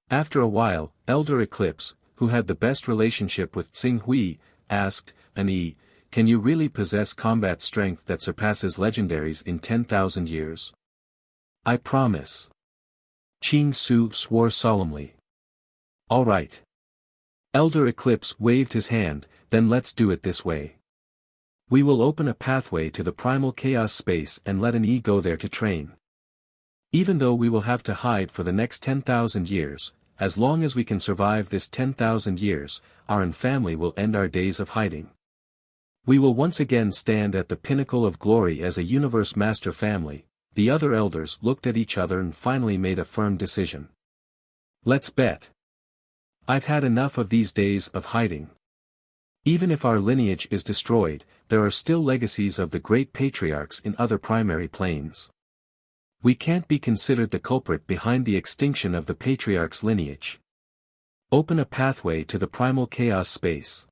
Speaker 1: After a while, Elder Eclipse, who had the best relationship with Xing Hui, asked, "An E, can you really possess combat strength that surpasses legendaries in 10,000 years?" "I promise." Qing Su swore solemnly. "All right." Elder Eclipse waved his hand, "Then let's do it this way. We will open a pathway to the primal chaos space and let an E go there to train. Even though we will have to hide for the next 10,000 years, as long as we can survive this 10,000 years, our family will end our days of hiding. We will once again stand at the pinnacle of glory as a universe master family." The other elders looked at each other and finally made a firm decision. "Let's bet. I've had enough of these days of hiding. Even if our lineage is destroyed, there are still legacies of the great patriarchs in other primary planes. We can't be considered the culprit behind the extinction of the patriarch's lineage. Open a pathway to the primal chaos space.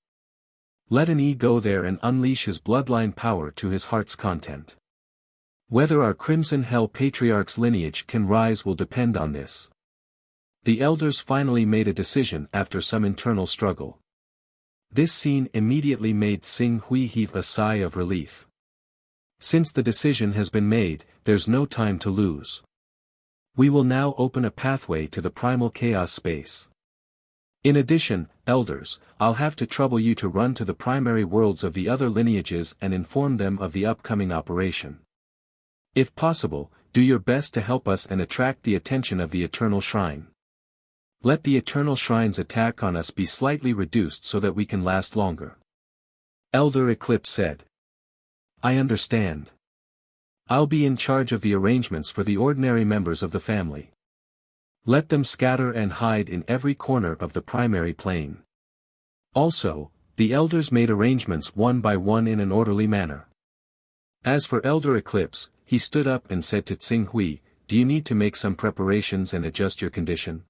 Speaker 1: Let an E go there and unleash his bloodline power to his heart's content. Whether our Crimson Hell Patriarch's lineage can rise will depend on this." The elders finally made a decision after some internal struggle. This scene immediately made Xing Hui heave a sigh of relief. Since the decision has been made, there's no time to lose. We will now open a pathway to the primal chaos space. In addition, elders, I'll have to trouble you to run to the primary worlds of the other lineages and inform them of the upcoming operation. If possible, do your best to help us and attract the attention of the Eternal Shrine. Let the eternal shrine's attack on us be slightly reduced so that we can last longer. Elder Eclipse said. I understand. I'll be in charge of the arrangements for the ordinary members of the family. Let them scatter and hide in every corner of the primary plane. Also, the elders made arrangements one by one in an orderly manner. As for Elder Eclipse, he stood up and said to Tsing Hui, do you need to make some preparations and adjust your condition?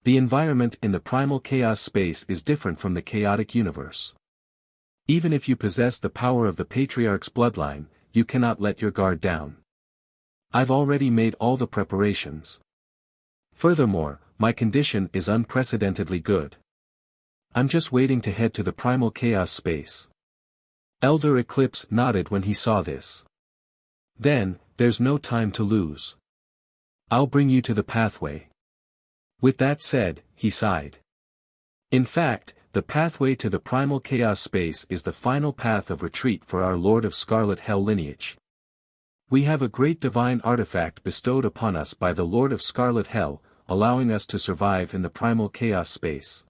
Speaker 1: The environment in the primal chaos space is different from the chaotic universe. Even if you possess the power of the Patriarch's bloodline, you cannot let your guard down. I've already made all the preparations. Furthermore, my condition is unprecedentedly good. I'm just waiting to head to the primal chaos space. Elder Eclipse nodded when he saw this. Then, there's no time to lose. I'll bring you to the pathway. With that said, he sighed. In fact, the pathway to the primal chaos space is the final path of retreat for our Lord of Scarlet Hell lineage. We have a great divine artifact bestowed upon us by the Lord of Scarlet Hell, allowing us to survive in the primal chaos space.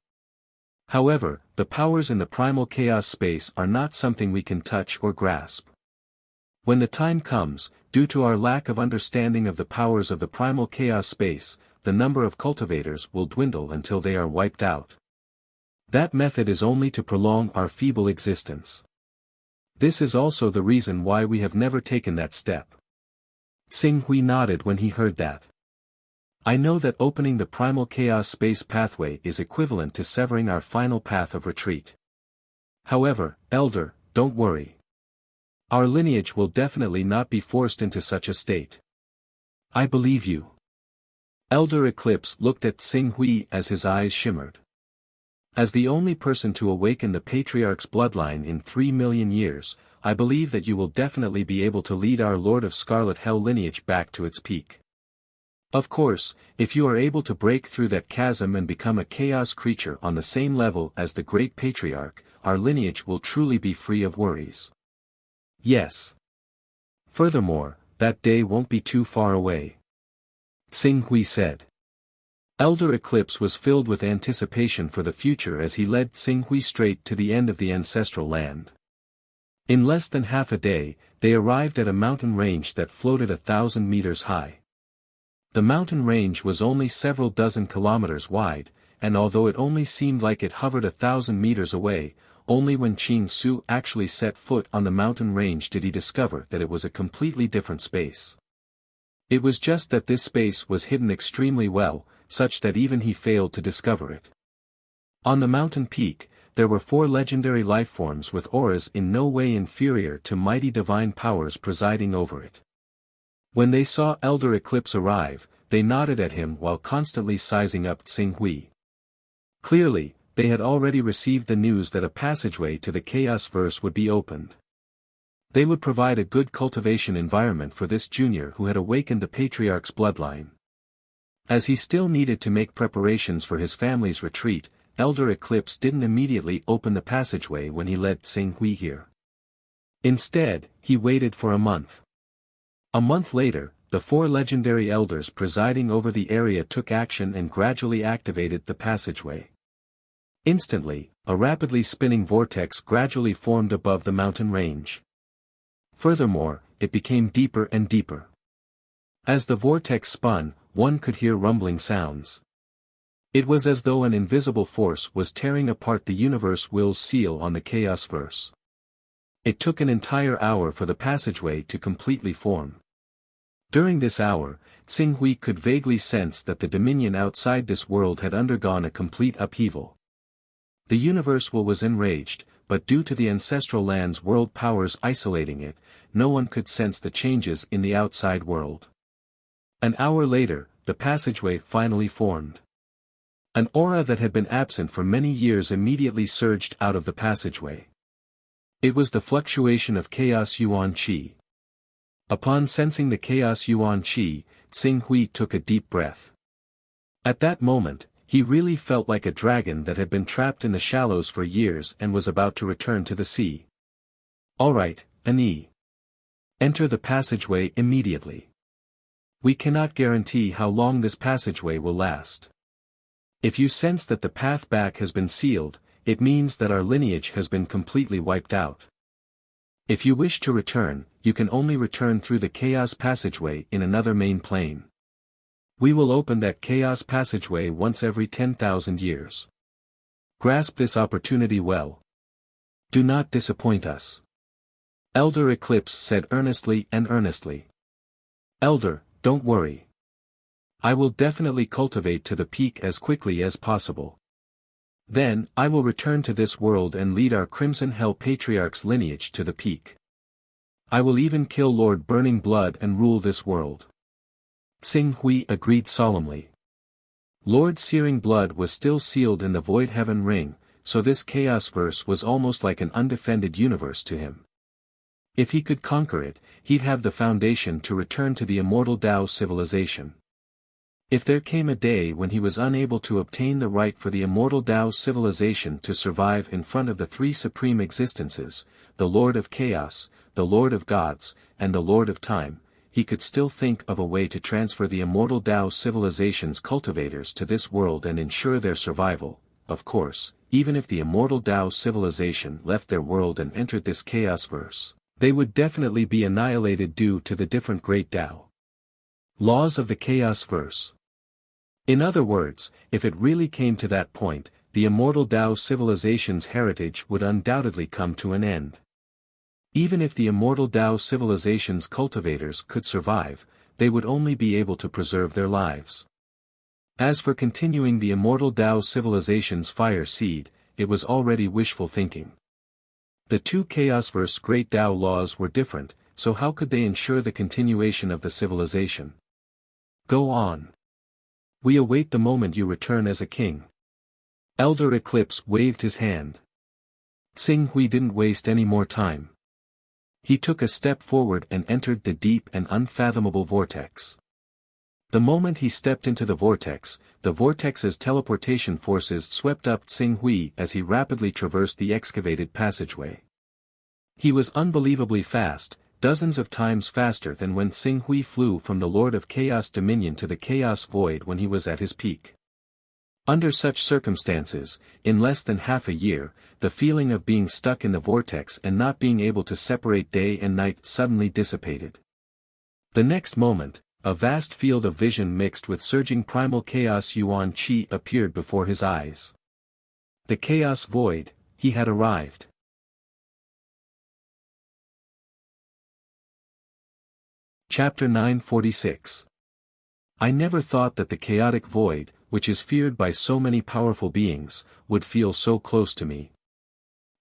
Speaker 1: However, the powers in the primal chaos space are not something we can touch or grasp. When the time comes, due to our lack of understanding of the powers of the primal chaos space, the number of cultivators will dwindle until they are wiped out. That method is only to prolong our feeble existence. This is also the reason why we have never taken that step. Tsing Hui nodded when he heard that. I know that opening the primal chaos space pathway is equivalent to severing our final path of retreat. However, Elder, don't worry. Our lineage will definitely not be forced into such a state. I believe you. Elder Eclipse looked at Tsing Hui as his eyes shimmered. As the only person to awaken the Patriarch's bloodline in 3 million years, I believe that you will definitely be able to lead our Lord of Scarlet Hell lineage back to its peak. Of course, if you are able to break through that chasm and become a chaos creature on the same level as the Great Patriarch, our lineage will truly be free of worries. Yes. Furthermore, that day won't be too far away. Tsing Hui said. Elder Eclipse was filled with anticipation for the future as he led Tsing Hui straight to the end of the ancestral land. In less than half a day, they arrived at a mountain range that floated 1,000 meters high. The mountain range was only several dozen kilometers wide, and although it only seemed like it hovered 1,000 meters away, only when Qing Su actually set foot on the mountain range did he discover that it was a completely different space. It was just that this space was hidden extremely well, such that even he failed to discover it. On the mountain peak, there were 4 legendary lifeforms with auras in no way inferior to mighty divine powers presiding over it. When they saw Elder Eclipse arrive, they nodded at him while constantly sizing up Tsing Hui. Clearly, they had already received the news that a passageway to the Chaos Verse would be opened. They would provide a good cultivation environment for this junior who had awakened the Patriarch's bloodline. As he still needed to make preparations for his family's retreat, Elder Eclipse didn't immediately open the passageway when he led Tsing Hui here. Instead, he waited for a month. A month later, the 4 legendary elders presiding over the area took action and gradually activated the passageway. Instantly, a rapidly spinning vortex gradually formed above the mountain range. Furthermore, it became deeper and deeper. As the vortex spun, one could hear rumbling sounds. It was as though an invisible force was tearing apart the universe will's seal on the Chaos Verse. It took an entire hour for the passageway to completely form. During this hour, Tsing Hui could vaguely sense that the dominion outside this world had undergone a complete upheaval. The universe will was enraged, but due to the ancestral land's world powers isolating it, no one could sense the changes in the outside world. An hour later, the passageway finally formed. An aura that had been absent for many years immediately surged out of the passageway. It was the fluctuation of Chaos Yuan Qi. Upon sensing the Chaos Yuan Qi, Tsing Hui took a deep breath. At that moment, he really felt like a dragon that had been trapped in the shallows for years and was about to return to the sea. Alright, Ani. Enter the passageway immediately. We cannot guarantee how long this passageway will last. If you sense that the path back has been sealed, it means that our lineage has been completely wiped out. If you wish to return, you can only return through the chaos passageway in another main plane. We will open that chaos passageway once every 10,000 years. Grasp this opportunity well. Do not disappoint us. Elder Eclipse said earnestly and earnestly. Elder, don't worry. I will definitely cultivate to the peak as quickly as possible. Then, I will return to this world and lead our Crimson Hell Patriarch's lineage to the peak. I will even kill Lord Burning Blood and rule this world. Tsing Hui agreed solemnly. Lord Searing Blood was still sealed in the Void Heaven Ring, so this Chaos Verse was almost like an undefended universe to him. If he could conquer it, he'd have the foundation to return to the immortal Tao civilization. If there came a day when he was unable to obtain the right for the immortal Tao civilization to survive in front of the three supreme existences, the Lord of Chaos, the Lord of Gods, and the Lord of Time, he could still think of a way to transfer the immortal Tao civilization's cultivators to this world and ensure their survival. Of course, even if the immortal Tao civilization left their world and entered this Chaos Verse, they would definitely be annihilated due to the different great Tao laws of the Chaos Verse. In other words, if it really came to that point, the immortal Tao civilization's heritage would undoubtedly come to an end. Even if the immortal Tao civilization's cultivators could survive, they would only be able to preserve their lives. As for continuing the immortal Tao civilization's fire seed, it was already wishful thinking. The two Chaosverse great Tao laws were different, so how could they ensure the continuation of the civilization? Go on. We await the moment you return as a king. Elder Eclipse waved his hand. Tsing Hui didn't waste any more time. He took a step forward and entered the deep and unfathomable vortex. The moment he stepped into the vortex's teleportation forces swept up Tsing Hui as he rapidly traversed the excavated passageway. He was unbelievably fast, dozens of times faster than when Tsing Hui flew from the Lord of Chaos Dominion to the Chaos Void when he was at his peak. Under such circumstances, in less than half a year, the feeling of being stuck in the vortex and not being able to separate day and night suddenly dissipated. The next moment, a vast field of vision mixed with surging primal chaos Yuan Qi appeared before his eyes. The Chaos Void, he had arrived. Chapter 946. I never thought that the chaotic void, which is feared by so many powerful beings, would feel so close to me.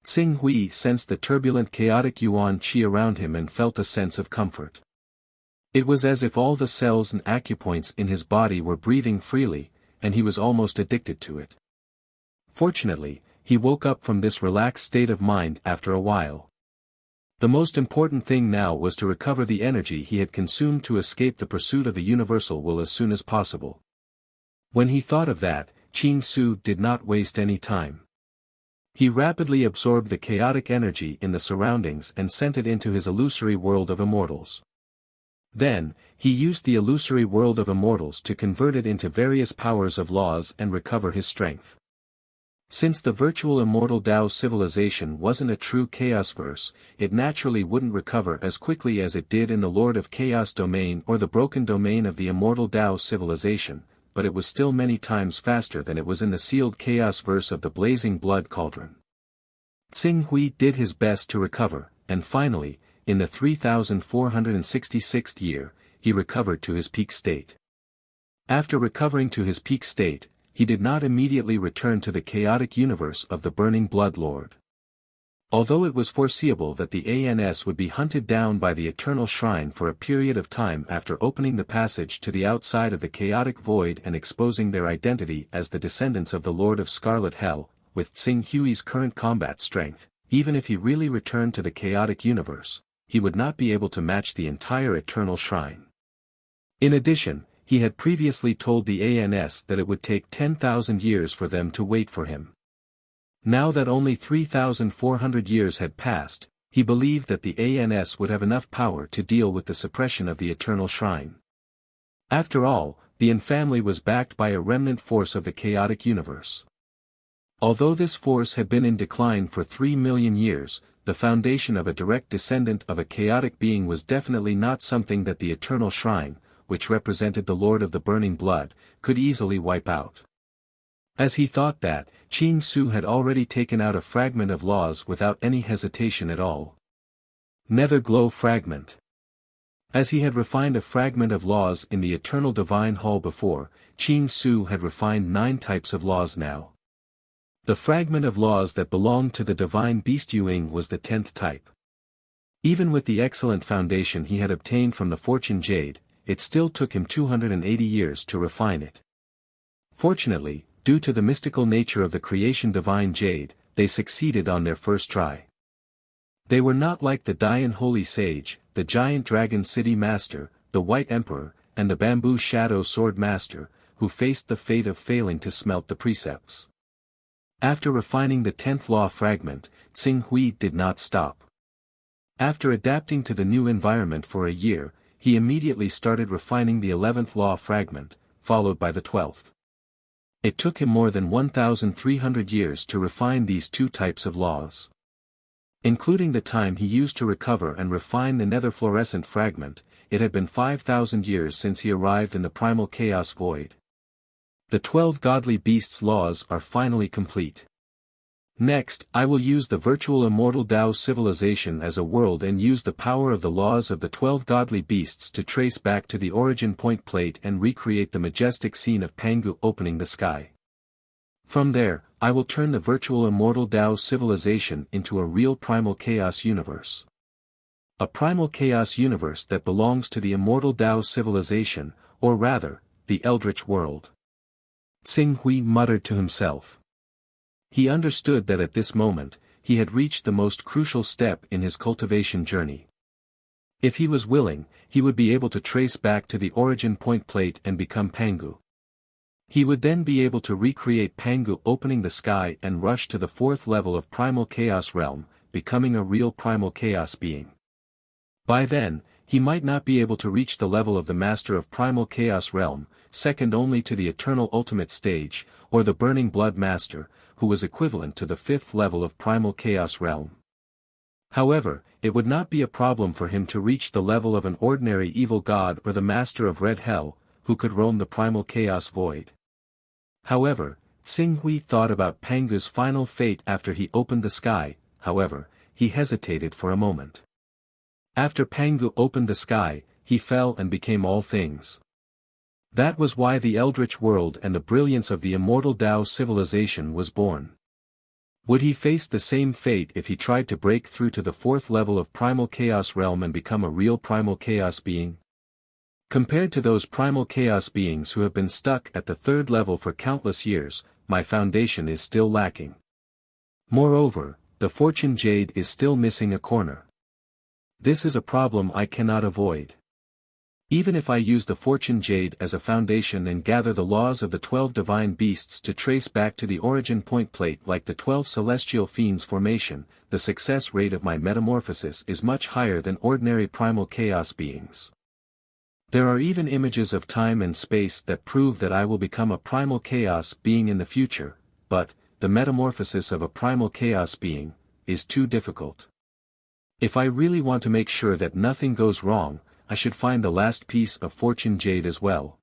Speaker 1: Tsing Hui sensed the turbulent chaotic Yuan Qi around him and felt a sense of comfort. It was as if all the cells and acupoints in his body were breathing freely, and he was almost addicted to it. Fortunately, he woke up from this relaxed state of mind after a while. The most important thing now was to recover the energy he had consumed to escape the pursuit of the universal will as soon as possible. When he thought of that, Qing Su did not waste any time. He rapidly absorbed the chaotic energy in the surroundings and sent it into his illusory world of immortals. Then, he used the illusory world of immortals to convert it into various powers of laws and recover his strength. Since the virtual immortal Tao civilization wasn't a true chaos verse, it naturally wouldn't recover as quickly as it did in the Lord of Chaos domain or the broken domain of the immortal Tao civilization, but it was still many times faster than it was in the sealed chaos verse of the blazing blood cauldron. Tsing Hui did his best to recover, and finally, in the 3466th year, he recovered to his peak state. After recovering to his peak state, he did not immediately return to the chaotic universe of the burning blood lord. Although it was foreseeable that the ANS would be hunted down by the Eternal Shrine for a period of time after opening the passage to the outside of the chaotic void and exposing their identity as the descendants of the Lord of Scarlet Hell, with Tsing Hui's current combat strength, even if he really returned to the chaotic universe, he would not be able to match the entire Eternal Shrine. In addition, he had previously told the ANS that it would take 10,000 years for them to wait for him. Now that only 3,400 years had passed, he believed that the ANS would have enough power to deal with the suppression of the Eternal Shrine. After all, the Yin family was backed by a remnant force of the chaotic universe. Although this force had been in decline for 3 million years, the foundation of a direct descendant of a chaotic being was definitely not something that the Eternal Shrine, which represented the Lord of the Burning Blood, could easily wipe out. As he thought that, Qing Su had already taken out a fragment of laws without any hesitation at all. Nether Glow Fragment. As he had refined a fragment of laws in the Eternal Divine Hall before, Qing Su had refined 9 types of laws now. The fragment of laws that belonged to the Divine Beast Yuing was the 10th type. Even with the excellent foundation he had obtained from the Fortune Jade, it still took him 280 years to refine it. Fortunately, due to the mystical nature of the creation Divine Jade, they succeeded on their first try. They were not like the Dian Holy Sage, the Giant Dragon City Master, the White Emperor, and the Bamboo Shadow Sword Master, who faced the fate of failing to smelt the precepts. After refining the 10th law fragment, Tsing Hui did not stop. After adapting to the new environment for a year, he immediately started refining the 11th law fragment, followed by the 12th. It took him more than 1,300 years to refine these 2 types of laws. Including the time he used to recover and refine the nether fluorescent fragment, it had been 5,000 years since he arrived in the primal chaos void. The 12 godly beasts' laws are finally complete. Next, I will use the virtual immortal Tao civilization as a world and use the power of the laws of the 12 godly beasts to trace back to the origin point plate and recreate the majestic scene of Pangu opening the sky. From there, I will turn the virtual immortal Tao civilization into a real primal chaos universe. A primal chaos universe that belongs to the immortal Tao civilization, or rather, the Eldritch world. Tsing Hui muttered to himself. He understood that at this moment, he had reached the most crucial step in his cultivation journey. If he was willing, he would be able to trace back to the origin point plate and become Pangu. He would then be able to recreate Pangu opening the sky and rush to the 4th level of Primal Chaos Realm, becoming a real Primal Chaos being. By then, he might not be able to reach the level of the Master of Primal Chaos Realm, second only to the Eternal Ultimate Stage, or the Burning Blood Master, who was equivalent to the 5th level of Primal Chaos Realm. However, it would not be a problem for him to reach the level of an ordinary evil god or the Master of Red Hell, who could roam the Primal Chaos Void. However, Tsing Hui thought about Pangu's final fate after he opened the sky. However, he hesitated for a moment. After Pangu opened the sky, he fell and became all things. That was why the Eldritch world and the brilliance of the immortal Tao civilization was born. Would he face the same fate if he tried to break through to the 4th level of Primal Chaos Realm and become a real Primal Chaos being? Compared to those Primal Chaos beings who have been stuck at the 3rd level for countless years, my foundation is still lacking. Moreover, the Fortune Jade is still missing a corner. This is a problem I cannot avoid. Even if I use the Fortune Jade as a foundation and gather the laws of the 12 divine beasts to trace back to the origin point plate like the 12 celestial fiends formation, the success rate of my metamorphosis is much higher than ordinary primal chaos beings. There are even images of time and space that prove that I will become a primal chaos being in the future, but, the metamorphosis of a primal chaos being, is too difficult. If I really want to make sure that nothing goes wrong, I should find the last piece of Fortune Jade as well.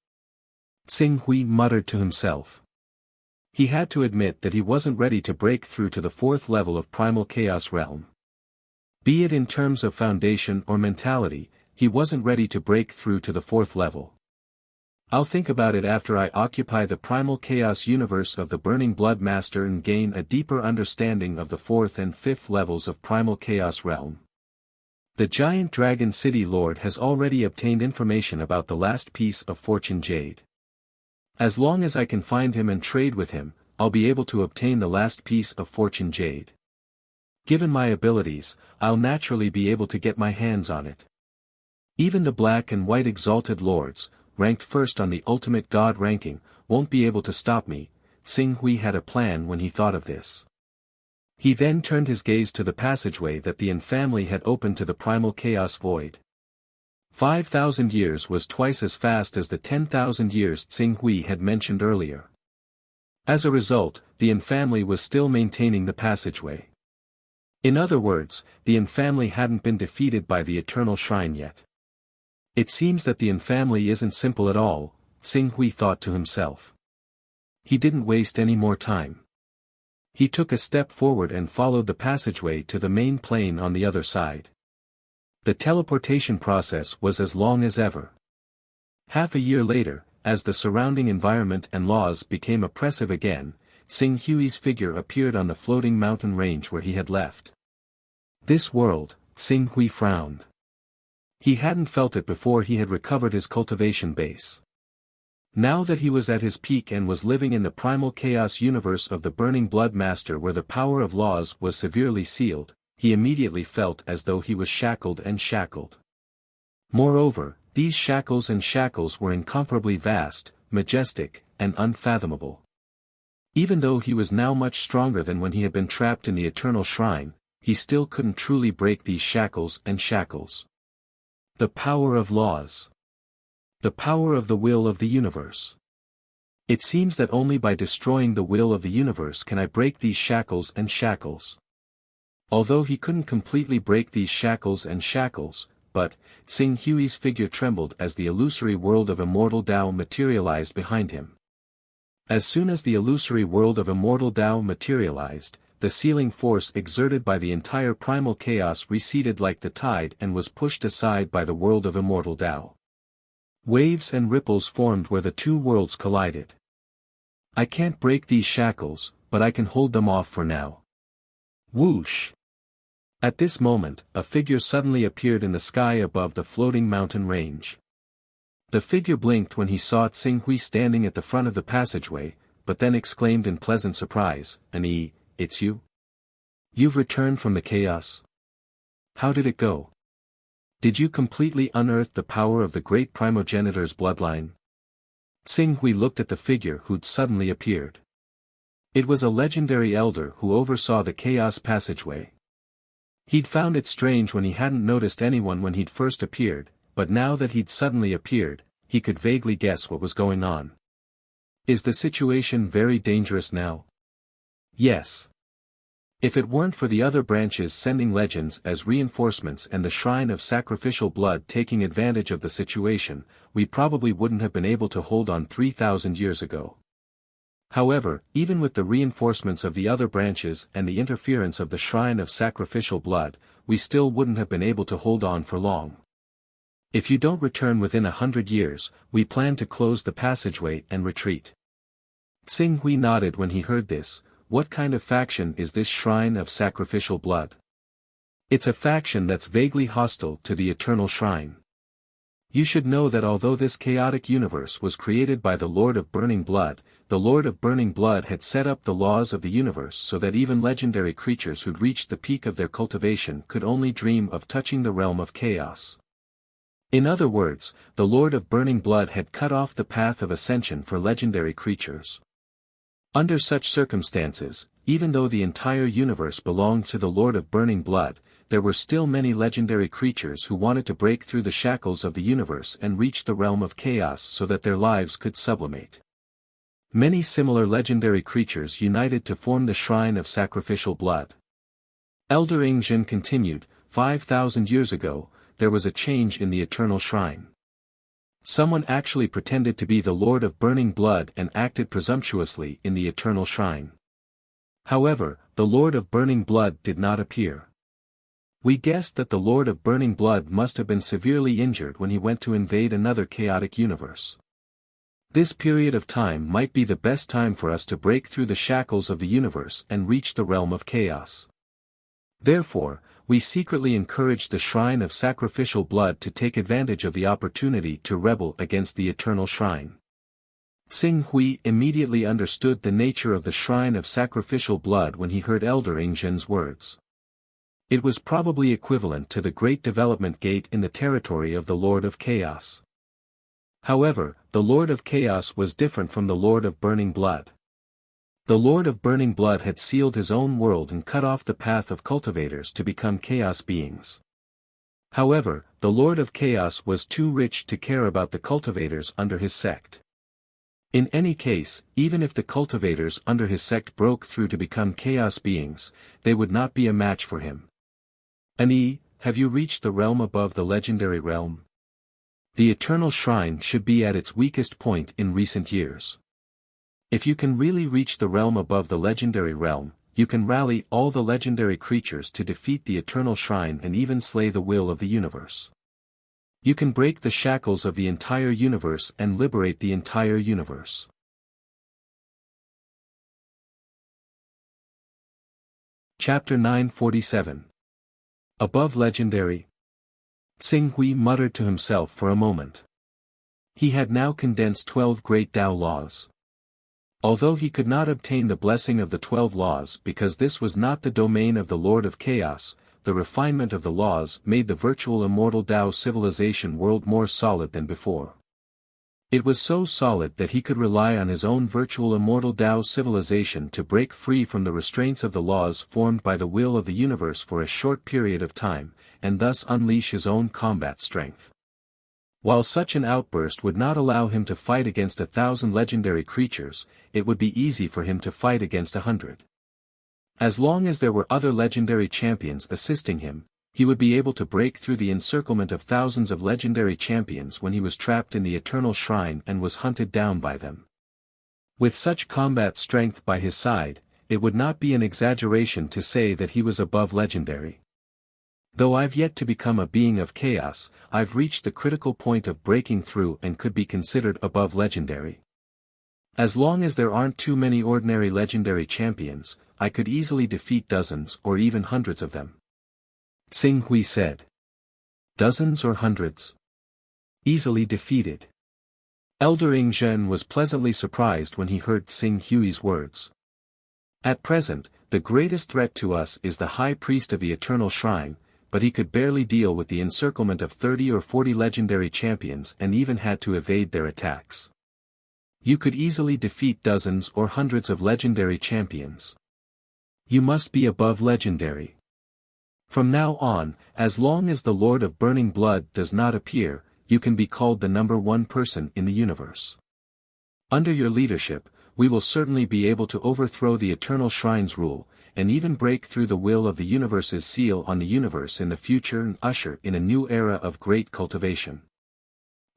Speaker 1: Tsing Hui muttered to himself. He had to admit that he wasn't ready to break through to the 4th level of Primal Chaos Realm. Be it in terms of foundation or mentality, he wasn't ready to break through to the 4th level. I'll think about it after I occupy the Primal Chaos universe of the Burning Blood Master and gain a deeper understanding of the 4th and 5th levels of Primal Chaos Realm. The Giant Dragon City Lord has already obtained information about the last piece of Fortune Jade. As long as I can find him and trade with him, I'll be able to obtain the last piece of Fortune Jade. Given my abilities, I'll naturally be able to get my hands on it. Even the Black and White Exalted Lords, ranked first on the Ultimate God ranking, won't be able to stop me. Tsing Hui had a plan when he thought of this. He then turned his gaze to the passageway that the Yin family had opened to the Primal Chaos Void. 5,000 years was twice as fast as the 10,000 years Tsing Hui had mentioned earlier. As a result, the Yin family was still maintaining the passageway. In other words, the Yin family hadn't been defeated by the Eternal Shrine yet. It seems that the Yin family isn't simple at all, Tsing Hui thought to himself. He didn't waste any more time. He took a step forward and followed the passageway to the main plane on the other side. The teleportation process was as long as ever. Half a year later, as the surrounding environment and laws became oppressive again, Tsing Hui's figure appeared on the floating mountain range where he had left. This world, Tsing Hui frowned. He hadn't felt it before he had recovered his cultivation base. Now that he was at his peak and was living in the primal chaos universe of the Burning Blood Master where the power of laws was severely sealed, he immediately felt as though he was shackled and shackled. Moreover, these shackles and shackles were incomparably vast, majestic, and unfathomable. Even though he was now much stronger than when he had been trapped in the Eternal Shrine, he still couldn't truly break these shackles and shackles. The power of laws. The power of the will of the universe. It seems that only by destroying the will of the universe can I break these shackles and shackles. Although he couldn't completely break these shackles and shackles, but, Tsing Hui's figure trembled as the illusory world of immortal Tao materialized behind him. As soon as the illusory world of immortal Tao materialized, the sealing force exerted by the entire primal chaos receded like the tide and was pushed aside by the world of immortal Tao. Waves and ripples formed where the two worlds collided. I can't break these shackles, but I can hold them off for now. Whoosh! At this moment, a figure suddenly appeared in the sky above the floating mountain range. The figure blinked when he saw Tsing Hui standing at the front of the passageway, but then exclaimed in pleasant surprise, "It's you? You've returned from the chaos? How did it go? Did you completely unearth the power of the great primogenitor's bloodline?" Tsing Hui looked at the figure who'd suddenly appeared. It was a legendary elder who oversaw the chaos passageway. He'd found it strange when he hadn't noticed anyone when he'd first appeared, but now that he'd suddenly appeared, he could vaguely guess what was going on. Is the situation very dangerous now? Yes. If it weren't for the other branches sending legends as reinforcements and the Shrine of Sacrificial Blood taking advantage of the situation, we probably wouldn't have been able to hold on 3,000 years ago. However, even with the reinforcements of the other branches and the interference of the Shrine of Sacrificial Blood, we still wouldn't have been able to hold on for long. If you don't return within 100 years, we plan to close the passageway and retreat. Tsing Hui nodded when he heard this. What kind of faction is this Shrine of Sacrificial Blood? It's a faction that's vaguely hostile to the Eternal Shrine. You should know that although this chaotic universe was created by the Lord of Burning Blood, the Lord of Burning Blood had set up the laws of the universe so that even legendary creatures who'd reached the peak of their cultivation could only dream of touching the realm of chaos. In other words, the Lord of Burning Blood had cut off the path of ascension for legendary creatures. Under such circumstances, even though the entire universe belonged to the Lord of Burning Blood, there were still many legendary creatures who wanted to break through the shackles of the universe and reach the realm of chaos so that their lives could sublimate. Many similar legendary creatures united to form the Shrine of Sacrificial Blood. Elder Yingzhen continued, 5,000 years ago, there was a change in the Eternal Shrine. Someone actually pretended to be the Lord of Burning Blood and acted presumptuously in the Eternal Shrine. However, the Lord of Burning Blood did not appear. We guessed that the Lord of Burning Blood must have been severely injured when he went to invade another chaotic universe. This period of time might be the best time for us to break through the shackles of the universe and reach the realm of chaos. Therefore, we secretly encouraged the Shrine of Sacrificial Blood to take advantage of the opportunity to rebel against the Eternal Shrine. Tsing Hui immediately understood the nature of the Shrine of Sacrificial Blood when he heard Elder Yingzhen's words. It was probably equivalent to the Great Development Gate in the territory of the Lord of Chaos. However, the Lord of Chaos was different from the Lord of Burning Blood. The Lord of Burning Blood had sealed his own world and cut off the path of cultivators to become chaos beings. However, the Lord of Chaos was too rich to care about the cultivators under his sect. In any case, even if the cultivators under his sect broke through to become chaos beings, they would not be a match for him. Ani, have you reached the realm above the legendary realm? The eternal shrine should be at its weakest point in recent years. If you can really reach the realm above the legendary realm, you can rally all the legendary creatures to defeat the eternal shrine and even slay the will of the universe. You can break the shackles of the entire universe and liberate the entire universe. Chapter 947. Above Legendary. Xing Hui muttered to himself for a moment. He had now condensed 12 great Tao laws. Although he could not obtain the blessing of the 12 laws because this was not the domain of the Lord of Chaos, the refinement of the laws made the virtual immortal Tao civilization world more solid than before. It was so solid that he could rely on his own virtual immortal Tao civilization to break free from the restraints of the laws formed by the will of the universe for a short period of time, and thus unleash his own combat strength. While such an outburst would not allow him to fight against 1,000 legendary creatures, it would be easy for him to fight against 100. As long as there were other legendary champions assisting him, he would be able to break through the encirclement of thousands of legendary champions when he was trapped in the eternal shrine and was hunted down by them. With such combat strength by his side, it would not be an exaggeration to say that he was above legendary. Though I've yet to become a being of chaos, I've reached the critical point of breaking through and could be considered above legendary. As long as there aren't too many ordinary legendary champions, I could easily defeat dozens or even hundreds of them. Xing Hui said. Dozens or hundreds? Easily defeated. Elder Ing Zhen was pleasantly surprised when he heard Xing Hui's words. At present, the greatest threat to us is the High Priest of the Eternal Shrine, but he could barely deal with the encirclement of 30 or 40 legendary champions and even had to evade their attacks. You could easily defeat dozens or hundreds of legendary champions. You must be above legendary. From now on, as long as the Lord of Burning Blood does not appear, you can be called the number one person in the universe. Under your leadership, we will certainly be able to overthrow the Eternal Shrine's rule, and even break through the will of the universe's seal on the universe in the future and usher in a new era of great cultivation.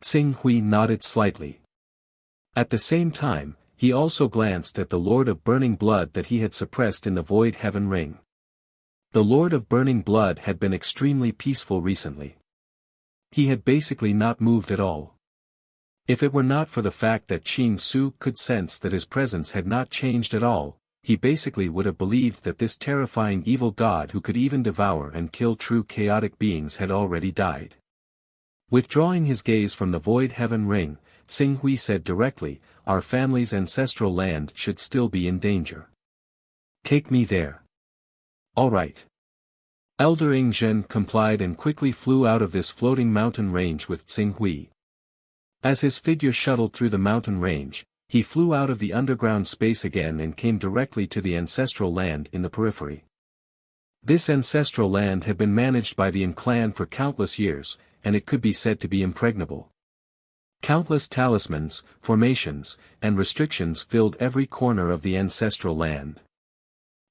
Speaker 1: Xing Hui nodded slightly. At the same time, he also glanced at the Lord of Burning Blood that he had suppressed in the Void Heaven Ring. The Lord of Burning Blood had been extremely peaceful recently. He had basically not moved at all. If it were not for the fact that Qing Su could sense that his presence had not changed at all, he basically would have believed that this terrifying evil god who could even devour and kill true chaotic beings had already died. Withdrawing his gaze from the Void Heaven Ring, Xing Hui said directly, "Our family's ancestral land should still be in danger. Take me there." All right. Elder Ing Zhen complied and quickly flew out of this floating mountain range with Xing Hui. As his figure shuttled through the mountain range, he flew out of the underground space again and came directly to the ancestral land in the periphery. This ancestral land had been managed by the Yin clan for countless years, and it could be said to be impregnable. Countless talismans, formations, and restrictions filled every corner of the ancestral land.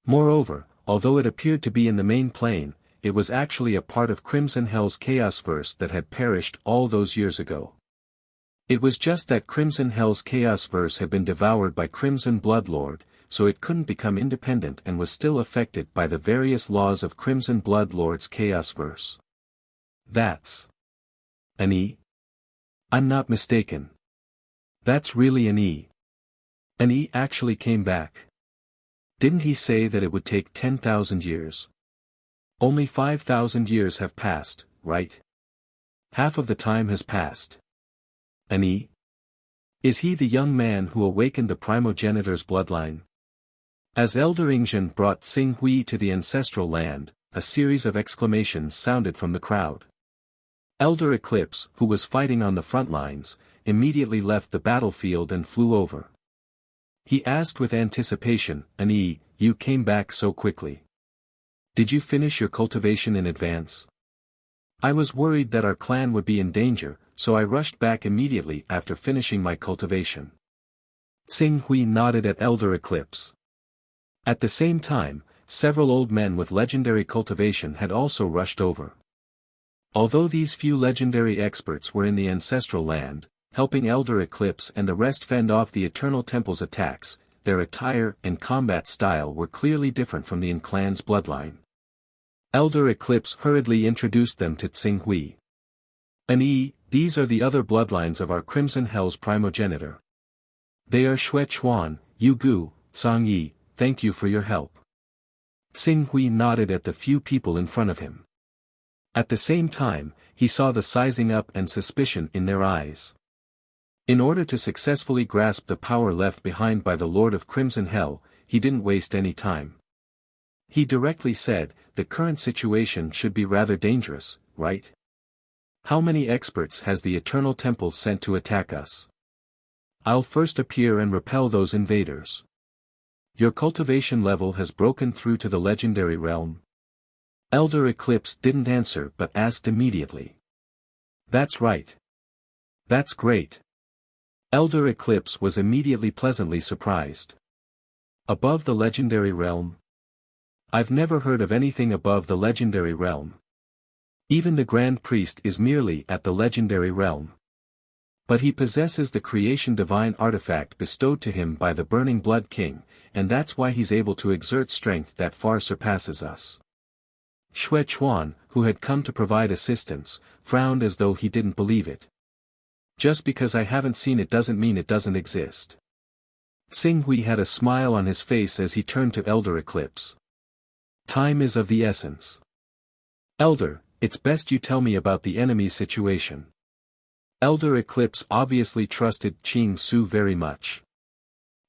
Speaker 1: Moreover, although it appeared to be in the main plane, it was actually a part of Crimson Hell's Chaos Verse that had perished all those years ago. It was just that Crimson Hell's Chaos Verse had been devoured by Crimson Bloodlord, so it couldn't become independent and was still affected by the various laws of Crimson Bloodlord's Chaos Verse. That's an E? I'm not mistaken. That's really an E. An E actually came back. Didn't he say that it would take 10,000 years? Only 5,000 years have passed, right? Half of the time has passed. An E? Is he the young man who awakened the primogenitor's bloodline? As Elder Ing Zhen brought Xing Hui to the ancestral land, a series of exclamations sounded from the crowd. Elder Eclipse, who was fighting on the front lines, immediately left the battlefield and flew over. He asked with anticipation, "Ani, you came back so quickly. Did you finish your cultivation in advance?" I was worried that our clan would be in danger, so I rushed back immediately after finishing my cultivation. Xing Hui nodded at Elder Eclipse. At the same time, several old men with legendary cultivation had also rushed over. Although these few legendary experts were in the ancestral land, helping Elder Eclipse and the rest fend off the Eternal Temple's attacks, their attire and combat style were clearly different from the clan's bloodline. Elder Eclipse hurriedly introduced them to Xing Hui. These are the other bloodlines of our Crimson Hell's primogenitor. They are Xue Chuan, Yu Gu, Song Yi, thank you for your help. Xing Hui nodded at the few people in front of him. At the same time, he saw the sizing up and suspicion in their eyes. In order to successfully grasp the power left behind by the Lord of Crimson Hell, he didn't waste any time. He directly said, the current situation should be rather dangerous, right? How many experts has the Eternal Temple sent to attack us? I'll first appear and repel those invaders. Your cultivation level has broken through to the legendary realm. Elder Eclipse didn't answer but asked immediately. That's right. That's great. Elder Eclipse was immediately pleasantly surprised. Above the legendary realm? I've never heard of anything above the legendary realm. Even the Grand Priest is merely at the legendary realm. But he possesses the creation divine artifact bestowed to him by the Burning Blood King, and that's why he's able to exert strength that far surpasses us. Xue Chuan, who had come to provide assistance, frowned as though he didn't believe it. Just because I haven't seen it doesn't mean it doesn't exist. Xing Hui had a smile on his face as he turned to Elder Eclipse. Time is of the essence. Elder, it's best you tell me about the enemy's situation. Elder Eclipse obviously trusted Qing Su very much.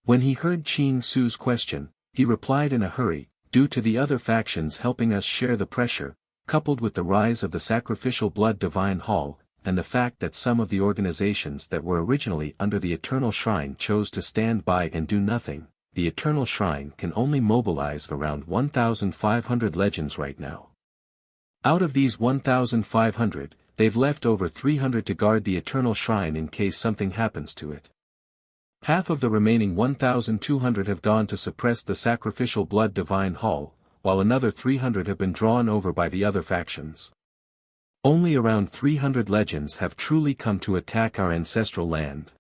Speaker 1: When he heard Qing Su's question, he replied in a hurry, due to the other factions helping us share the pressure, coupled with the rise of the Sacrificial Blood Divine Hall, and the fact that some of the organizations that were originally under the Eternal Shrine chose to stand by and do nothing, the Eternal Shrine can only mobilize around 1,500 legends right now. Out of these 1,500, they've left over 300 to guard the Eternal Shrine in case something happens to it. Half of the remaining 1,200 have gone to suppress the Sacrificial Blood Divine Hall, while another 300 have been drawn over by the other factions. Only around 300 legends have truly come to attack our ancestral land.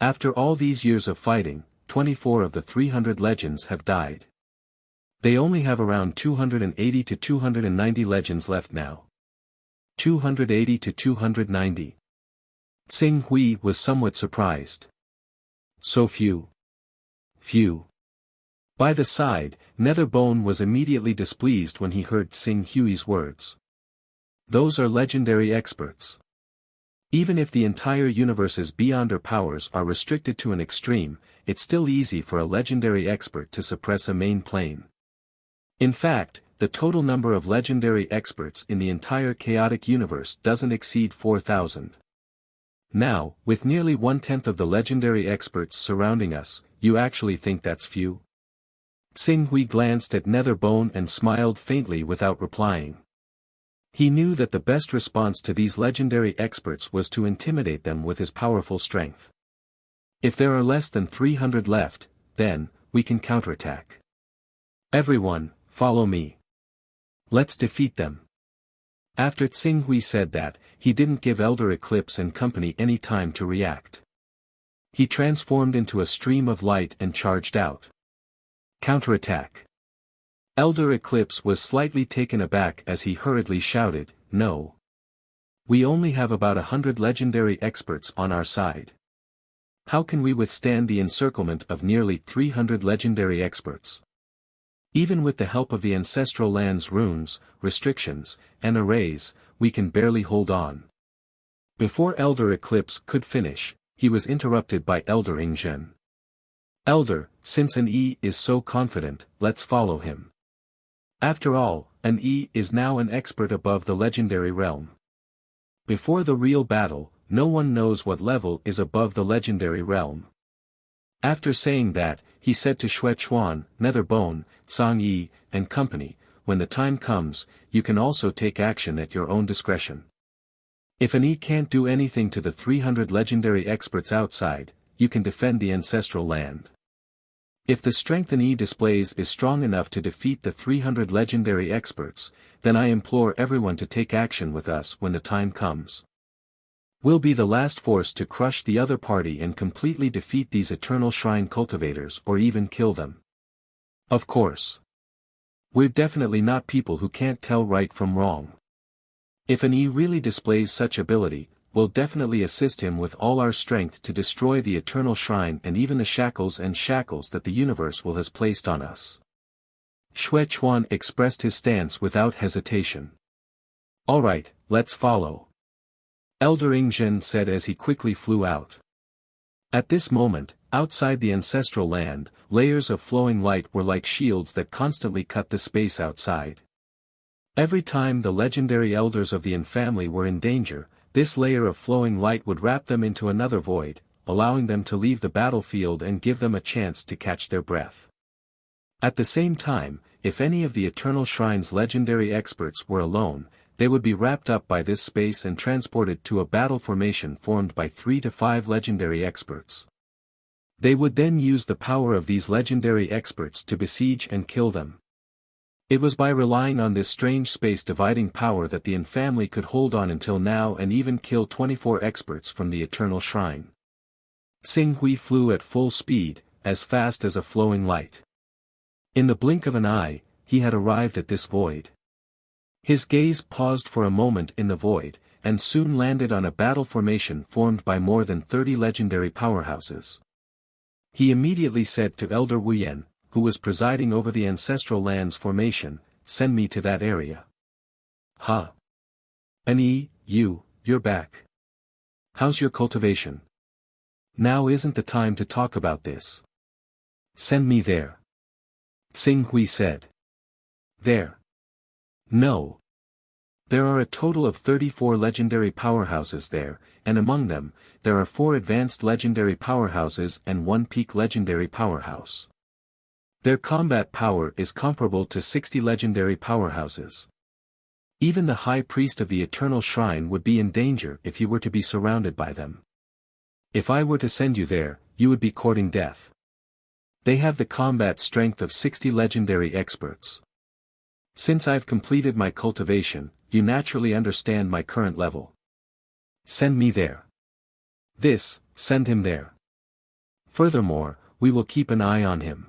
Speaker 1: After all these years of fighting, 24 of the 300 legends have died. They only have around 280 to 290 legends left now. 280 to 290. Xing Hui was somewhat surprised. So few. Few. By the side, Netherbone was immediately displeased when he heard Xing Hui's words. Those are legendary experts. Even if the entire universe's beyonder powers are restricted to an extreme, it's still easy for a legendary expert to suppress a main plane. In fact, the total number of legendary experts in the entire chaotic universe doesn't exceed 4,000. Now, with nearly 1/10 of the legendary experts surrounding us, you actually think that's few? Xing Hui glanced at Netherbone and smiled faintly without replying. He knew that the best response to these legendary experts was to intimidate them with his powerful strength. If there are less than 300 left, then, we can counterattack. Everyone, follow me. Let's defeat them. After Xing Hui said that, he didn't give Elder Eclipse and company any time to react. He transformed into a stream of light and charged out. Counterattack. Elder Eclipse was slightly taken aback as he hurriedly shouted, "No. We only have about 100 legendary experts on our side. How can we withstand the encirclement of nearly 300 legendary experts? Even with the help of the ancestral land's runes, restrictions, and arrays, we can barely hold on." Before Elder Eclipse could finish, he was interrupted by Elder Ingzhen. "Elder, since an E is so confident, let's follow him. After all, an E is now an expert above the legendary realm. Before the real battle, no one knows what level is above the legendary realm." After saying that, he said to Xue Chuan, Netherbone, Song Yi, and company, when the time comes, you can also take action at your own discretion. If an E can't do anything to the 300 legendary experts outside, you can defend the ancestral land. If the strength an E displays is strong enough to defeat the 300 legendary experts, then I implore everyone to take action with us when the time comes. We'll be the last force to crush the other party and completely defeat these eternal shrine cultivators or even kill them. Of course. We're definitely not people who can't tell right from wrong. If an E really displays such ability, we'll definitely assist him with all our strength to destroy the eternal shrine and even the shackles that the universe will has placed on us. Xue Chuan expressed his stance without hesitation. Alright, let's follow. Elder Ingzhen said as he quickly flew out. At this moment, outside the ancestral land, layers of flowing light were like shields that constantly cut the space outside. Every time the legendary elders of the Yin family were in danger, this layer of flowing light would wrap them into another void, allowing them to leave the battlefield and give them a chance to catch their breath. At the same time, if any of the Eternal Shrine's legendary experts were alone, they would be wrapped up by this space and transported to a battle formation formed by 3 to 5 legendary experts. They would then use the power of these legendary experts to besiege and kill them. It was by relying on this strange space-dividing power that the Yin family could hold on until now and even kill 24 experts from the Eternal Shrine. Xing Hui flew at full speed, as fast as a flowing light. In the blink of an eye, he had arrived at this void. His gaze paused for a moment in the void, and soon landed on a battle formation formed by more than 30 legendary powerhouses. He immediately said to Elder Wuyan, who was presiding over the ancestral land's formation, "Send me to that area." "Huh. Annie, you're back. How's your cultivation? Now isn't the time to talk about this. Send me there." Xing Hui said. "There? No. There are a total of 34 legendary powerhouses there, and among them, there are 4 advanced legendary powerhouses and 1 peak legendary powerhouse. Their combat power is comparable to 60 legendary powerhouses. Even the High Priest of the Eternal Shrine would be in danger if you were to be surrounded by them. If I were to send you there, you would be courting death. They have the combat strength of 60 legendary experts. Since I've completed my cultivation, you naturally understand my current level. Send me there. Send him there. Furthermore, we will keep an eye on him.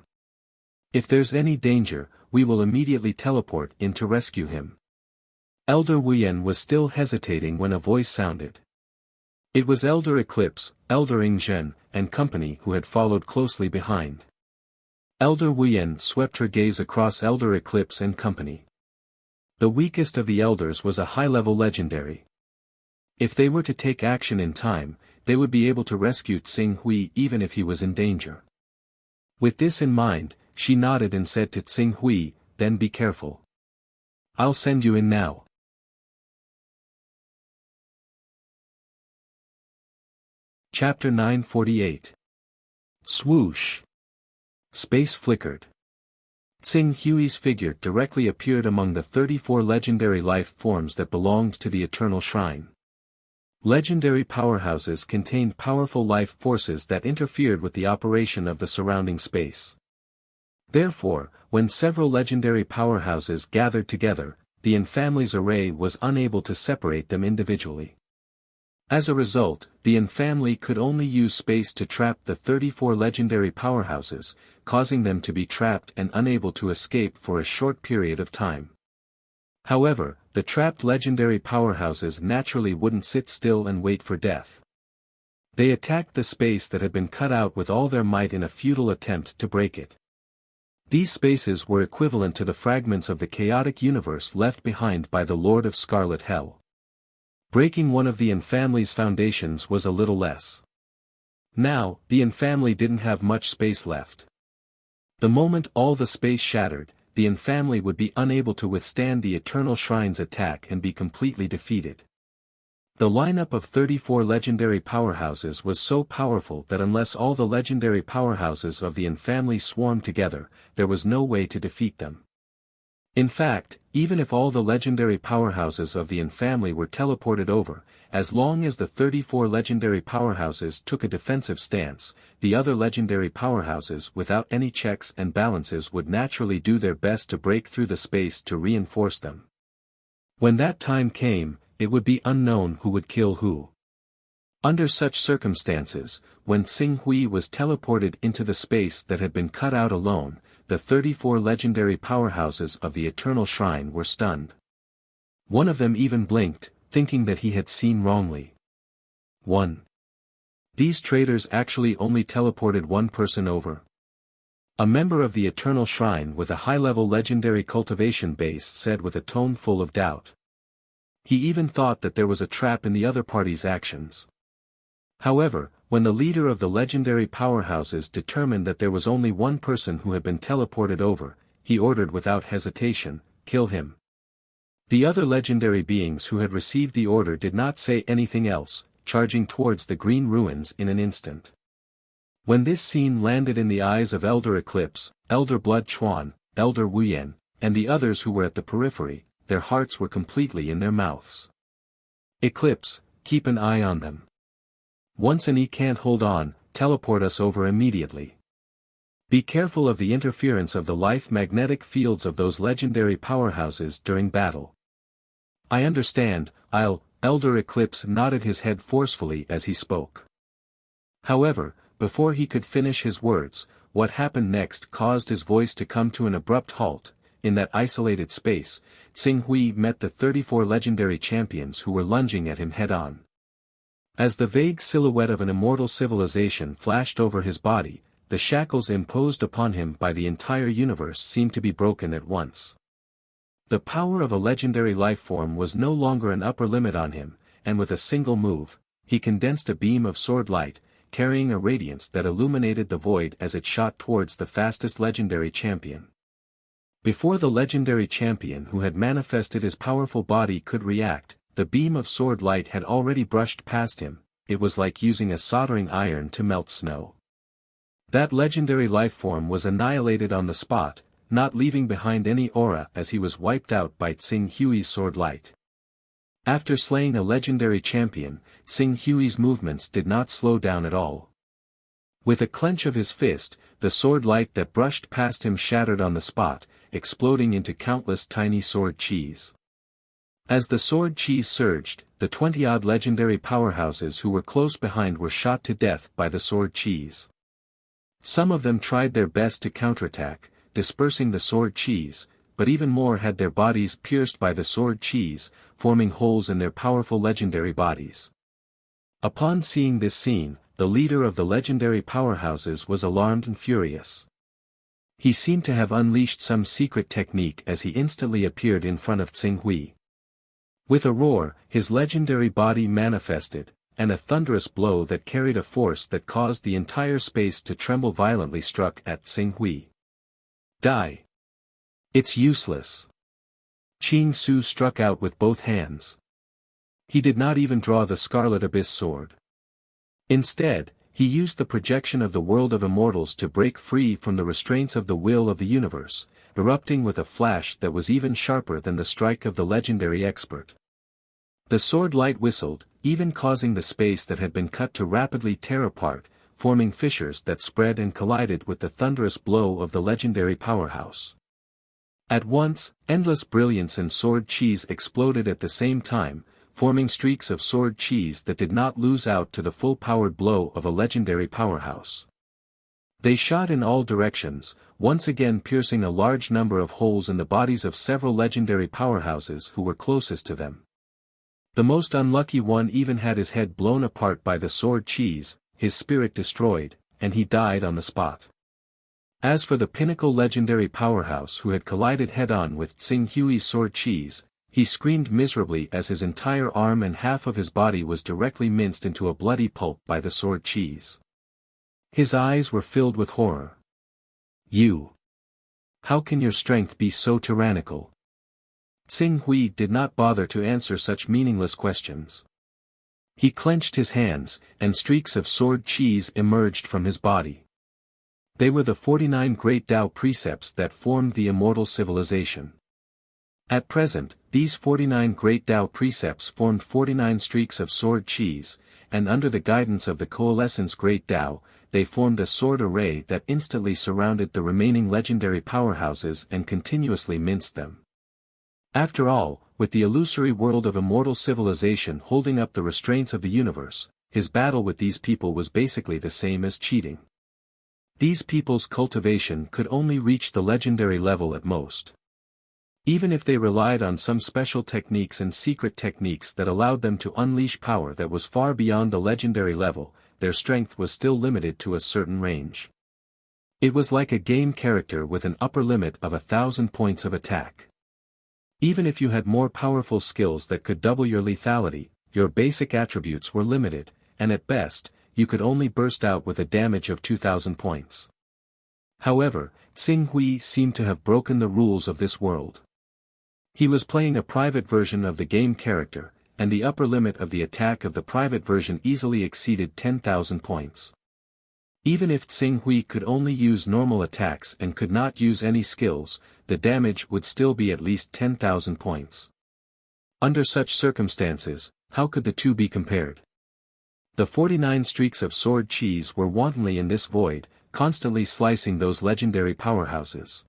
Speaker 1: If there's any danger, we will immediately teleport in to rescue him." Elder Wuyan was still hesitating when a voice sounded. It was Elder Eclipse, Elder Ingzhen, and company who had followed closely behind. Elder Wuyan swept her gaze across Elder Eclipse and company. The weakest of the elders was a high-level legendary. If they were to take action in time, they would be able to rescue Xing Hui even if he was in danger. With this in mind, she nodded and said to Xing Hui, "Then be careful. I'll send you in now." Chapter 948. Swoosh. Space flickered. Xing Hui's figure directly appeared among the 34 legendary life forms that belonged to the Eternal Shrine. Legendary powerhouses contained powerful life forces that interfered with the operation of the surrounding space. Therefore, when several legendary powerhouses gathered together, the Yin family's array was unable to separate them individually. As a result, the Yin family could only use space to trap the 34 legendary powerhouses, causing them to be trapped and unable to escape for a short period of time. However, the trapped legendary powerhouses naturally wouldn't sit still and wait for death. They attacked the space that had been cut out with all their might in a futile attempt to break it. These spaces were equivalent to the fragments of the chaotic universe left behind by the Lord of Scarlet Hell. Breaking one of the Yin family's foundations was a little less. Now, the Yin family didn't have much space left. The moment all the space shattered, the Yin family would be unable to withstand the Eternal Shrine's attack and be completely defeated. The lineup of 34 legendary powerhouses was so powerful that unless all the legendary powerhouses of the Yin family swarmed together, there was no way to defeat them. In fact, even if all the legendary powerhouses of the Yin family were teleported over, as long as the 34 legendary powerhouses took a defensive stance, the other legendary powerhouses without any checks and balances would naturally do their best to break through the space to reinforce them. When that time came, it would be unknown who would kill who. Under such circumstances, when Xing Hui was teleported into the space that had been cut out alone, the 34 legendary powerhouses of the Eternal Shrine were stunned. One of them even blinked, thinking that he had seen wrongly. 1. These traitors actually only teleported one person over. A member of the Eternal Shrine with a high-level legendary cultivation base said with a tone full of doubt. He even thought that there was a trap in the other party's actions. However, when the leader of the legendary powerhouses determined that there was only one person who had been teleported over, he ordered without hesitation, "Kill him." The other legendary beings who had received the order did not say anything else, charging towards the green ruins in an instant. When this scene landed in the eyes of Elder Eclipse, Elder Blood Chuan, Elder Wuyan, and the others who were at the periphery, their hearts were completely in their mouths. "Eclipse, keep an eye on them. Once an E can't hold on, teleport us over immediately. Be careful of the interference of the life magnetic fields of those legendary powerhouses during battle." "I understand, Elder Eclipse nodded his head forcefully as he spoke. However, before he could finish his words, what happened next caused his voice to come to an abrupt halt. In that isolated space, Xing Hui met the 34 legendary champions who were lunging at him head-on. As the vague silhouette of an immortal civilization flashed over his body, the shackles imposed upon him by the entire universe seemed to be broken at once. The power of a legendary lifeform was no longer an upper limit on him, and with a single move, he condensed a beam of sword light, carrying a radiance that illuminated the void as it shot towards the fastest legendary champion. Before the legendary champion who had manifested his powerful body could react, the beam of sword light had already brushed past him. It was like using a soldering iron to melt snow. That legendary lifeform was annihilated on the spot, not leaving behind any aura as he was wiped out by Xing Hui's sword light. After slaying a legendary champion, Xing Hui's movements did not slow down at all. With a clench of his fist, the sword light that brushed past him shattered on the spot, exploding into countless tiny sword cheese. As the sword cheese surged, the 20-odd legendary powerhouses who were close behind were shot to death by the sword cheese. Some of them tried their best to counterattack, dispersing the sword cheese, but even more had their bodies pierced by the sword cheese, forming holes in their powerful legendary bodies. Upon seeing this scene, the leader of the legendary powerhouses was alarmed and furious. He seemed to have unleashed some secret technique as he instantly appeared in front of Xing Hui. With a roar, his legendary body manifested, and a thunderous blow that carried a force that caused the entire space to tremble violently struck at Xing Hui. "Die! It's useless." Qing Su struck out with both hands. He did not even draw the Scarlet Abyss sword. Instead, he used the projection of the world of immortals to break free from the restraints of the will of the universe, erupting with a flash that was even sharper than the strike of the legendary expert. The sword light whistled, even causing the space that had been cut to rapidly tear apart, forming fissures that spread and collided with the thunderous blow of the legendary powerhouse. At once, endless brilliance and sword cheese exploded at the same time, forming streaks of sword cheese that did not lose out to the full-powered blow of a legendary powerhouse. They shot in all directions, once again piercing a large number of holes in the bodies of several legendary powerhouses who were closest to them. The most unlucky one even had his head blown apart by the sword cheese, his spirit destroyed, and he died on the spot. As for the pinnacle legendary powerhouse who had collided head-on with Xing Hui's sword cheese, he screamed miserably as his entire arm and half of his body was directly minced into a bloody pulp by the sword cheese. His eyes were filled with horror. "You! How can your strength be so tyrannical?" Xing Hui did not bother to answer such meaningless questions. He clenched his hands, and streaks of sword cheese emerged from his body. They were the 49 great Tao precepts that formed the immortal civilization. At present, these 49 great Tao precepts formed 49 streaks of sword cheese, and under the guidance of the coalescence great Tao, they formed a sword array that instantly surrounded the remaining legendary powerhouses and continuously minced them. After all, with the illusory world of immortal civilization holding up the restraints of the universe, his battle with these people was basically the same as cheating. These people's cultivation could only reach the legendary level at most. Even if they relied on some special techniques and secret techniques that allowed them to unleash power that was far beyond the legendary level, their strength was still limited to a certain range. It was like a game character with an upper limit of 1,000 points of attack. Even if you had more powerful skills that could double your lethality, your basic attributes were limited, and at best, you could only burst out with a damage of 2,000 points. However, Xing Hui seemed to have broken the rules of this world. He was playing a private version of the game character, and the upper limit of the attack of the private version easily exceeded 10,000 points. Even if Xing Hui could only use normal attacks and could not use any skills, the damage would still be at least 10,000 points. Under such circumstances, how could the two be compared? The 49 streaks of sword cheese were wantonly in this void, constantly slicing those legendary powerhouses.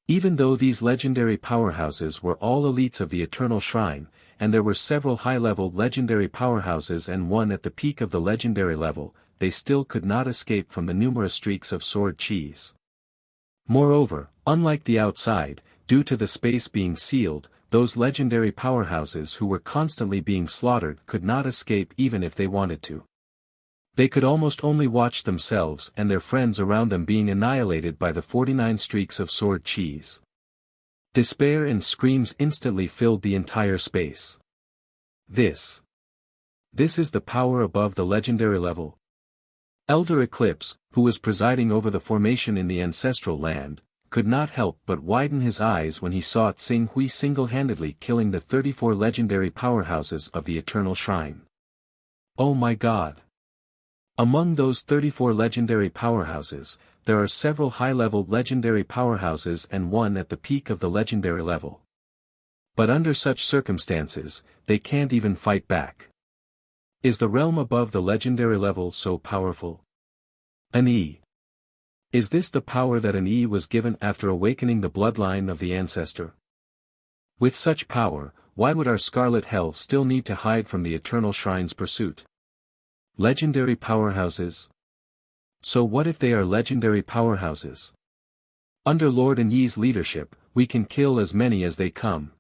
Speaker 1: Even though these legendary powerhouses were all elites of the Eternal Shrine, and there were several high-level legendary powerhouses and one at the peak of the legendary level, they still could not escape from the numerous streaks of sword cheese. Moreover, unlike the outside, due to the space being sealed, those legendary powerhouses who were constantly being slaughtered could not escape even if they wanted to. They could almost only watch themselves and their friends around them being annihilated by the 49 streaks of sword cheese. Despair and screams instantly filled the entire space. This is the power above the legendary level. Elder Eclipse, who was presiding over the formation in the ancestral land, could not help but widen his eyes when he saw Xing Hui single-handedly killing the 34 legendary powerhouses of the Eternal Shrine. Oh my God! Among those 34 legendary powerhouses, there are several high-level legendary powerhouses and one at the peak of the legendary level. But under such circumstances, they can't even fight back. Is the realm above the legendary level so powerful? An E. Is this the power that an E was given after awakening the bloodline of the ancestor? With such power, why would our Scarlet Hell still need to hide from the Eternal Shrine's pursuit? Legendary powerhouses? So what if they are legendary powerhouses? Under Lord Anyi's leadership, we can kill as many as they come.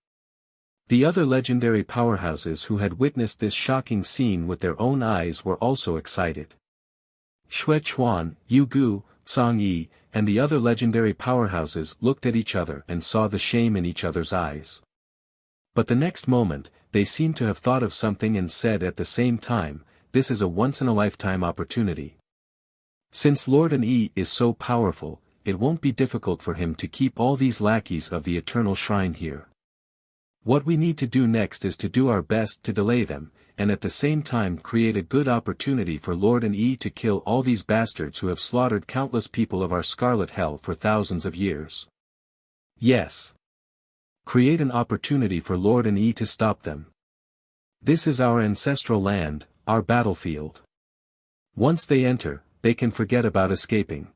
Speaker 1: The other legendary powerhouses who had witnessed this shocking scene with their own eyes were also excited. Xue Chuan, Yu Gu, Cang Yi, and the other legendary powerhouses looked at each other and saw the shame in each other's eyes. But the next moment, they seemed to have thought of something and said at the same time, this is a once-in-a-lifetime opportunity. Since Lord Anyi is so powerful, it won't be difficult for him to keep all these lackeys of the Eternal Shrine here. What we need to do next is to do our best to delay them, and at the same time create a good opportunity for Lord Anyi to kill all these bastards who have slaughtered countless people of our Scarlet Hell for thousands of years. Yes. Create an opportunity for Lord Anyi to stop them. This is our ancestral land, our battlefield. Once they enter, they can forget about escaping.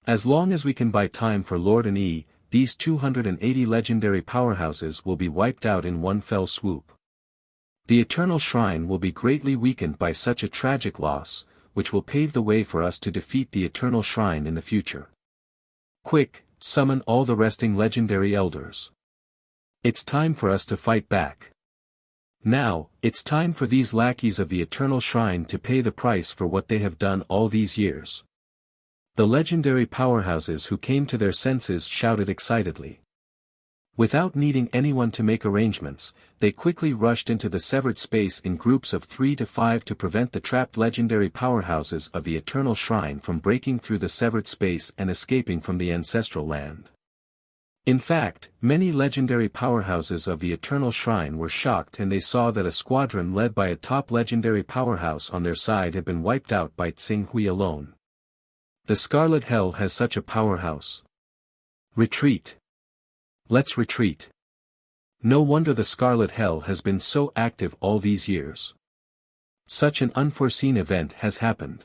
Speaker 1: As long as we can buy time for Lord Anyi, these 280 legendary powerhouses will be wiped out in one fell swoop. The Eternal Shrine will be greatly weakened by such a tragic loss, which will pave the way for us to defeat the Eternal Shrine in the future. Quick, summon all the resting legendary elders. It's time for us to fight back. Now, it's time for these lackeys of the Eternal Shrine to pay the price for what they have done all these years. The legendary powerhouses who came to their senses shouted excitedly. Without needing anyone to make arrangements, they quickly rushed into the severed space in groups of 3 to 5 to prevent the trapped legendary powerhouses of the Eternal Shrine from breaking through the severed space and escaping from the ancestral land. In fact, many legendary powerhouses of the Eternal Shrine were shocked and they saw that a squadron led by a top legendary powerhouse on their side had been wiped out by Xing Hui alone. The Scarlet Hell has such a powerhouse. Retreat. Let's retreat. No wonder the Scarlet Hell has been so active all these years. Such an unforeseen event has happened.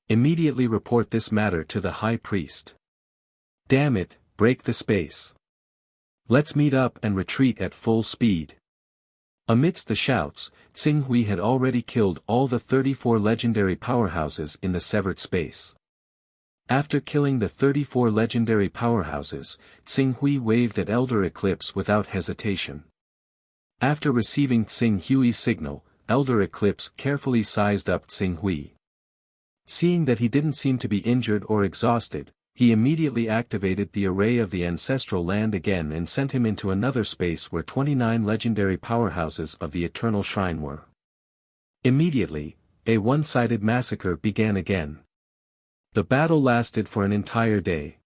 Speaker 1: Immediately report this matter to the High Priest. Damn it, break the space. Let's meet up and retreat at full speed. Amidst the shouts, Tsing Hui had already killed all the 34 legendary powerhouses in the severed space. After killing the 34 legendary powerhouses, Tsing Hui waved at Elder Eclipse without hesitation. After receiving Tsing Hui's signal, Elder Eclipse carefully sized up Tsing Hui. Seeing that he didn't seem to be injured or exhausted, he immediately activated the array of the ancestral land again and sent him into another space where 29 legendary powerhouses of the Eternal Shrine were. Immediately, a one-sided massacre began again. The battle lasted for an entire day.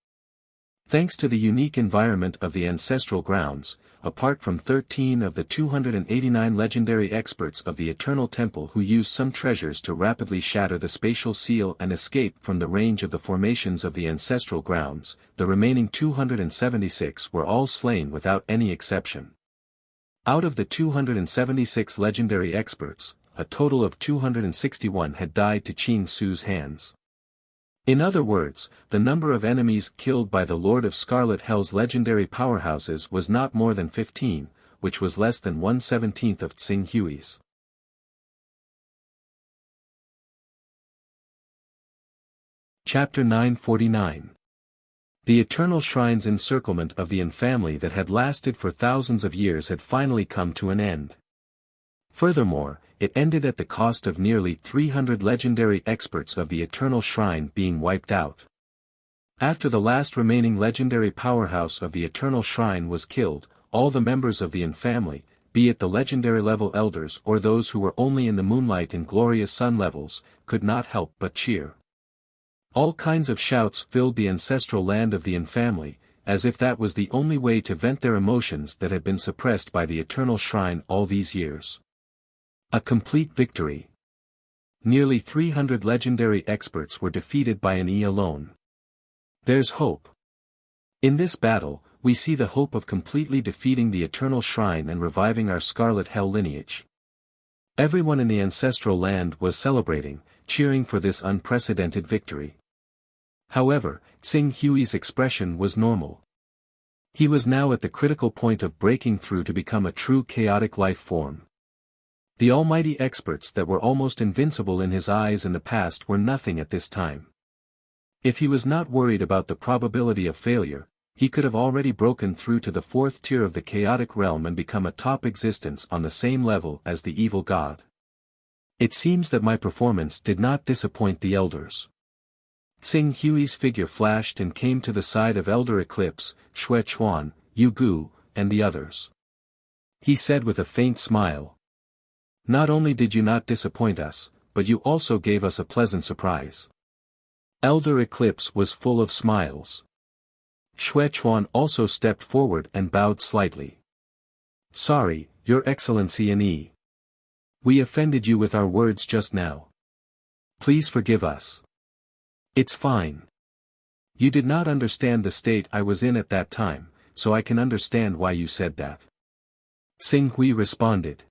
Speaker 1: Thanks to the unique environment of the ancestral grounds, apart from 13 of the 289 legendary experts of the Eternal Temple who used some treasures to rapidly shatter the spatial seal and escape from the range of the formations of the ancestral grounds, the remaining 276 were all slain without any exception. Out of the 276 legendary experts, a total of 261 had died to Qing Su's hands. In other words, the number of enemies killed by the Lord of Scarlet Hell's legendary powerhouses was not more than 15, which was less than 1/17 of Tsing Hui's. Chapter 949. The Eternal Shrine's encirclement of the Yin family that had lasted for thousands of years had finally come to an end. Furthermore, it ended at the cost of nearly 300 legendary experts of the Eternal Shrine being wiped out. After the last remaining legendary powerhouse of the Eternal Shrine was killed, all the members of the Yin family, be it the legendary level elders or those who were only in the moonlight and glorious sun levels, could not help but cheer. All kinds of shouts filled the ancestral land of the Yin family, as if that was the only way to vent their emotions that had been suppressed by the Eternal Shrine all these years. A complete victory. Nearly 300 legendary experts were defeated by an E alone. There's hope. In this battle, we see the hope of completely defeating the Eternal Shrine and reviving our Scarlet Hell lineage. Everyone in the ancestral land was celebrating, cheering for this unprecedented victory. However, Tsing Hui's expression was normal. He was now at the critical point of breaking through to become a true chaotic life form. The almighty experts that were almost invincible in his eyes in the past were nothing at this time. If he was not worried about the probability of failure, he could have already broken through to the fourth tier of the chaotic realm and become a top existence on the same level as the evil god. It seems that my performance did not disappoint the elders. Tsing Hui's figure flashed and came to the side of Elder Eclipse, Xue Chuan, Yu Gu, and the others. He said with a faint smile, "Not only did you not disappoint us, but you also gave us a pleasant surprise." Elder Eclipse was full of smiles. Xue Chuan also stepped forward and bowed slightly. "Sorry, Your Excellency and E. We offended you with our words just now. Please forgive us." "It's fine. You did not understand the state I was in at that time, so I can understand why you said that." Tsing Hui responded.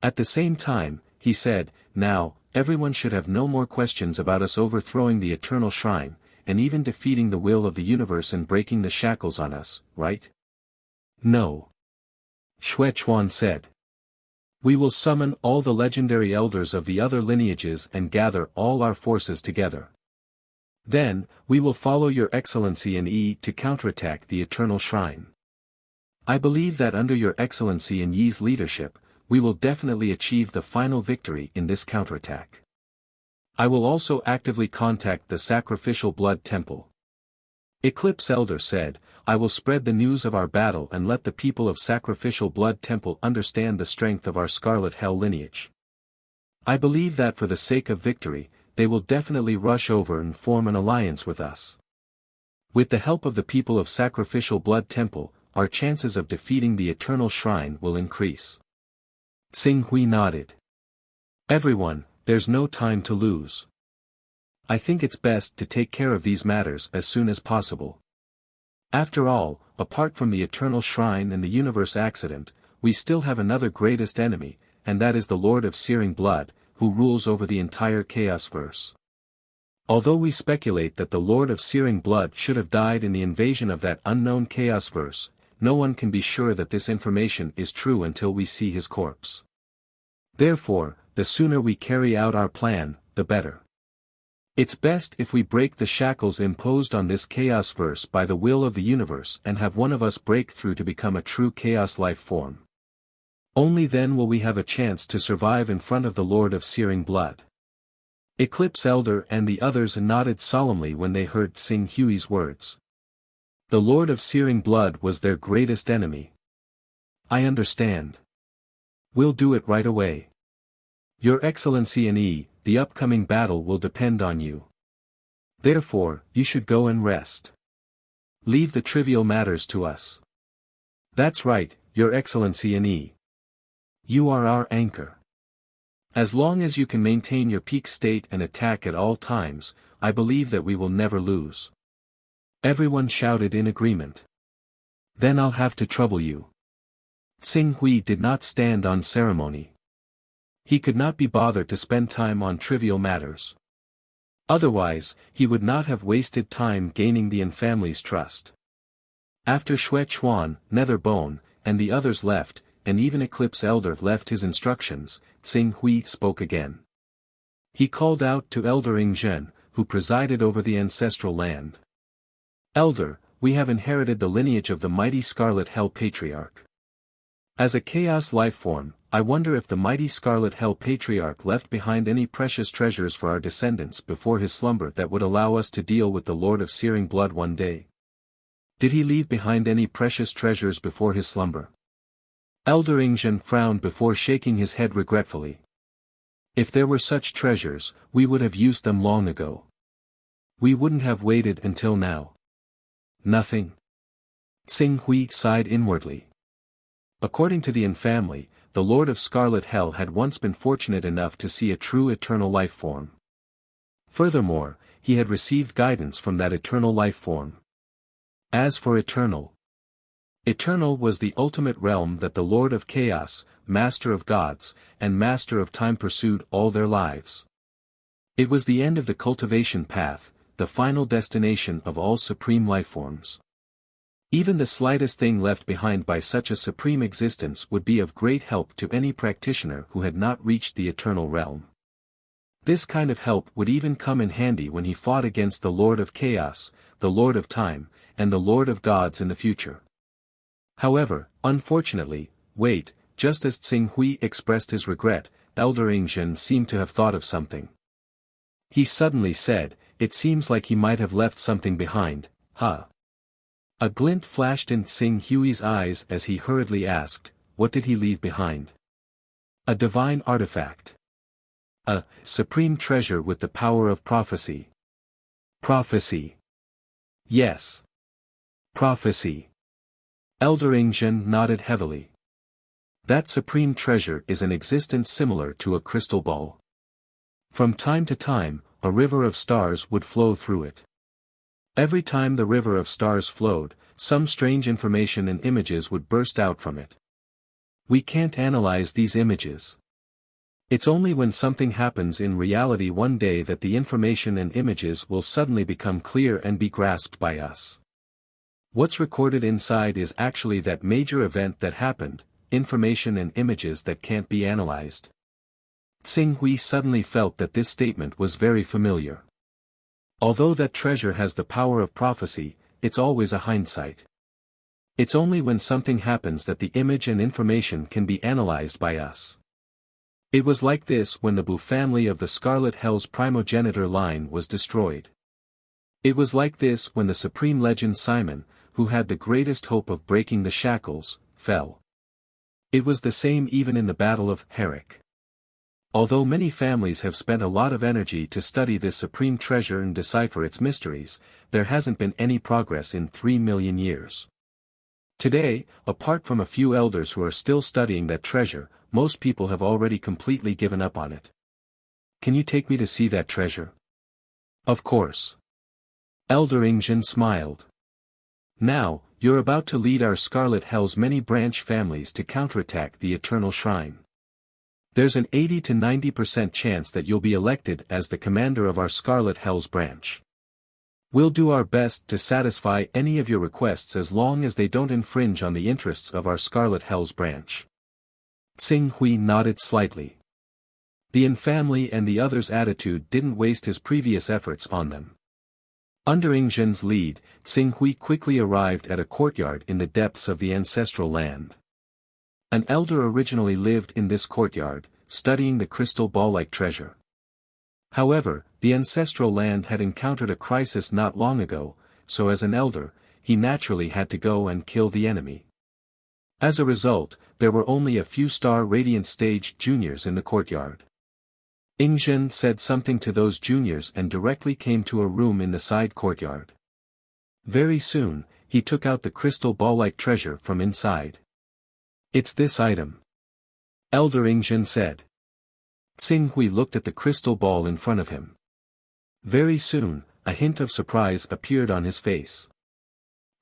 Speaker 1: At the same time, he said, "Now, everyone should have no more questions about us overthrowing the Eternal Shrine, and even defeating the will of the universe and breaking the shackles on us, right?" "No." Xue Chuan said. "We will summon all the legendary elders of the other lineages and gather all our forces together. Then, we will follow Your Excellency and Yi to counterattack the Eternal Shrine. I believe that under Your Excellency and Yi's leadership, we will definitely achieve the final victory in this counterattack. I will also actively contact the Sacrificial Blood Temple." Eclipse Elder said, "I will spread the news of our battle and let the people of Sacrificial Blood Temple understand the strength of our Scarlet Hell lineage. I believe that for the sake of victory, they will definitely rush over and form an alliance with us. With the help of the people of Sacrificial Blood Temple, our chances of defeating the Eternal Shrine will increase." Tsing Hui nodded. "Everyone, there's no time to lose. I think it's best to take care of these matters as soon as possible. After all, apart from the eternal shrine and the universe accident, we still have another greatest enemy, and that is the Lord of Searing Blood, who rules over the entire Chaos-verse. Although we speculate that the Lord of Searing Blood should have died in the invasion of that unknown Chaos-verse, no one can be sure that this information is true until we see his corpse. Therefore, the sooner we carry out our plan, the better. It's best if we break the shackles imposed on this Chaos-verse by the will of the universe and have one of us break through to become a true Chaos life form. Only then will we have a chance to survive in front of the Lord of Searing Blood. Eclipse Elder and the others nodded solemnly when they heard Tsing Hui's words. The Lord of Searing Blood was their greatest enemy. I understand. We'll do it right away. Your Excellency and the upcoming battle will depend on you. Therefore, you should go and rest. Leave the trivial matters to us. That's right, Your Excellency and You are our anchor. As long as you can maintain your peak state and attack at all times, I believe that we will never lose. Everyone shouted in agreement. Then I'll have to trouble you. Tsing Hui did not stand on ceremony. He could not be bothered to spend time on trivial matters. Otherwise, he would not have wasted time gaining the An family's trust. After Xue Chuan, Netherbone, and the others left, and even Eclipse Elder left his instructions, Tsing Hui spoke again. He called out to Elder Ingzhen, who presided over the ancestral land. Elder, we have inherited the lineage of the mighty Scarlet Hell Patriarch. As a Chaos life form, I wonder if the mighty Scarlet Hell Patriarch left behind any precious treasures for our descendants before his slumber that would allow us to deal with the Lord of Searing Blood one day. Did he leave behind any precious treasures before his slumber? Elder Ingzhen frowned before shaking his head regretfully. If there were such treasures, we would have used them long ago. We wouldn't have waited until now. Nothing. Tsing Hui sighed inwardly. According to the An family, the Lord of Scarlet Hell had once been fortunate enough to see a true eternal life form. Furthermore, he had received guidance from that eternal life form. As for eternal was the ultimate realm that the Lord of Chaos, Master of Gods, and Master of Time pursued all their lives. It was the end of the cultivation path, the final destination of all supreme lifeforms. Even the slightest thing left behind by such a supreme existence would be of great help to any practitioner who had not reached the eternal realm. This kind of help would even come in handy when he fought against the Lord of Chaos, the Lord of Time, and the Lord of Gods in the future. However, unfortunately, just as Tsing Hui expressed his regret, Elder Ingzhen seemed to have thought of something. He suddenly said, "It seems like he might have left something behind, huh?" A glint flashed in Tsing Hui's eyes as he hurriedly asked, "What did he leave behind?" "A divine artifact. A supreme treasure with the power of prophecy." "Prophecy." "Yes. Prophecy." Elder Ingzhen nodded heavily. That supreme treasure is an existence similar to a crystal ball. From time to time, a river of stars would flow through it. Every time the river of stars flowed, some strange information and images would burst out from it. We can't analyze these images. It's only when something happens in reality one day that the information and images will suddenly become clear and be grasped by us. What's recorded inside is actually that major event that happened, information and images that can't be analyzed. Tsing Hui suddenly felt that this statement was very familiar. Although that treasure has the power of prophecy, it's always a hindsight. It's only when something happens that the image and information can be analyzed by us. It was like this when the Bu family of the Scarlet Hell's primogenitor line was destroyed. It was like this when the supreme legend Simon, who had the greatest hope of breaking the shackles, fell. It was the same even in the Battle of Herrick. Although many families have spent a lot of energy to study this supreme treasure and decipher its mysteries, there hasn't been any progress in 3 million years. Today, apart from a few elders who are still studying that treasure, most people have already completely given up on it. Can you take me to see that treasure? Of course. Elder Ingzhen smiled. Now, You're about to lead our Scarlet Hell's many branch families to counterattack the Eternal Shrine. There's an 80 to 90% chance that you'll be elected as the commander of our Scarlet Hell's branch. We'll do our best to satisfy any of your requests as long as they don't infringe on the interests of our Scarlet Hell's branch. Tsing Hui nodded slightly. The Yin family and the others' attitude didn't waste his previous efforts on them. Under Ingzhen's lead, Tsing Hui quickly arrived at a courtyard in the depths of the ancestral land. An elder originally lived in this courtyard, studying the crystal ball-like treasure. However, the ancestral land had encountered a crisis not long ago, so as an elder, he naturally had to go and kill the enemy. As a result, there were only a few Star Radiant Stage juniors in the courtyard. Ingzhen said something to those juniors and directly came to a room in the side courtyard. Very soon, he took out the crystal ball-like treasure from inside. It's this item. Elder Ingzhen said. Tsing Hui looked at the crystal ball in front of him. Very soon, a hint of surprise appeared on his face.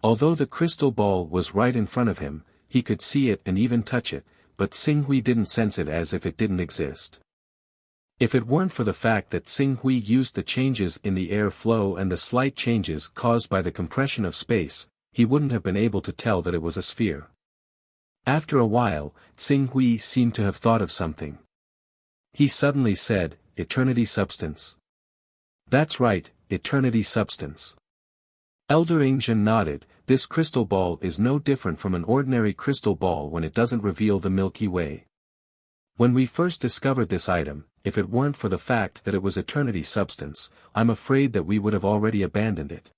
Speaker 1: Although the crystal ball was right in front of him, he could see it and even touch it, but Tsing Hui didn't sense it as if it didn't exist. If it weren't for the fact that Tsing Hui used the changes in the air flow and the slight changes caused by the compression of space, he wouldn't have been able to tell that it was a sphere. After a while, Tsing Hui seemed to have thought of something. He suddenly said, "Eternity Substance." That's right, Eternity Substance. Elder Ingzhen nodded. This crystal ball is no different from an ordinary crystal ball when it doesn't reveal the Milky Way. When we first discovered this item, if it weren't for the fact that it was Eternity Substance, I'm afraid that we would have already abandoned it.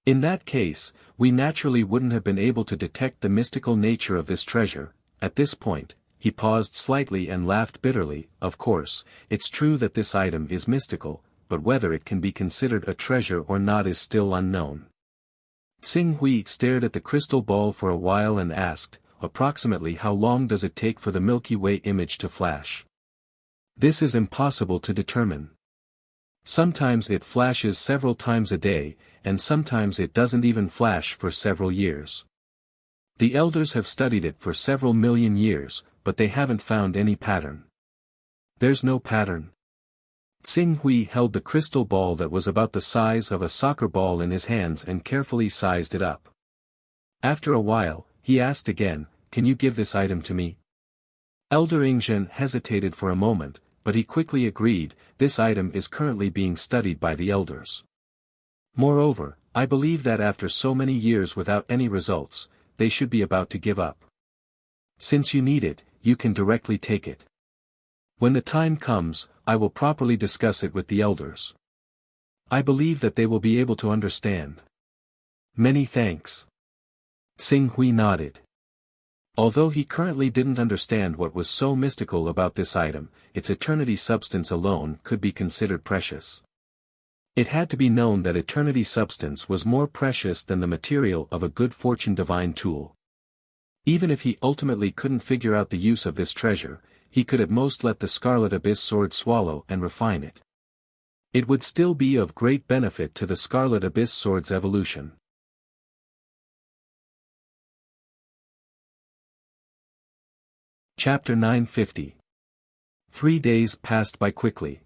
Speaker 1: In that case, we naturally wouldn't have been able to detect the mystical nature of this treasure. At this point, he paused slightly and laughed bitterly. Of course, it's true that this item is mystical, but whether it can be considered a treasure or not is still unknown. Tsing Hui stared at the crystal ball for a while and asked, approximately how long does it take for the Milky Way image to flash? This is impossible to determine. Sometimes it flashes several times a day, and sometimes it doesn't even flash for several years. The elders have studied it for several million years, but they haven't found any pattern. There's no pattern. Tsing Hui held the crystal ball that was about the size of a soccer ball in his hands and carefully sized it up. After a while, he asked again, "Can you give this item to me?" Elder Ingzhen hesitated for a moment, but he quickly agreed. This item is currently being studied by the elders. Moreover, I believe that after so many years without any results, they should be about to give up. Since you need it, you can directly take it. When the time comes, I will properly discuss it with the elders. I believe that they will be able to understand. Many thanks. Tsing Hui nodded. Although he currently didn't understand what was so mystical about this item, its eternity substance alone could be considered precious. It had to be known that eternity substance was more precious than the material of a good fortune divine tool. Even if he ultimately couldn't figure out the use of this treasure, he could at most let the Scarlet Abyss sword swallow and refine it. It would still be of great benefit to the Scarlet Abyss sword's evolution. Chapter 950. 3 days passed by quickly.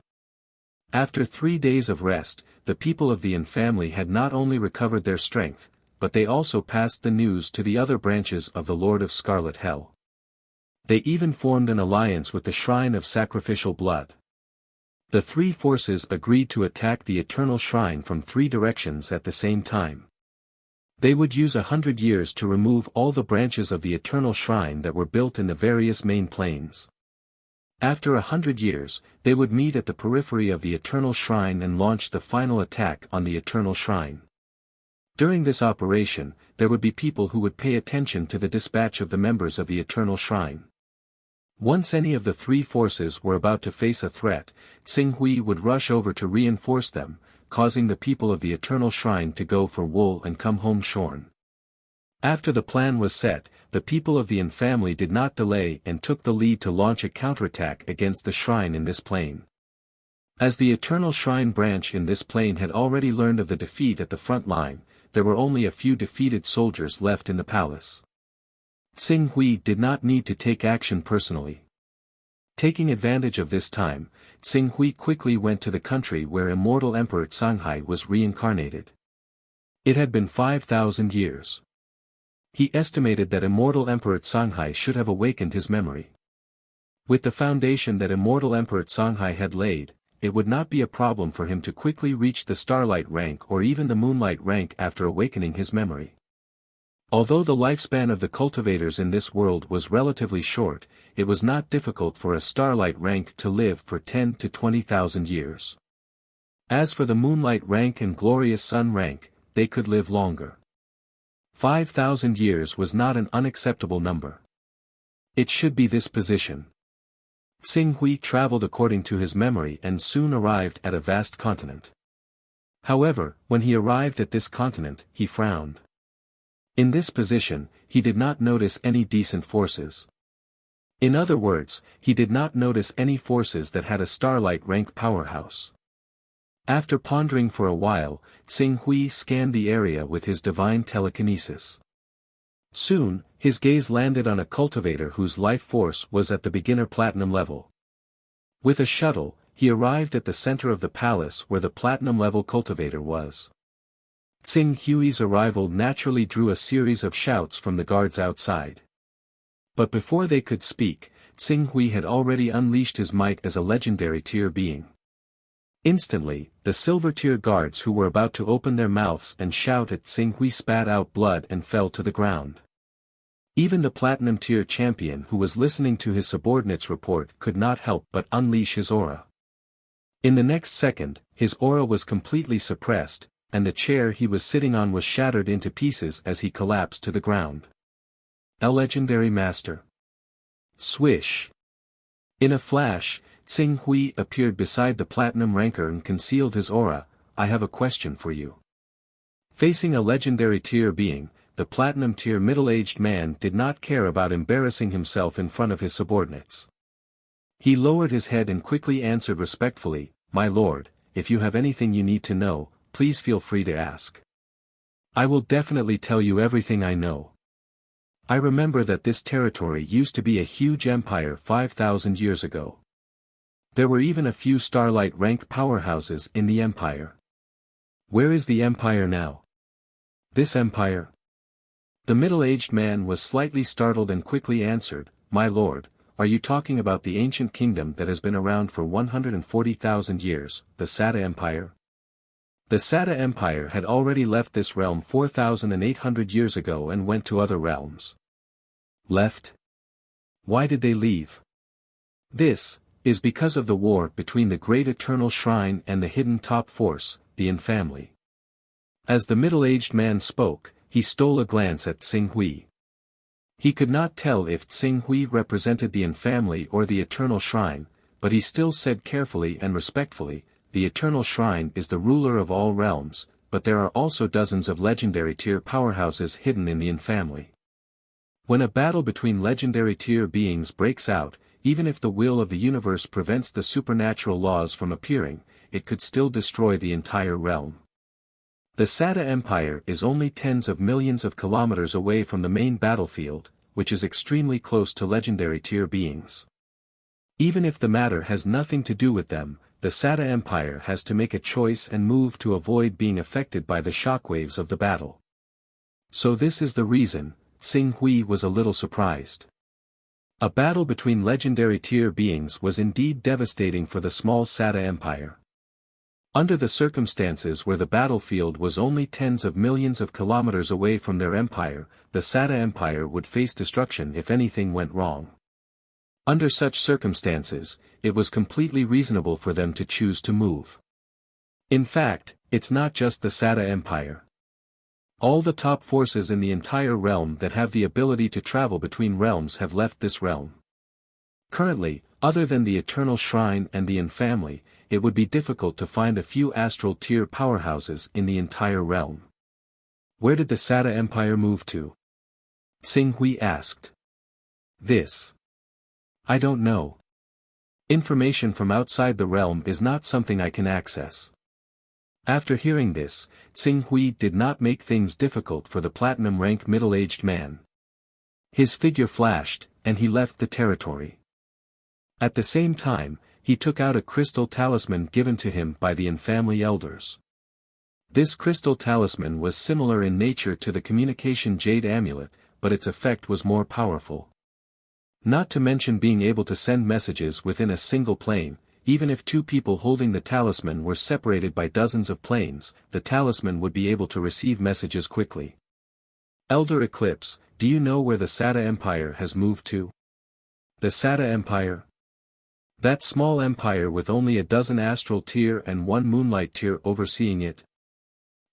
Speaker 1: After 3 days of rest, the people of the Yin family had not only recovered their strength, but they also passed the news to the other branches of the Lord of Scarlet Hell. They even formed an alliance with the Shrine of Sacrificial Blood. The three forces agreed to attack the Eternal Shrine from 3 directions at the same time. They would use 100 years to remove all the branches of the Eternal Shrine that were built in the various main planes. After 100 years, they would meet at the periphery of the Eternal Shrine and launch the final attack on the Eternal Shrine. During this operation, there would be people who would pay attention to the dispatch of the members of the Eternal Shrine. Once any of the 3 forces were about to face a threat, Tsing Hui would rush over to reinforce them, causing the people of the Eternal Shrine to go for wool and come home shorn. After the plan was set, the people of the Yin family did not delay and took the lead to launch a counterattack against the shrine in this plane. As the Eternal Shrine branch in this plane had already learned of the defeat at the front line, there were only a few defeated soldiers left in the palace. Xing Hui did not need to take action personally. Taking advantage of this time, Xing Hui quickly went to the country where immortal Emperor Shanghai was reincarnated. It had been 5,000 years. He estimated that immortal Emperor Shanghai should have awakened his memory. With the foundation that immortal Emperor Shanghai had laid, it would not be a problem for him to quickly reach the starlight rank or even the moonlight rank after awakening his memory. Although the lifespan of the cultivators in this world was relatively short, it was not difficult for a starlight rank to live for 10 to 20,000 years. As for the moonlight rank and glorious sun rank, they could live longer. 5,000 years was not an unacceptable number. It should be this position. Xing Hui traveled according to his memory and soon arrived at a vast continent. However, when he arrived at this continent, he frowned. In this position, he did not notice any decent forces. In other words, he did not notice any forces that had a starlight rank powerhouse. After pondering for a while, Xing Hui scanned the area with his divine telekinesis. Soon, his gaze landed on a cultivator whose life force was at the beginner platinum level. With a shuttle, he arrived at the center of the palace where the platinum level cultivator was. Xing Hui's arrival naturally drew a series of shouts from the guards outside. But before they could speak, Xing Hui had already unleashed his might as a legendary tier being. Instantly, the silver tier guards who were about to open their mouths and shout at Xing Hui spat out blood and fell to the ground. Even the platinum tier champion who was listening to his subordinate's report could not help but unleash his aura. In the next second, his aura was completely suppressed, and the chair he was sitting on was shattered into pieces as he collapsed to the ground. A legendary master. Swish. In a flash, Xing Hui appeared beside the platinum ranker and concealed his aura. I have a question for you. Facing a legendary tier being, the platinum tier middle-aged man did not care about embarrassing himself in front of his subordinates. He lowered his head and quickly answered respectfully, "My lord, if you have anything you need to know, please feel free to ask. I will definitely tell you everything I know. I remember that this territory used to be a huge empire 5,000 years ago. There were even a few starlight rank powerhouses in the empire. Where is the empire now? This empire?" The middle-aged man was slightly startled and quickly answered, "My lord, are you talking about the ancient kingdom that has been around for 140,000 years, the Sata Empire?" The Sata Empire had already left this realm 4,800 years ago and went to other realms. Left? Why did they leave? This is because of the war between the Great Eternal Shrine and the hidden top force, the Yin family. As the middle-aged man spoke, he stole a glance at Xing Hui. He could not tell if Xing Hui represented the Yin family or the Eternal Shrine, but he still said carefully and respectfully, "The Eternal Shrine is the ruler of all realms, but there are also dozens of legendary tier powerhouses hidden in the Yin family. When a battle between legendary tier beings breaks out, even if the will of the universe prevents the supernatural laws from appearing, it could still destroy the entire realm. The Sata Empire is only tens of millions of kilometers away from the main battlefield, which is extremely close to legendary tier beings. Even if the matter has nothing to do with them, the Sata Empire has to make a choice and move to avoid being affected by the shockwaves of the battle. So this is the reason." Xing Hui was a little surprised. A battle between legendary tier beings was indeed devastating for the small Sata Empire. Under the circumstances where the battlefield was only tens of millions of kilometers away from their empire, the Sata Empire would face destruction if anything went wrong. Under such circumstances, it was completely reasonable for them to choose to move. In fact, it's not just the Sata Empire. All the top forces in the entire realm that have the ability to travel between realms have left this realm. Currently, other than the Eternal Shrine and the Yin family, it would be difficult to find a few astral tier powerhouses in the entire realm. Where did the Sata Empire move to? Xing Hui asked. This. I don't know. Information from outside the realm is not something I can access. After hearing this, Tsing Hui did not make things difficult for the platinum rank middle-aged man. His figure flashed, and he left the territory. At the same time, he took out a crystal talisman given to him by the in-family elders. This crystal talisman was similar in nature to the communication jade amulet, but its effect was more powerful. Not to mention being able to send messages within a single plane. Even if two people holding the talisman were separated by dozens of planes, the talisman would be able to receive messages quickly. Elder Eclipse, do you know where the Sada Empire has moved to? The Sada Empire? That small empire with only a dozen astral tier and one moonlight tier overseeing it?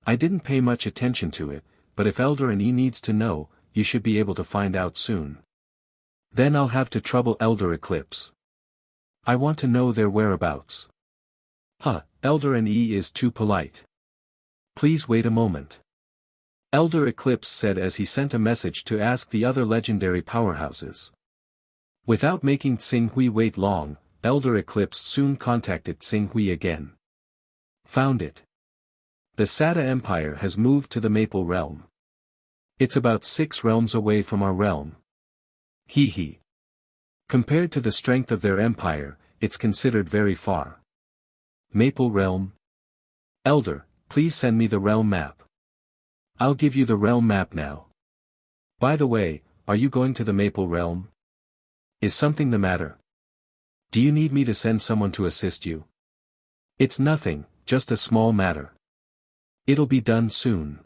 Speaker 1: I didn't pay much attention to it, but if Elder and E needs to know, you should be able to find out soon. Then I'll have to trouble Elder Eclipse. I want to know their whereabouts. Elder E is too polite. Please wait a moment. Elder Eclipse said as he sent a message to ask the other legendary powerhouses. Without making Tsing Hui wait long, Elder Eclipse soon contacted Tsing Hui again. Found it. The Sada Empire has moved to the Maple Realm. It's about 6 realms away from our realm. Hee. Compared to the strength of their empire, it's considered very far. Maple Realm? Elder, please send me the realm map. I'll give you the realm map now. By the way, are you going to the Maple Realm? Is something the matter? Do you need me to send someone to assist you? It's nothing, just a small matter. It'll be done soon.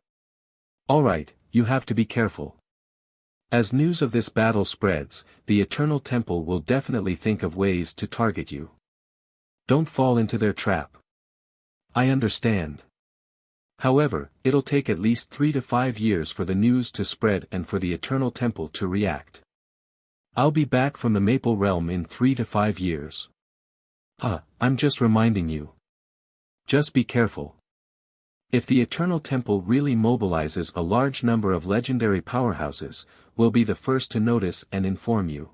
Speaker 1: Alright, you have to be careful. As news of this battle spreads, the Eternal Temple will definitely think of ways to target you. Don't fall into their trap. I understand. However, it'll take at least 3 to 5 years for the news to spread and for the Eternal Temple to react. I'll be back from the Maple Realm in 3 to 5 years. I'm just reminding you. Just be careful. If the Eternal Temple really mobilizes a large number of legendary powerhouses, we'll be the first to notice and inform you.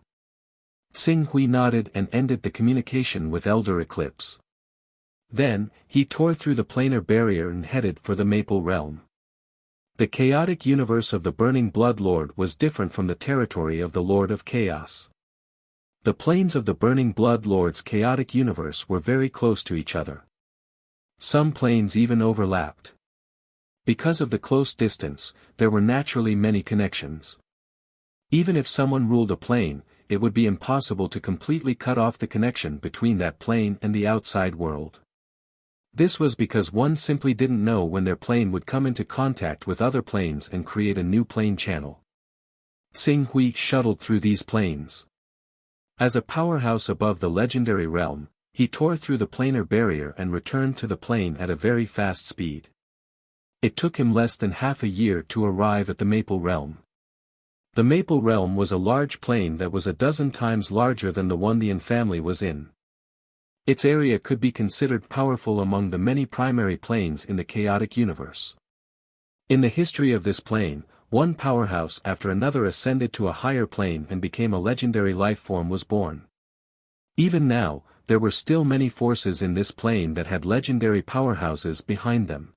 Speaker 1: Tsing Hui nodded and ended the communication with Elder Eclipse. Then, he tore through the planar barrier and headed for the Maple Realm. The chaotic universe of the Burning Blood Lord was different from the territory of the Lord of Chaos. The planes of the Burning Blood Lord's chaotic universe were very close to each other. Some planes even overlapped. Because of the close distance, there were naturally many connections. Even if someone ruled a plane, it would be impossible to completely cut off the connection between that plane and the outside world. This was because one simply didn't know when their plane would come into contact with other planes and create a new plane channel. Tsing Hui shuttled through these planes. As a powerhouse above the legendary realm, he tore through the planar barrier and returned to the plane at a very fast speed. It took him less than half a year to arrive at the Maple Realm. The Maple Realm was a large plane that was a dozen times larger than the one the Yin family was in. Its area could be considered powerful among the many primary planes in the chaotic universe. In the history of this plane, one powerhouse after another ascended to a higher plane and became a legendary life form was born. Even now, there were still many forces in this plane that had legendary powerhouses behind them.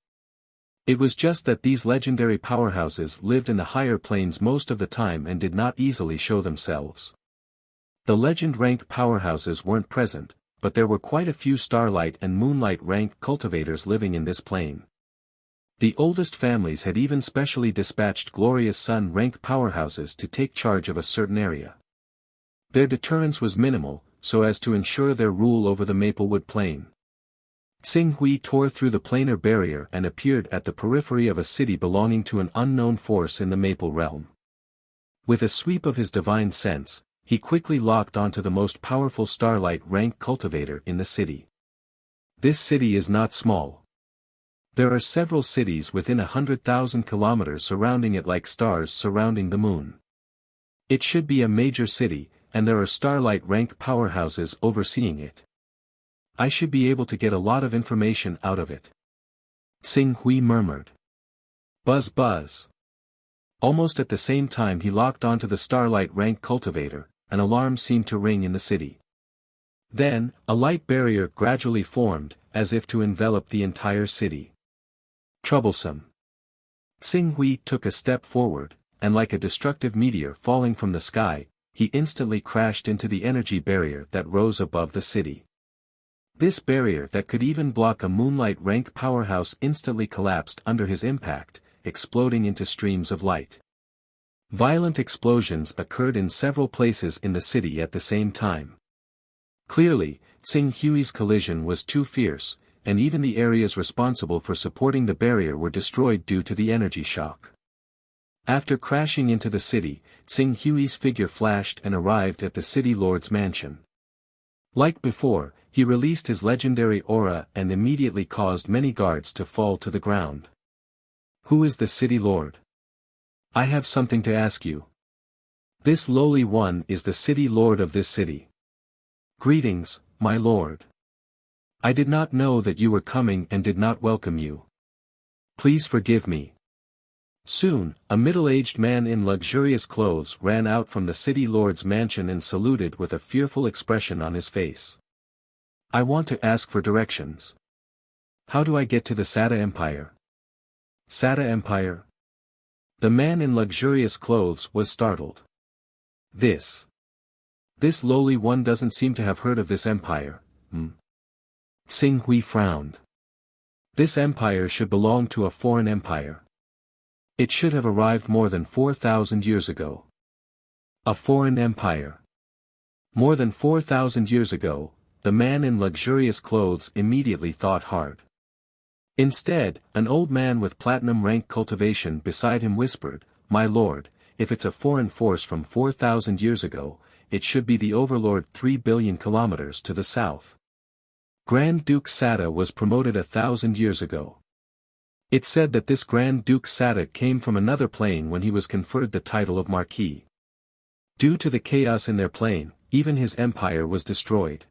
Speaker 1: It was just that these legendary powerhouses lived in the higher planes most of the time and did not easily show themselves. The legend-ranked powerhouses weren't present, but there were quite a few starlight and moonlight-ranked cultivators living in this plane. The oldest families had even specially dispatched glorious sun-ranked powerhouses to take charge of a certain area. Their deterrence was minimal, so as to ensure their rule over the Maplewood Plain. Tsing Hui tore through the planar barrier and appeared at the periphery of a city belonging to an unknown force in the Maple Realm. With a sweep of his divine sense, he quickly locked onto the most powerful starlight-ranked cultivator in the city. This city is not small. There are several cities within 100,000 kilometers surrounding it like stars surrounding the moon. It should be a major city, and there are starlight-ranked powerhouses overseeing it. I should be able to get a lot of information out of it. Tsing Hui murmured. Buzz buzz. Almost at the same time he locked onto the starlight-ranked cultivator, an alarm seemed to ring in the city. Then, a light barrier gradually formed, as if to envelop the entire city. Troublesome. Xing Hui took a step forward, and like a destructive meteor falling from the sky, he instantly crashed into the energy barrier that rose above the city. This barrier that could even block a moonlight rank powerhouse instantly collapsed under his impact, exploding into streams of light. Violent explosions occurred in several places in the city at the same time. Clearly, Xing Hui's collision was too fierce, and even the areas responsible for supporting the barrier were destroyed due to the energy shock. After crashing into the city, Xing Hui's figure flashed and arrived at the city lord's mansion. Like before, he released his legendary aura and immediately caused many guards to fall to the ground. Who is the city lord? I have something to ask you. This lowly one is the city lord of this city. Greetings, my lord. I did not know that you were coming and did not welcome you. Please forgive me. Soon, a middle-aged man in luxurious clothes ran out from the city lord's mansion and saluted with a fearful expression on his face. I want to ask for directions. How do I get to the Sada Empire? Sada Empire? The man in luxurious clothes was startled. This lowly one doesn't seem to have heard of this empire, Xing Hui frowned. This empire should belong to a foreign empire. It should have arrived more than 4,000 years ago. A foreign empire. More than 4,000 years ago, the man in luxurious clothes immediately thought hard. Instead, an old man with platinum rank cultivation beside him whispered, My lord, if it's a foreign force from 4,000 years ago, it should be the overlord 3 billion kilometers to the south. Grand Duke Sada was promoted 1,000 years ago. It said that this Grand Duke Sada came from another plane when he was conferred the title of Marquis. Due to the chaos in their plane, even his empire was destroyed.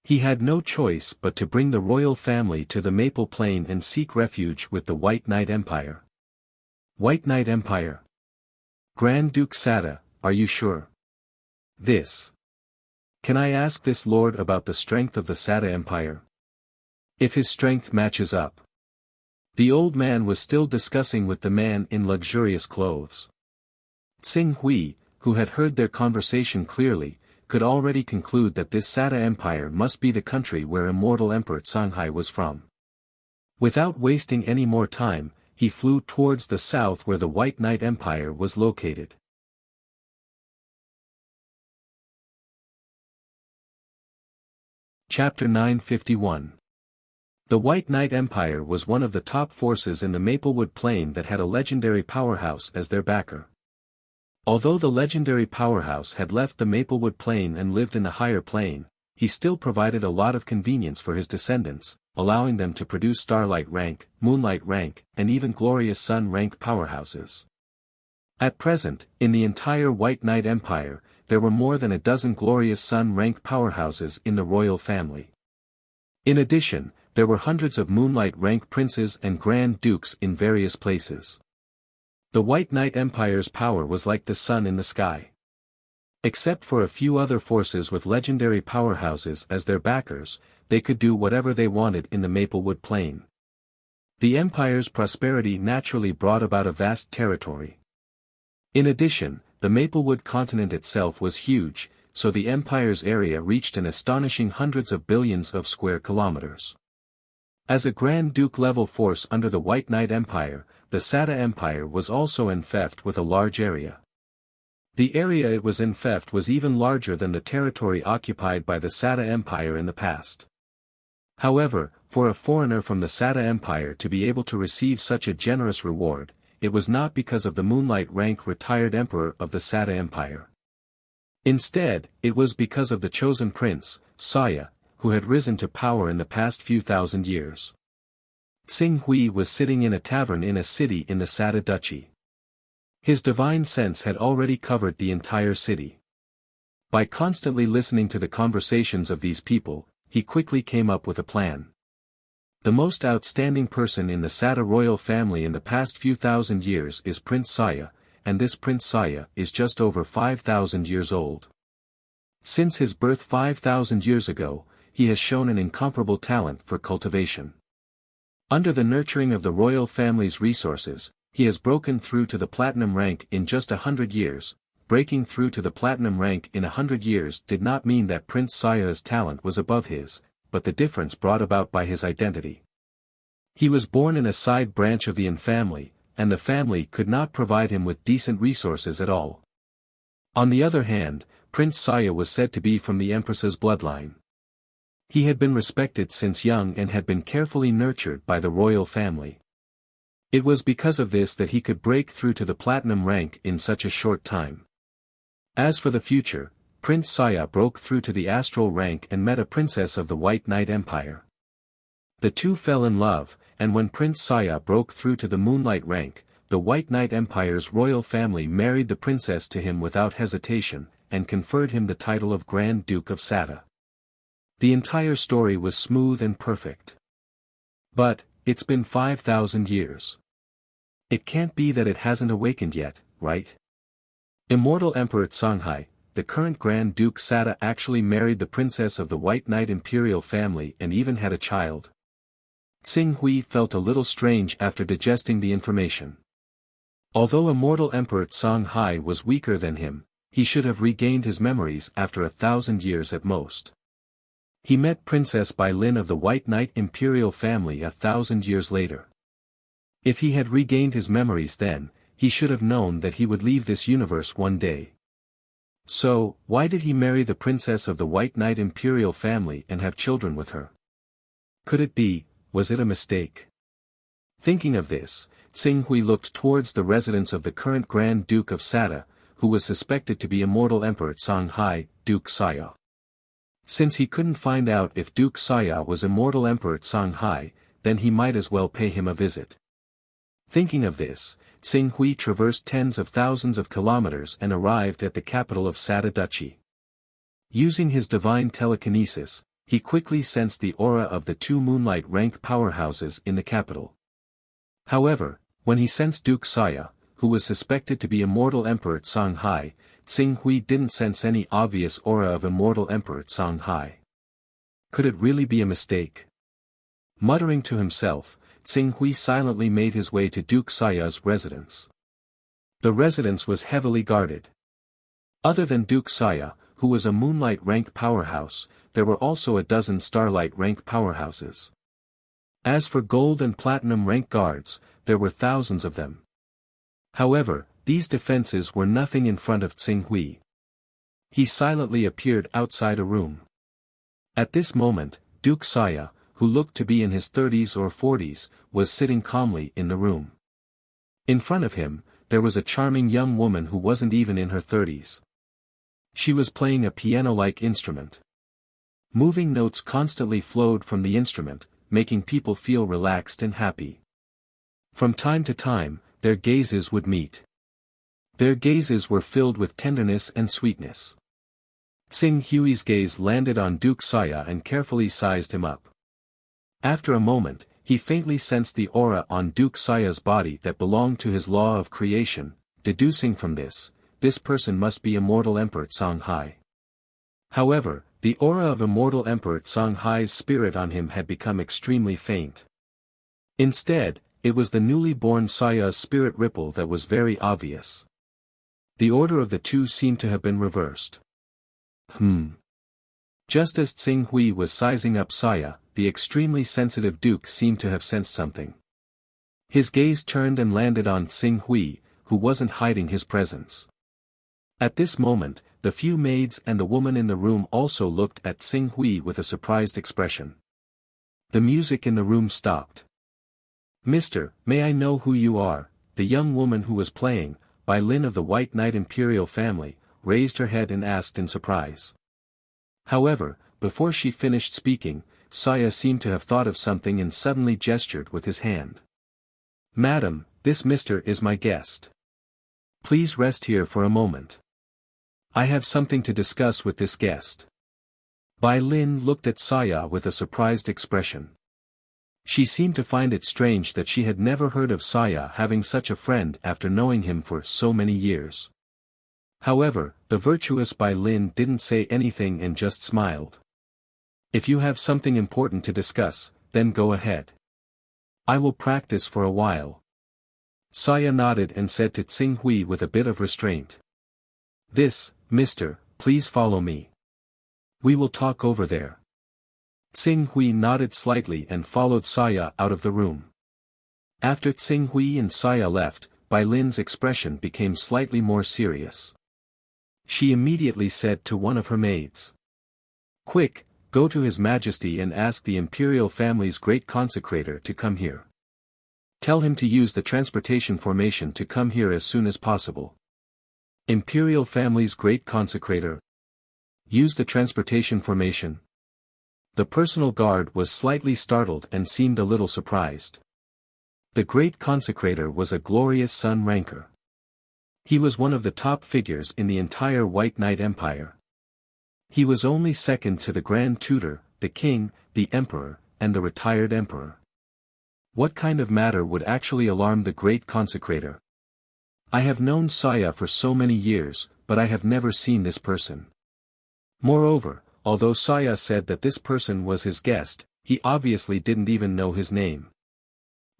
Speaker 1: He had no choice but to bring the royal family to the Maple Plain and seek refuge with the White Knight Empire. White Knight Empire. Grand Duke Sada, are you sure? This. Can I ask this lord about the strength of the Sada Empire? If his strength matches up. The old man was still discussing with the man in luxurious clothes. Xing Hui, who had heard their conversation clearly, could already conclude that this Sada Empire must be the country where immortal Emperor Songhai was from. Without wasting any more time, he flew towards the south where the White Knight Empire was located. Chapter 951. The White Knight Empire was one of the top forces in the Maplewood Plain that had a legendary powerhouse as their backer. Although the legendary powerhouse had left the Maplewood Plain and lived in the higher plane, he still provided a lot of convenience for his descendants, allowing them to produce Starlight rank, Moonlight rank, and even Glorious Sun rank powerhouses. At present, in the entire White Knight Empire, there were more than a dozen Glorious Sun rank powerhouses in the royal family. In addition, there were hundreds of Moonlight rank princes and Grand Dukes in various places. The White Knight Empire's power was like the sun in the sky. Except for a few other forces with legendary powerhouses as their backers, they could do whatever they wanted in the Maplewood Plain. The empire's prosperity naturally brought about a vast territory. In addition, the Maplewood continent itself was huge, so the empire's area reached an astonishing hundreds of billions of square kilometers. As a Grand Duke level force under the White Knight Empire, the Sada Empire was also enfeoffed with a large area. The area it was enfeoffed was even larger than the territory occupied by the Sada Empire in the past. However, for a foreigner from the Sada Empire to be able to receive such a generous reward, it was not because of the Moonlight rank retired emperor of the Sada Empire. Instead, it was because of the chosen prince, Saya, who had risen to power in the past few thousand years. Xing Hui was sitting in a tavern in a city in the Sada Duchy. His divine sense had already covered the entire city. By constantly listening to the conversations of these people, he quickly came up with a plan. The most outstanding person in the Sada royal family in the past few thousand years is Prince Saya, and this Prince Saya is just over 5,000 years old. Since his birth 5,000 years ago, he has shown an incomparable talent for cultivation. Under the nurturing of the royal family's resources, he has broken through to the platinum rank in just 100 years. Breaking through to the platinum rank in 100 years did not mean that Prince Saya's talent was above his, but the difference brought about by his identity. He was born in a side branch of the Yin family, and the family could not provide him with decent resources at all. On the other hand, Prince Saya was said to be from the Empress's bloodline. He had been respected since young and had been carefully nurtured by the royal family. It was because of this that he could break through to the platinum rank in such a short time. As for the future, Prince Saya broke through to the astral rank and met a princess of the White Knight Empire. The two fell in love, and when Prince Saya broke through to the Moonlight rank, the White Knight Empire's royal family married the princess to him without hesitation, and conferred him the title of Grand Duke of Sada. The entire story was smooth and perfect. But, it's been 5,000 years. It can't be that it hasn't awakened yet, right? Immortal Emperor Songhai, the current Grand Duke Sada actually married the princess of the White Knight imperial family and even had a child. Xing Hui felt a little strange after digesting the information. Although Immortal Emperor Songhai was weaker than him, he should have regained his memories after 1,000 years at most. He met Princess Bai Lin of the White Knight imperial family 1,000 years later. If he had regained his memories then, he should have known that he would leave this universe one day. So, why did he marry the princess of the White Knight imperial family and have children with her? Could it be, was it a mistake? Thinking of this, Xing Hui looked towards the residence of the current Grand Duke of Sada, who was suspected to be Immortal Emperor Songhai, Duke Saya. Since he couldn't find out if Duke Saya was Immortal Emperor Songhai, then he might as well pay him a visit. Thinking of this, Xing Hui traversed tens of thousands of kilometers and arrived at the capital of Sada Duchy. Using his divine telekinesis, he quickly sensed the aura of the two Moonlight rank powerhouses in the capital. However, when he sensed Duke Saya, who was suspected to be Immortal Emperor Songhai, Xing Hui didn't sense any obvious aura of Immortal Emperor Songhai. Could it really be a mistake? Muttering to himself, Xing Hui silently made his way to Duke Saya's residence. The residence was heavily guarded. Other than Duke Saya, who was a Moonlight rank powerhouse, there were also a dozen Starlight rank powerhouses. As for Gold and Platinum rank guards, there were thousands of them. However, these defenses were nothing in front of Xing Hui. He silently appeared outside a room. At this moment, Duke Saya, who looked to be in his 30s or 40s, was sitting calmly in the room. In front of him, there was a charming young woman who wasn't even in her 30s. She was playing a piano-like instrument. Moving notes constantly flowed from the instrument, making people feel relaxed and happy. From time to time, their gazes would meet. Their gazes were filled with tenderness and sweetness. Xing Hui's gaze landed on Duke Saya and carefully sized him up. After a moment, he faintly sensed the aura on Duke Saya's body that belonged to his law of creation, deducing from this person must be Immortal Emperor Songhai. However, the aura of Immortal Emperor Songhai's spirit on him had become extremely faint. Instead, it was the newly born Saya's spirit ripple that was very obvious. The order of the two seemed to have been reversed. Just as Xing Hui was sizing up Saya, the extremely sensitive Duke seemed to have sensed something. His gaze turned and landed on Xing Hui, who wasn't hiding his presence. At this moment, the few maids and the woman in the room also looked at Xing Hui with a surprised expression. The music in the room stopped. "Mister, may I know who you are?" The young woman who was playing, Bai Lin of the White Knight imperial family, raised her head and asked in surprise. However, before she finished speaking, Saya seemed to have thought of something and suddenly gestured with his hand. "Madam, this mister is my guest. Please rest here for a moment. I have something to discuss with this guest." Bai Lin looked at Saya with a surprised expression. She seemed to find it strange that she had never heard of Saya having such a friend after knowing him for so many years. However, the virtuous Bai Lin didn't say anything and just smiled. "If you have something important to discuss, then go ahead. I will practice for a while. Saya nodded and said to Tsing Hui with a bit of restraint. This, mister, please follow me. We will talk over there. Tsing Hui nodded slightly and followed Saya out of the room. After Tsing Hui and Saya left, Bai Lin's expression became slightly more serious. She immediately said to one of her maids. Quick, go to His Majesty and ask the imperial family's great consecrator to come here. Tell him to use the transportation formation to come here as soon as possible. Imperial family's great consecrator. Use the transportation formation. The personal guard was slightly startled and seemed a little surprised. The great consecrator was a glorious Sun ranker. He was one of the top figures in the entire White Knight Empire. He was only second to the Grand Tutor, the King, the Emperor, and the retired Emperor. What kind of matter would actually alarm the great consecrator? I have known Saya for so many years, but I have never seen this person. Moreover, although Saya said that this person was his guest, he obviously didn't even know his name.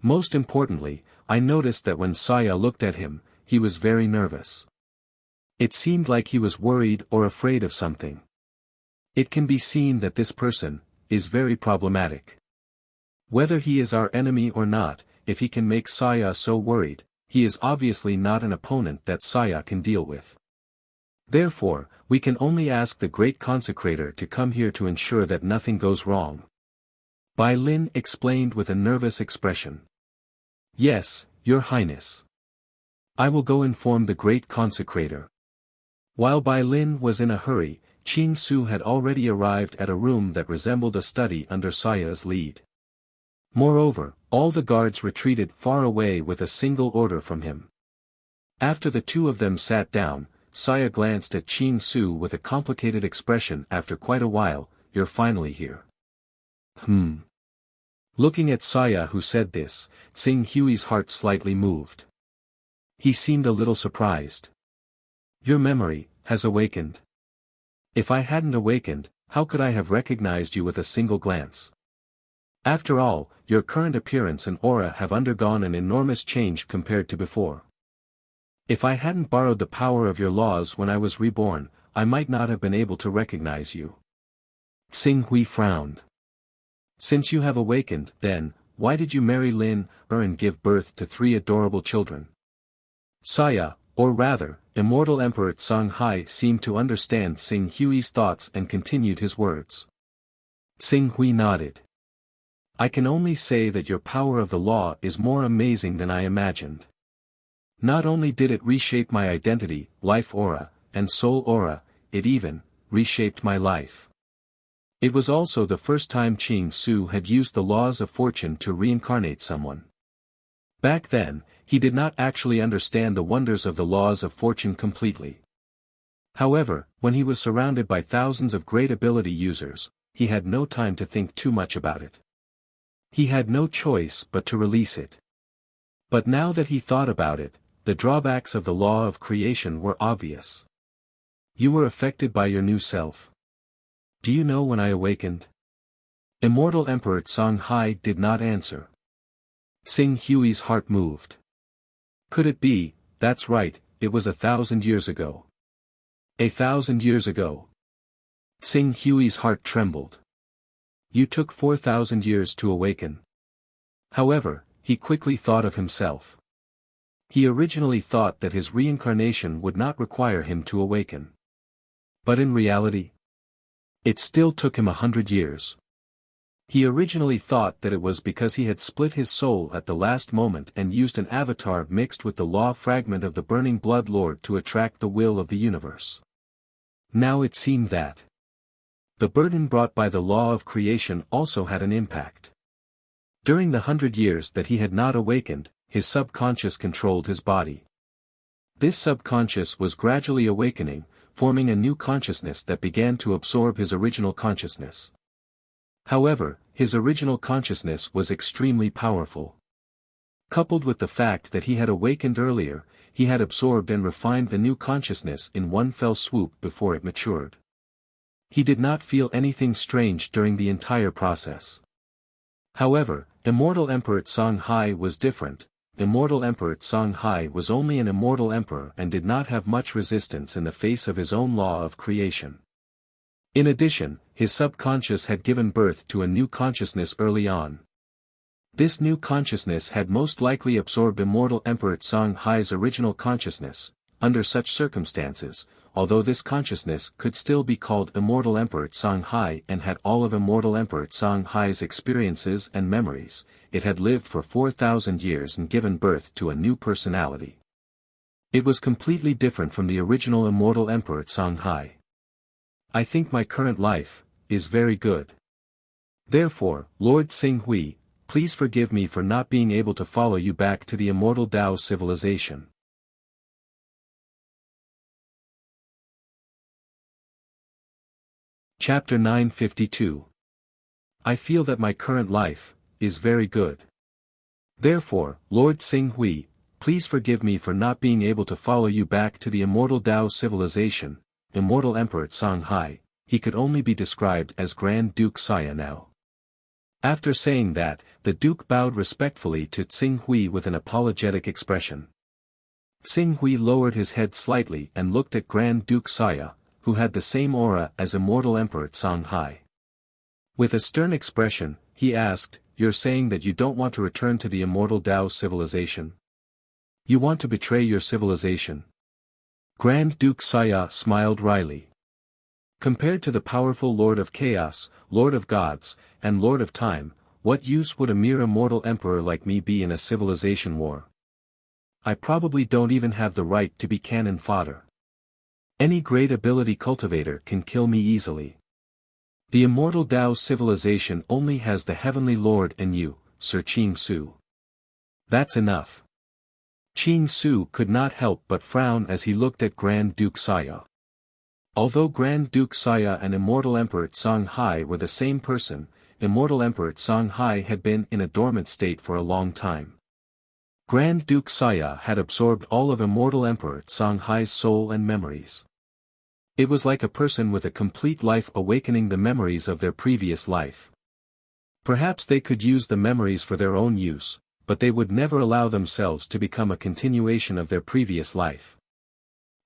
Speaker 1: Most importantly, I noticed that when Saya looked at him, he was very nervous. It seemed like he was worried or afraid of something. It can be seen that this person is very problematic. Whether he is our enemy or not, if he can make Saya so worried, he is obviously not an opponent that Saya can deal with. Therefore, we can only ask the great consecrator to come here to ensure that nothing goes wrong. Bai Lin explained with a nervous expression. Yes, Your Highness. I will go inform the great consecrator. While Bai Lin was in a hurry, Qing Su had already arrived at a room that resembled a study under Saya's lead. Moreover, all the guards retreated far away with a single order from him. After the two of them sat down, Saya glanced at Qing Su with a complicated expression. After quite a while, you're finally here. Looking at Saya who said this, Tsing Hui's heart slightly moved. He seemed a little surprised. Your memory has awakened. If I hadn't awakened, how could I have recognized you with a single glance? After all, your current appearance and aura have undergone an enormous change compared to before. If I hadn't borrowed the power of your laws when I was reborn, I might not have been able to recognize you. Tsing Hui frowned. Since you have awakened, then, why did you marry Lin and give birth to 3 adorable children? Saya, or rather, immortal Emperor Tsang Hai seemed to understand Tsing Hui's thoughts and continued his words. Tsing Hui nodded. I can only say that your power of the law is more amazing than I imagined. Not only did it reshape my identity, life aura, and soul aura, it even reshaped my life. It was also the first time Qing Su had used the laws of fortune to reincarnate someone. Back then, he did not actually understand the wonders of the laws of fortune completely. However, when he was surrounded by thousands of great ability users, he had no time to think too much about it. He had no choice but to release it. But now that he thought about it, the drawbacks of the law of creation were obvious. You were affected by your new self. Do you know when I awakened? Immortal Emperor Tsang Hai did not answer. Tsing Hui's heart moved. Could it be? That's right, it was 1,000 years ago. 1,000 years ago. Tsing Hui's heart trembled. You took 4,000 years to awaken. However, he quickly thought of himself. He originally thought that his reincarnation would not require him to awaken. But in reality, it still took him 100 years. He originally thought that it was because he had split his soul at the last moment and used an avatar mixed with the law fragment of the Burning Blood Lord to attract the will of the universe. Now it seemed that the burden brought by the law of creation also had an impact. During the 100 years that he had not awakened, his subconscious controlled his body. This subconscious was gradually awakening, forming a new consciousness that began to absorb his original consciousness. However, his original consciousness was extremely powerful. Coupled with the fact that he had awakened earlier, he had absorbed and refined the new consciousness in one fell swoop before it matured. He did not feel anything strange during the entire process. However, immortal Emperor Songhai was different. Immortal Emperor Songhai was only an immortal emperor and did not have much resistance in the face of his own law of creation. In addition, his subconscious had given birth to a new consciousness early on. This new consciousness had most likely absorbed immortal Emperor Songhai's original consciousness. Under such circumstances, although this consciousness could still be called immortal Emperor Songhai and had all of immortal Emperor Songhai's experiences and memories, it had lived for 4,000 years and given birth to a new personality. It was completely different from the original immortal Emperor Songhai. I think my current life is very good. Therefore, Lord Xinghui, please forgive me for not being able to follow you back to the immortal Tao civilization. Chapter 952. I feel that my current life is very good. Therefore, Lord Xinghui, please forgive me for not being able to follow you back to the immortal Tao civilization. Immortal Emperor Songhai, he could only be described as Grand Duke Xia now. After saying that, the Duke bowed respectfully to Xinghui with an apologetic expression. Xinghui lowered his head slightly and looked at Grand Duke Xia, who had the same aura as immortal Emperor Songhai. With a stern expression, he asked, "You're saying that you don't want to return to the immortal Tao civilization? You want to betray your civilization?" Grand Duke Xia smiled wryly. Compared to the powerful Lord of Chaos, Lord of Gods, and Lord of Time, what use would a mere immortal emperor like me be in a civilization war? I probably don't even have the right to be cannon fodder. Any great ability cultivator can kill me easily. The immortal Tao civilization only has the Heavenly Lord and you, Sir Qing Su. That's enough. Qing Su could not help but frown as he looked at Grand Duke Xia. Although Grand Duke Xia and Immortal Emperor Songhai were the same person, Immortal Emperor Songhai had been in a dormant state for a long time. Grand Duke Xia had absorbed all of Immortal Emperor Songhai's soul and memories. It was like a person with a complete life awakening the memories of their previous life. Perhaps they could use the memories for their own use, but they would never allow themselves to become a continuation of their previous life.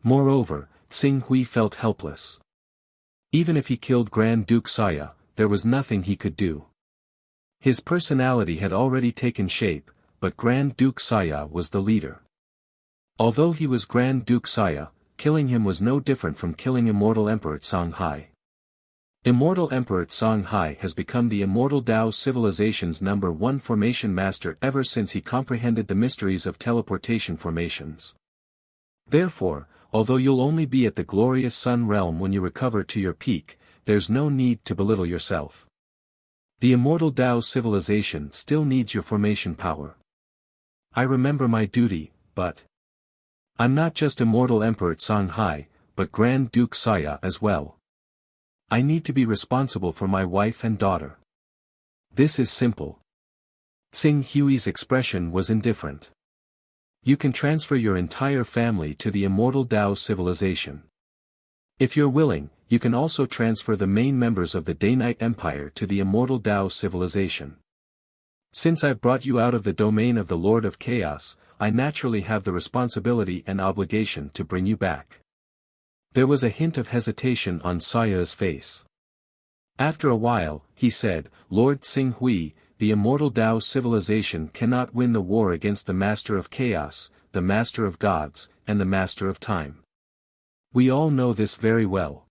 Speaker 1: Moreover, Xinghui felt helpless. Even if he killed Grand Duke Xia, there was nothing he could do. His personality had already taken shape, but Grand Duke Xia was the leader. Although he was Grand Duke Xia, killing him was no different from killing Immortal Emperor Songhai. Immortal Emperor Songhai has become the immortal Tao civilization's #1 formation master ever since he comprehended the mysteries of teleportation formations. Therefore, although you'll only be at the glorious Sun realm when you recover to your peak, there's no need to belittle yourself. The immortal Tao civilization still needs your formation power. I remember my duty, but I'm not just Immortal Emperor Songhai, but Grand Duke Xia as well. I need to be responsible for my wife and daughter. This is simple. Xinghui's expression was indifferent. You can transfer your entire family to the immortal Tao civilization. If you're willing, you can also transfer the main members of the Day-Night Empire to the immortal Tao civilization. Since I've brought you out of the domain of the Lord of Chaos, I naturally have the responsibility and obligation to bring you back. There was a hint of hesitation on Xia's face. After a while, he said, "Lord Xinghui, the immortal Tao civilization cannot win the war against the Master of Chaos, the Master of Gods, and the Master of Time. We all know this very well.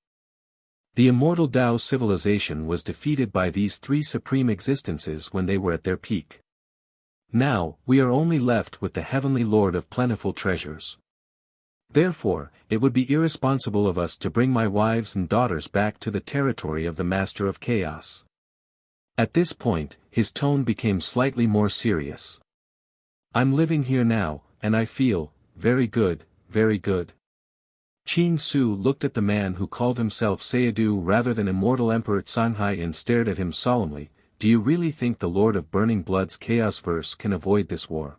Speaker 1: The immortal Tao civilization was defeated by these three supreme existences when they were at their peak. Now, we are only left with the Heavenly Lord of plentiful treasures. Therefore, it would be irresponsible of us to bring my wives and daughters back to the territory of the Master of Chaos." At this point, his tone became slightly more serious. "I'm living here now, and I feel very good, very good." Qing Su looked at the man who called himself Sayadu rather than Immortal Emperor Songhai and stared at him solemnly. "Do you really think the Lord of Burning Blood's Chaos Verse can avoid this war?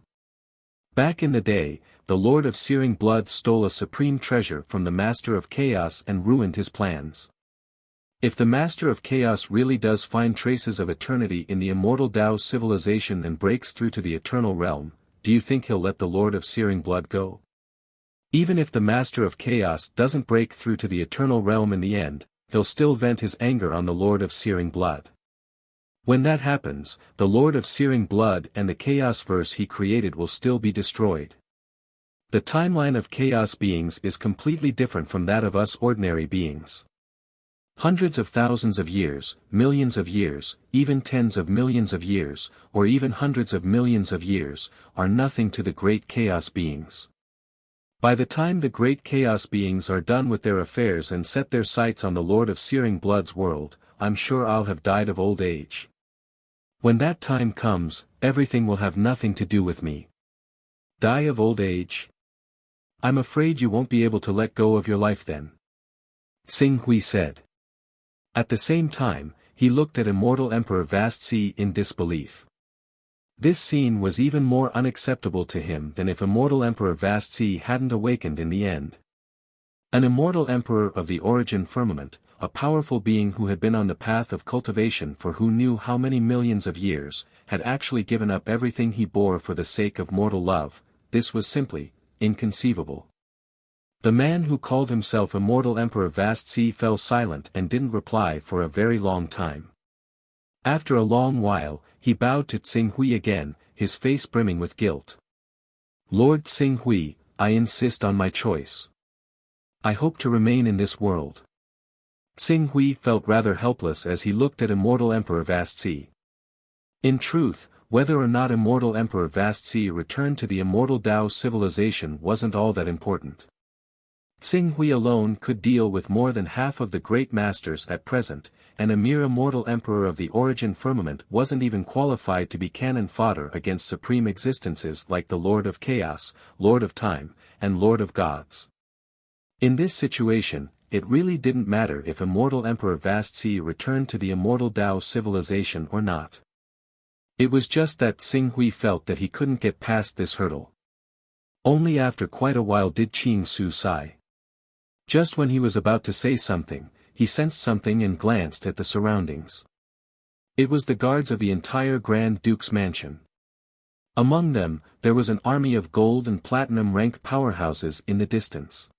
Speaker 1: Back in the day, the Lord of Searing Blood stole a supreme treasure from the Master of Chaos and ruined his plans. If the Master of Chaos really does find traces of eternity in the immortal Tao civilization and breaks through to the eternal realm, do you think he'll let the Lord of Searing Blood go? Even if the Master of Chaos doesn't break through to the eternal realm in the end, he'll still vent his anger on the Lord of Searing Blood. When that happens, the Lord of Searing Blood and the Chaos verse he created will still be destroyed. The timeline of Chaos beings is completely different from that of us ordinary beings. Hundreds of thousands of years, millions of years, even tens of millions of years, or even hundreds of millions of years, are nothing to the great Chaos beings. By the time the great Chaos beings are done with their affairs and set their sights on the Lord of Searing Blood's world, I'm sure I'll have died of old age. When that time comes, everything will have nothing to do with me. Die of old age? I'm afraid you won't be able to let go of your life then. Xing Hui said. At the same time, he looked at Immortal Emperor Vast Sea in disbelief. This scene was even more unacceptable to him than if Immortal Emperor Vast Sea hadn't awakened in the end. An Immortal Emperor of the Origin Firmament, a powerful being who had been on the path of cultivation for who knew how many millions of years, had actually given up everything he bore for the sake of mortal love. This was simply inconceivable. The man who called himself Immortal Emperor Vast Sea fell silent and didn't reply for a very long time. After a long while, he bowed to Xing Hui again, his face brimming with guilt. Lord Xing Hui, I insist on my choice. I hope to remain in this world. Xing Hui felt rather helpless as he looked at Immortal Emperor Vast Sea. In truth, whether or not Immortal Emperor Vast Sea returned to the immortal Tao civilization wasn't all that important. Xing Hui alone could deal with more than half of the great masters at present, and a mere immortal emperor of the Origin Firmament wasn't even qualified to be cannon fodder against supreme existences like the Lord of Chaos, Lord of Time, and Lord of Gods. In this situation, it really didn't matter if Immortal Emperor Vast Sea returned to the immortal Tao civilization or not. It was just that Xing Hui felt that he couldn't get past this hurdle. Only after quite a while did Qing Su sigh. Just when he was about to say something, he sensed something and glanced at the surroundings. It was the guards of the entire Grand Duke's mansion. Among them, there was an army of gold and platinum rank powerhouses in the distance.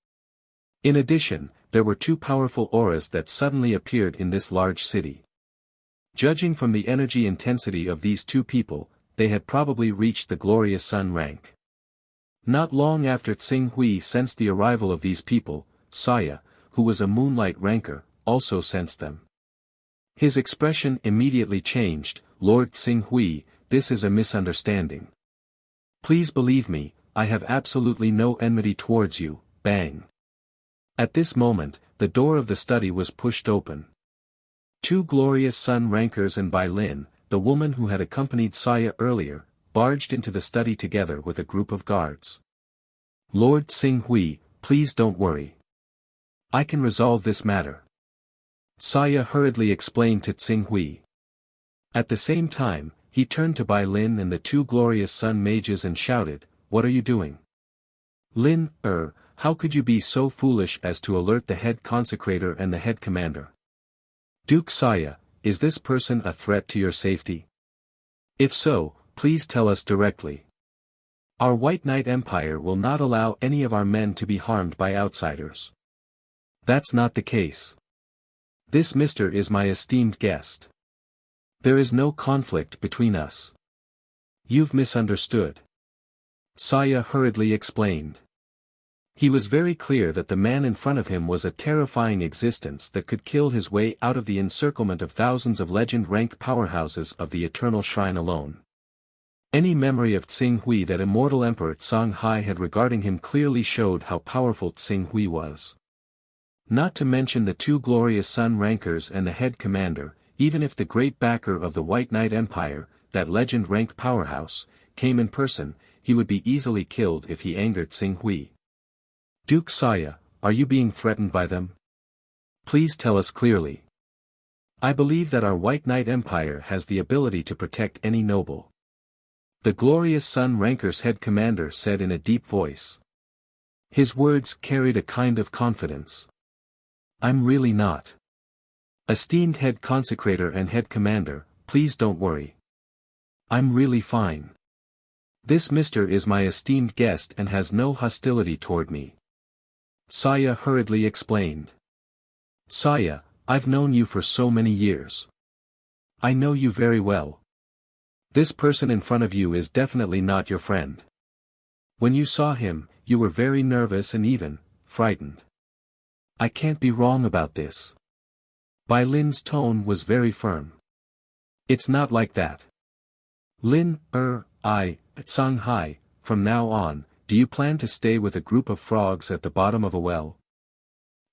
Speaker 1: In addition, there were two powerful auras that suddenly appeared in this large city. Judging from the energy intensity of these two people, they had probably reached the glorious sun rank. Not long after Xing Hui sensed the arrival of these people, Saya, who was a moonlight ranker, also sensed them. His expression immediately changed. Lord Xing Hui, this is a misunderstanding. Please believe me, I have absolutely no enmity towards you. Bang. At this moment, the door of the study was pushed open. Two glorious sun rankers and Bai Lin, the woman who had accompanied Saya earlier, barged into the study together with a group of guards. Lord Xing Hui, please don't worry. I can resolve this matter. Saya hurriedly explained to Xing Hui. At the same time, he turned to Bai Lin and the two glorious sun mages and shouted, what are you doing? Lin, how could you be so foolish as to alert the head consecrator and the head commander? Duke Saya, is this person a threat to your safety? If so, please tell us directly. Our White Knight Empire will not allow any of our men to be harmed by outsiders. That's not the case. This mister is my esteemed guest. There is no conflict between us. You've misunderstood. Saya hurriedly explained. He was very clear that the man in front of him was a terrifying existence that could kill his way out of the encirclement of thousands of legend-rank powerhouses of the Eternal Shrine alone. Any memory of Xing Hui that Immortal Emperor Tsang Hai had regarding him clearly showed how powerful Xing Hui was. Not to mention the two glorious sun rankers and the head commander, even if the great backer of the White Knight Empire, that legend-ranked powerhouse, came in person, he would be easily killed if he angered Xing Hui. Duke Saya, are you being threatened by them? Please tell us clearly. I believe that our White Knight Empire has the ability to protect any noble. The glorious Sun Ranker's head commander said in a deep voice. His words carried a kind of confidence. I'm really not. Esteemed head consecrator and head commander, please don't worry. I'm really fine. This mister is my esteemed guest and has no hostility toward me. Saya hurriedly explained. Saya, I've known you for so many years. I know you very well. This person in front of you is definitely not your friend. When you saw him, you were very nervous and even frightened. I can't be wrong about this. Bai Lin's tone was very firm. It's not like that. Lin, Tsang Hai, from now on, do you plan to stay with a group of frogs at the bottom of a well?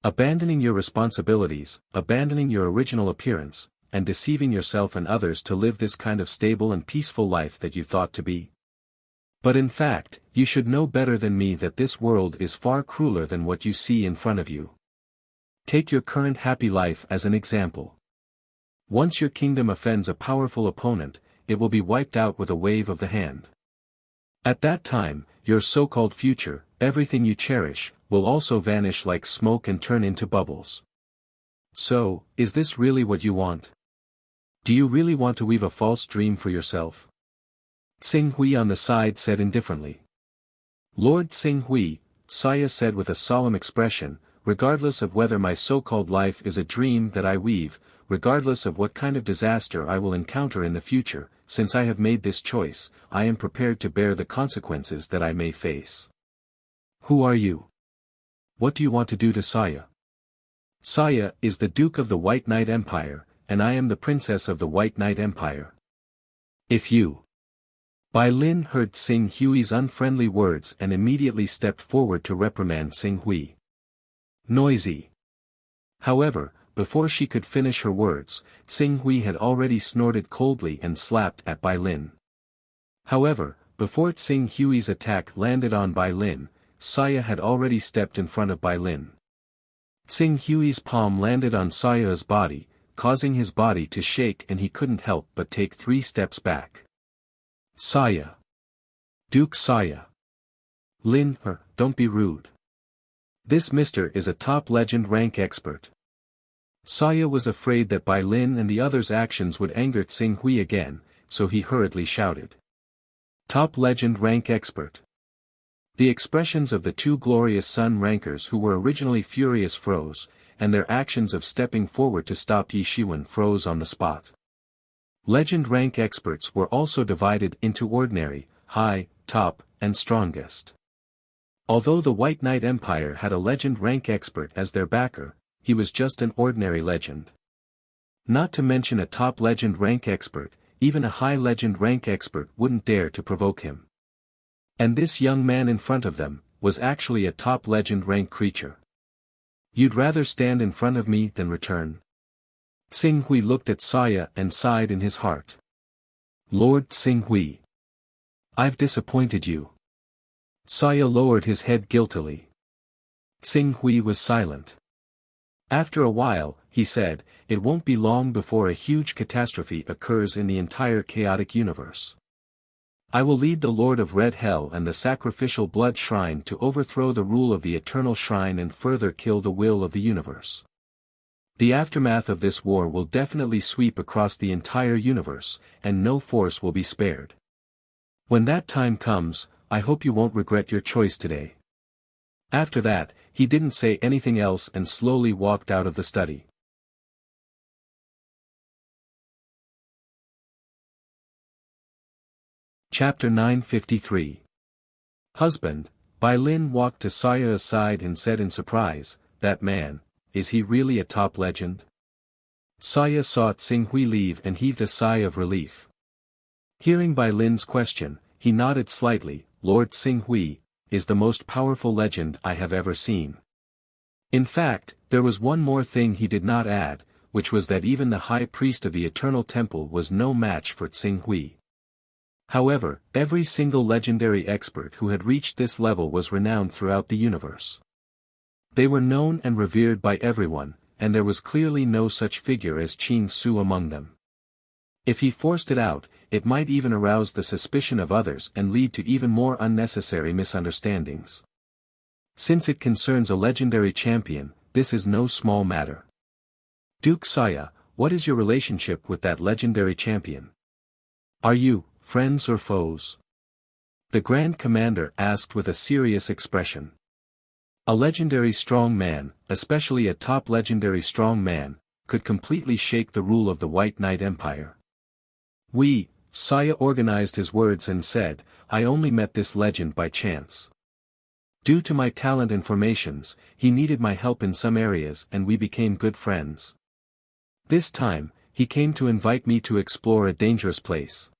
Speaker 1: Abandoning your responsibilities, abandoning your original appearance, and deceiving yourself and others to live this kind of stable and peaceful life that you thought to be? But in fact, you should know better than me that this world is far crueler than what you see in front of you. Take your current happy life as an example. Once your kingdom offends a powerful opponent, it will be wiped out with a wave of the hand. At that time, your so-called future, everything you cherish, will also vanish like smoke and turn into bubbles. So, is this really what you want? Do you really want to weave a false dream for yourself? Tsing Hui on the side said indifferently. Lord Tsing Hui, Saya said with a solemn expression, regardless of whether my so-called life is a dream that I weave, regardless of what kind of disaster I will encounter in the future, since I have made this choice, I am prepared to bear the consequences that I may face. Who are you? What do you want to do to Saya? Saya is the Duke of the White Knight Empire, and I am the Princess of the White Knight Empire. If you... Bai Lin heard Tsing Hui's unfriendly words and immediately stepped forward to reprimand Tsing Hui. Noisy. However, before she could finish her words, Tsing Hui had already snorted coldly and slapped at Bai Lin. However, before Tsing Hui's attack landed on Bai Lin, Saya had already stepped in front of Bai Lin. Tsing Hui's palm landed on Saya's body, causing his body to shake, and he couldn't help but take 3 steps back. Saya. Duke Saya. Lin, don't be rude. This mister is a top legend rank expert. Saya was afraid that Bai Lin and the others' actions would anger Tsing Hui again, so he hurriedly shouted. Top legend rank expert. The expressions of the 2 glorious Sun rankers who were originally furious froze, and their actions of stepping forward to stop Yi Shiwen froze on the spot. Legend rank experts were also divided into ordinary, high, top, and strongest. Although the White Knight Empire had a legend rank expert as their backer, he was just an ordinary legend. Not to mention a top legend rank expert, even a high legend rank expert wouldn't dare to provoke him. And this young man in front of them, was actually a top legend rank creature. You'd rather stand in front of me than return? Tsing Hui looked at Saya and sighed in his heart. Lord Tsing Hui. I've disappointed you. Saya lowered his head guiltily. Tsing Hui was silent. After a while, he said, it won't be long before a huge catastrophe occurs in the entire chaotic universe. I will lead the Lord of Red Hell and the Sacrificial Blood Shrine to overthrow the rule of the Eternal Shrine and further kill the will of the universe. The aftermath of this war will definitely sweep across the entire universe, and no force will be spared. When that time comes, I hope you won't regret your choice today. After that, he didn't say anything else and slowly walked out of the study. Chapter 953. Husband, Bai Lin walked to Saya's side and said in surprise, that man, is he really a top legend? Saya saw Tsing Hui leave and heaved a sigh of relief. Hearing Bai Lin's question, he nodded slightly. Lord Tsing Hui is the most powerful legend I have ever seen. In fact, there was one more thing he did not add, which was that even the high priest of the Eternal Temple was no match for Tsing Hui. However, every single legendary expert who had reached this level was renowned throughout the universe. They were known and revered by everyone, and there was clearly no such figure as Qing Su among them. If he forced it out, it might even arouse the suspicion of others and lead to even more unnecessary misunderstandings. Since it concerns a legendary champion, this is no small matter. Duke Saya, what is your relationship with that legendary champion? Are you friends or foes? The Grand Commander asked with a serious expression. A legendary strong man, especially a top legendary strong man, could completely shake the rule of the White Knight Empire. Saya organized his words and said, I only met this legend by chance. Due to my talent and formations, he needed my help in some areas and we became good friends. This time, he came to invite me to explore a dangerous place.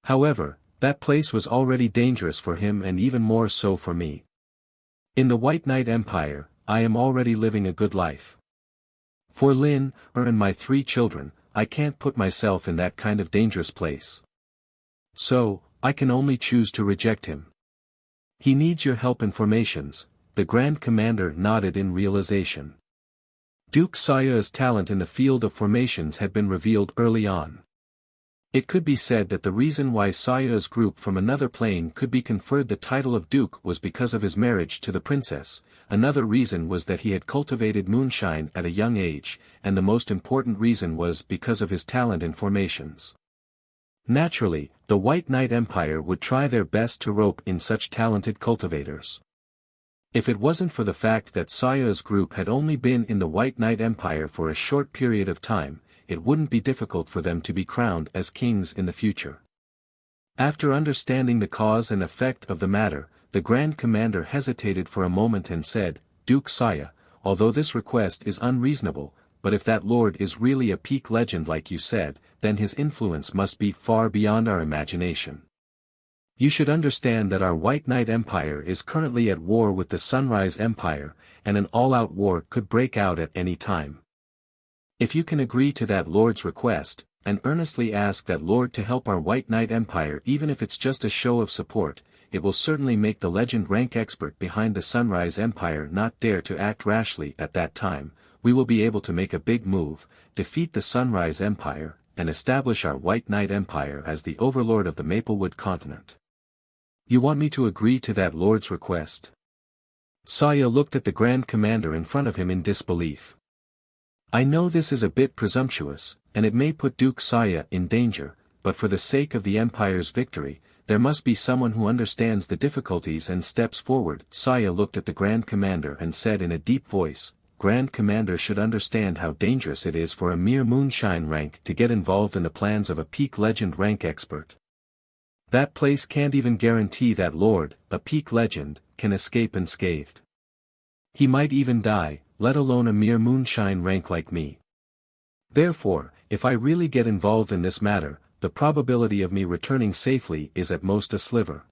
Speaker 1: However, that place was already dangerous for him and even more so for me. In the White Knight Empire, I am already living a good life. For Lin, and my 3 children, I can't put myself in that kind of dangerous place. So, I can only choose to reject him. He needs your help and formations, the Grand Commander nodded in realization. Duke Saya's talent in the field of formations had been revealed early on. It could be said that the reason why Saya's group from another plane could be conferred the title of Duke was because of his marriage to the princess. Another reason was that he had cultivated moonshine at a young age, and the most important reason was because of his talent in formations. Naturally, the White Knight Empire would try their best to rope in such talented cultivators. If it wasn't for the fact that Saya's group had only been in the White Knight Empire for a short period of time, it wouldn't be difficult for them to be crowned as kings in the future. After understanding the cause and effect of the matter, the Grand Commander hesitated for a moment and said, Duke Saya, although this request is unreasonable, but if that lord is really a peak legend like you said, then his influence must be far beyond our imagination. You should understand that our White Knight Empire is currently at war with the Sunrise Empire, and an all-out war could break out at any time. If you can agree to that lord's request, and earnestly ask that lord to help our White Knight Empire even if it's just a show of support, it will certainly make the legend rank expert behind the Sunrise Empire not dare to act rashly at that time. We will be able to make a big move, defeat the Sunrise Empire, and establish our White Knight Empire as the overlord of the Maplewood continent. You want me to agree to that lord's request? Saya looked at the Grand Commander in front of him in disbelief. I know this is a bit presumptuous, and it may put Duke Saya in danger, but for the sake of the Empire's victory, there must be someone who understands the difficulties and steps forward. Saya looked at the Grand Commander and said in a deep voice, Grand Commander should understand how dangerous it is for a mere moonshine rank to get involved in the plans of a peak legend rank expert. That place can't even guarantee that lord, a peak legend, can escape unscathed. He might even die, let alone a mere moonshine rank like me. Therefore, if I really get involved in this matter, the probability of me returning safely is at most a sliver.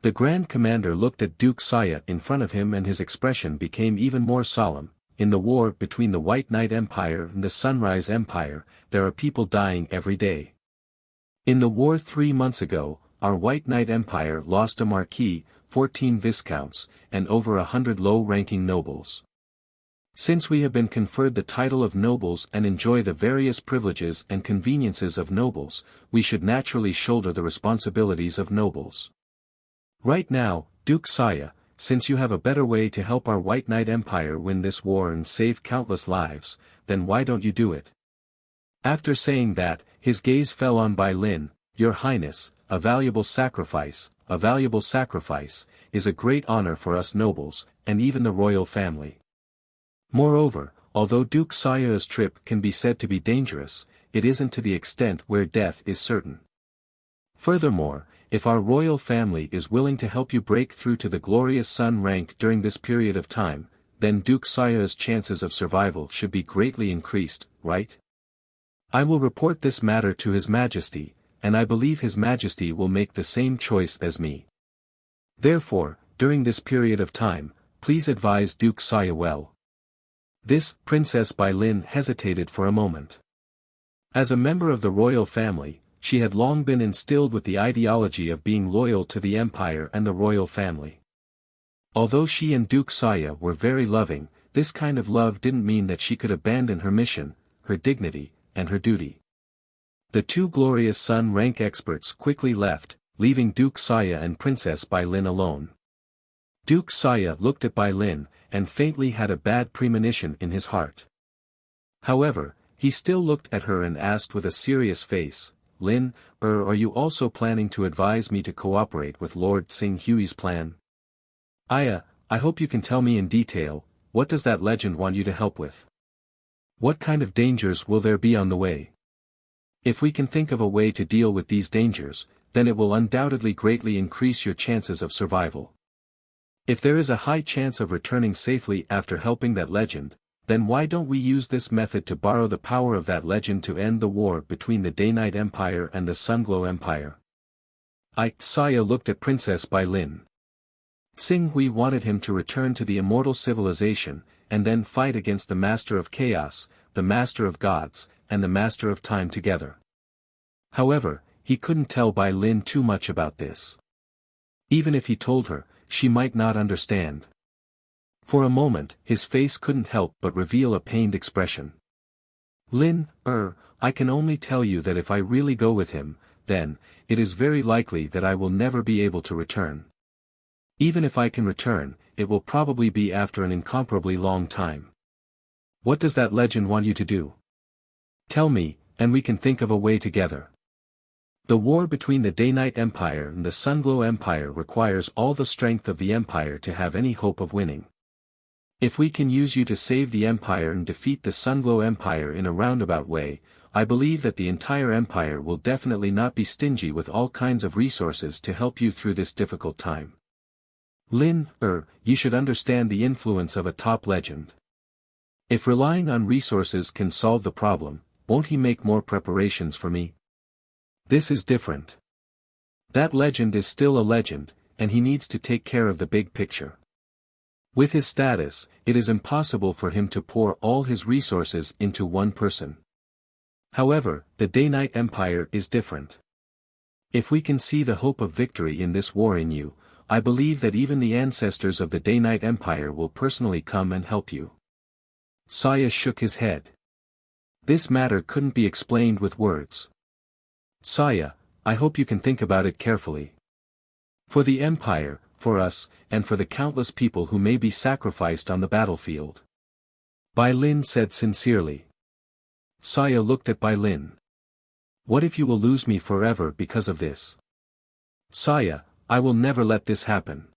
Speaker 1: The Grand Commander looked at Duke Saya in front of him and his expression became even more solemn. In the war between the White Knight Empire and the Sunrise Empire, there are people dying every day. In the war 3 months ago, our White Knight Empire lost a marquis, 14 viscounts, and over 100 low-ranking nobles. Since we have been conferred the title of nobles and enjoy the various privileges and conveniences of nobles, we should naturally shoulder the responsibilities of nobles. Right now, Duke Saya, since you have a better way to help our White Knight Empire win this war and save countless lives, then why don't you do it? After saying that, his gaze fell on Bai Lin. Your Highness, a valuable sacrifice, is a great honor for us nobles, and even the royal family. Moreover, although Duke Saya's trip can be said to be dangerous, it isn't to the extent where death is certain. Furthermore, if our royal family is willing to help you break through to the glorious sun rank during this period of time, then Duke Saya's chances of survival should be greatly increased, right? I will report this matter to His Majesty, and I believe His Majesty will make the same choice as me. Therefore, during this period of time, please advise Duke Saya well. This Princess Bai Lin hesitated for a moment. As a member of the royal family, she had long been instilled with the ideology of being loyal to the empire and the royal family. Although she and Duke Saya were very loving, this kind of love didn't mean that she could abandon her mission, her dignity, and her duty. The 2 glorious sun rank experts quickly left, leaving Duke Saya and Princess Bai Lin alone. Duke Saya looked at Bai Lin, and faintly had a bad premonition in his heart. However, he still looked at her and asked with a serious face, Lin, are you also planning to advise me to cooperate with Lord Tsinghui's plan? I hope you can tell me in detail, what does that legend want you to help with? What kind of dangers will there be on the way? If we can think of a way to deal with these dangers, then it will undoubtedly greatly increase your chances of survival. If there is a high chance of returning safely after helping that legend, then why don't we use this method to borrow the power of that legend to end the war between the Day-Night Empire and the Sunglow Empire? Saya looked at Princess Bai Lin. Tsinghui wanted him to return to the immortal civilization, and then fight against the Master of Chaos, the Master of Gods, and the Master of Time together. However, he couldn't tell Bai Lin too much about this. Even if he told her, she might not understand. For a moment, his face couldn't help but reveal a pained expression. Lin, I can only tell you that if I really go with him, then, it is very likely that I will never be able to return. Even if I can return, it will probably be after an incomparably long time. What does that legend want you to do? Tell me, and we can think of a way together. The war between the Day-Night Empire and the Sunglow Empire requires all the strength of the Empire to have any hope of winning. If we can use you to save the Empire and defeat the Sunglow Empire in a roundabout way, I believe that the entire Empire will definitely not be stingy with all kinds of resources to help you through this difficult time. Lin, you should understand the influence of a top legend. If relying on resources can solve the problem, won't he make more preparations for me? This is different. That legend is still a legend, and he needs to take care of the big picture. With his status, it is impossible for him to pour all his resources into one person. However, the Day-Night Empire is different. If we can see the hope of victory in this war in you, I believe that even the ancestors of the Day-Night Empire will personally come and help you. Saya shook his head. This matter couldn't be explained with words. Saya, I hope you can think about it carefully. For the Empire, for us, and for the countless people who may be sacrificed on the battlefield. Bai Lin said sincerely. Saya looked at Bai Lin. What if you will lose me forever because of this? Saya, I will never let this happen.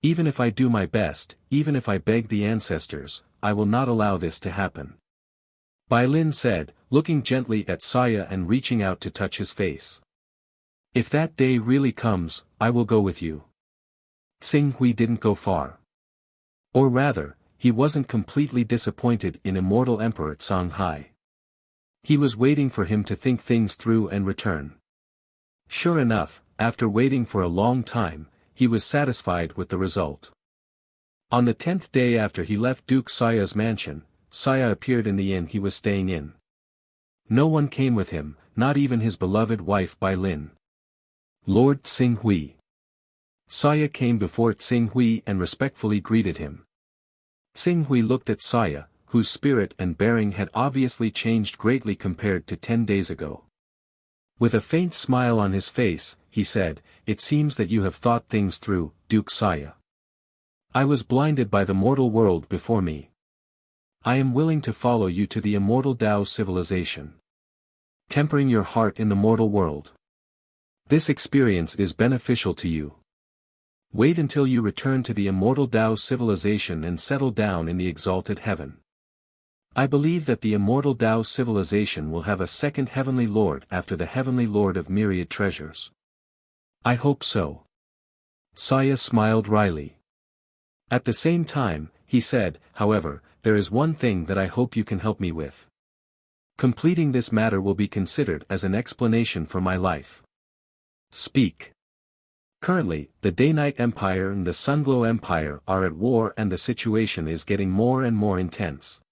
Speaker 1: Even if I do my best, even if I beg the ancestors, I will not allow this to happen. Bai Lin said, looking gently at Saya and reaching out to touch his face. If that day really comes, I will go with you. Tsinghui didn't go far. Or rather, he wasn't completely disappointed in Immortal Emperor Songhai. He was waiting for him to think things through and return. Sure enough, after waiting for a long time, he was satisfied with the result. On the 10th day after he left Duke Saya's mansion, Saya appeared in the inn he was staying in. No one came with him, not even his beloved wife Bai Lin. Lord Tsinghui. Saya came before Tsinghui and respectfully greeted him. Tsinghui looked at Saya, whose spirit and bearing had obviously changed greatly compared to 10 days ago. With a faint smile on his face, he said, "It seems that you have thought things through, Duke Saya. I was blinded by the mortal world before me. I am willing to follow you to the immortal Tao civilization. Tempering your heart in the mortal world. This experience is beneficial to you. Wait until you return to the immortal Tao civilization and settle down in the exalted heaven. I believe that the immortal Tao civilization will have a second heavenly lord after the heavenly lord of myriad treasures. I hope so." Saya smiled wryly. At the same time, he said, "However, there is one thing that I hope you can help me with. Completing this matter will be considered as an explanation for my life." "Speak." Currently, the Day-Night Empire and the Sunglow Empire are at war and the situation is getting more and more intense.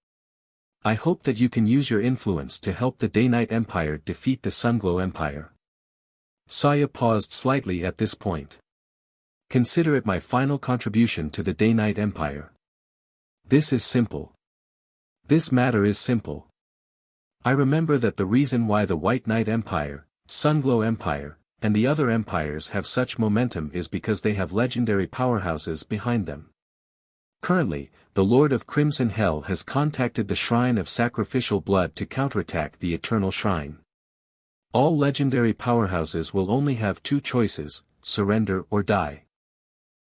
Speaker 1: I hope that you can use your influence to help the Day-Night Empire defeat the Sunglow Empire. Saya paused slightly at this point. Consider it my final contribution to the Day-Night Empire. This is simple. This matter is simple. I remember that the reason why the White Knight Empire, Sunglow Empire, and the other empires have such momentum is because they have legendary powerhouses behind them. Currently, the Lord of Crimson Hell has contacted the Shrine of Sacrificial Blood to counterattack the Eternal Shrine. All legendary powerhouses will only have two choices, surrender or die.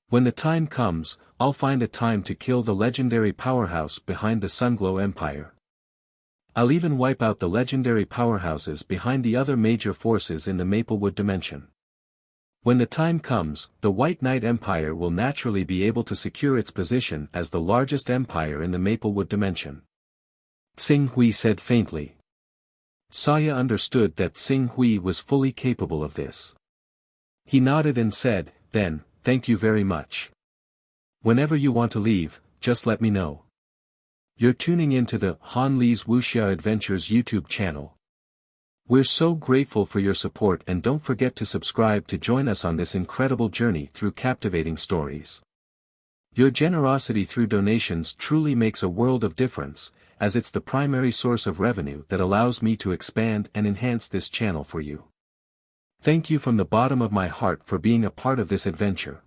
Speaker 1: When the time comes, I'll find a time to kill the legendary powerhouse behind the Sunglow Empire. I'll even wipe out the legendary powerhouses behind the other major forces in the Maplewood dimension. When the time comes, the White Knight Empire will naturally be able to secure its position as the largest empire in the Maplewood dimension. Xing Hui said faintly. Saya understood that Xing Hui was fully capable of this. He nodded and said, "Then, thank you very much. Whenever you want to leave, just let me know." You're tuning into the Han Li's Wuxia Adventures YouTube channel. We're so grateful for your support, and don't forget to subscribe to join us on this incredible journey through captivating stories. Your generosity through donations truly makes a world of difference, as it's the primary source of revenue that allows me to expand and enhance this channel for you. Thank you from the bottom of my heart for being a part of this adventure.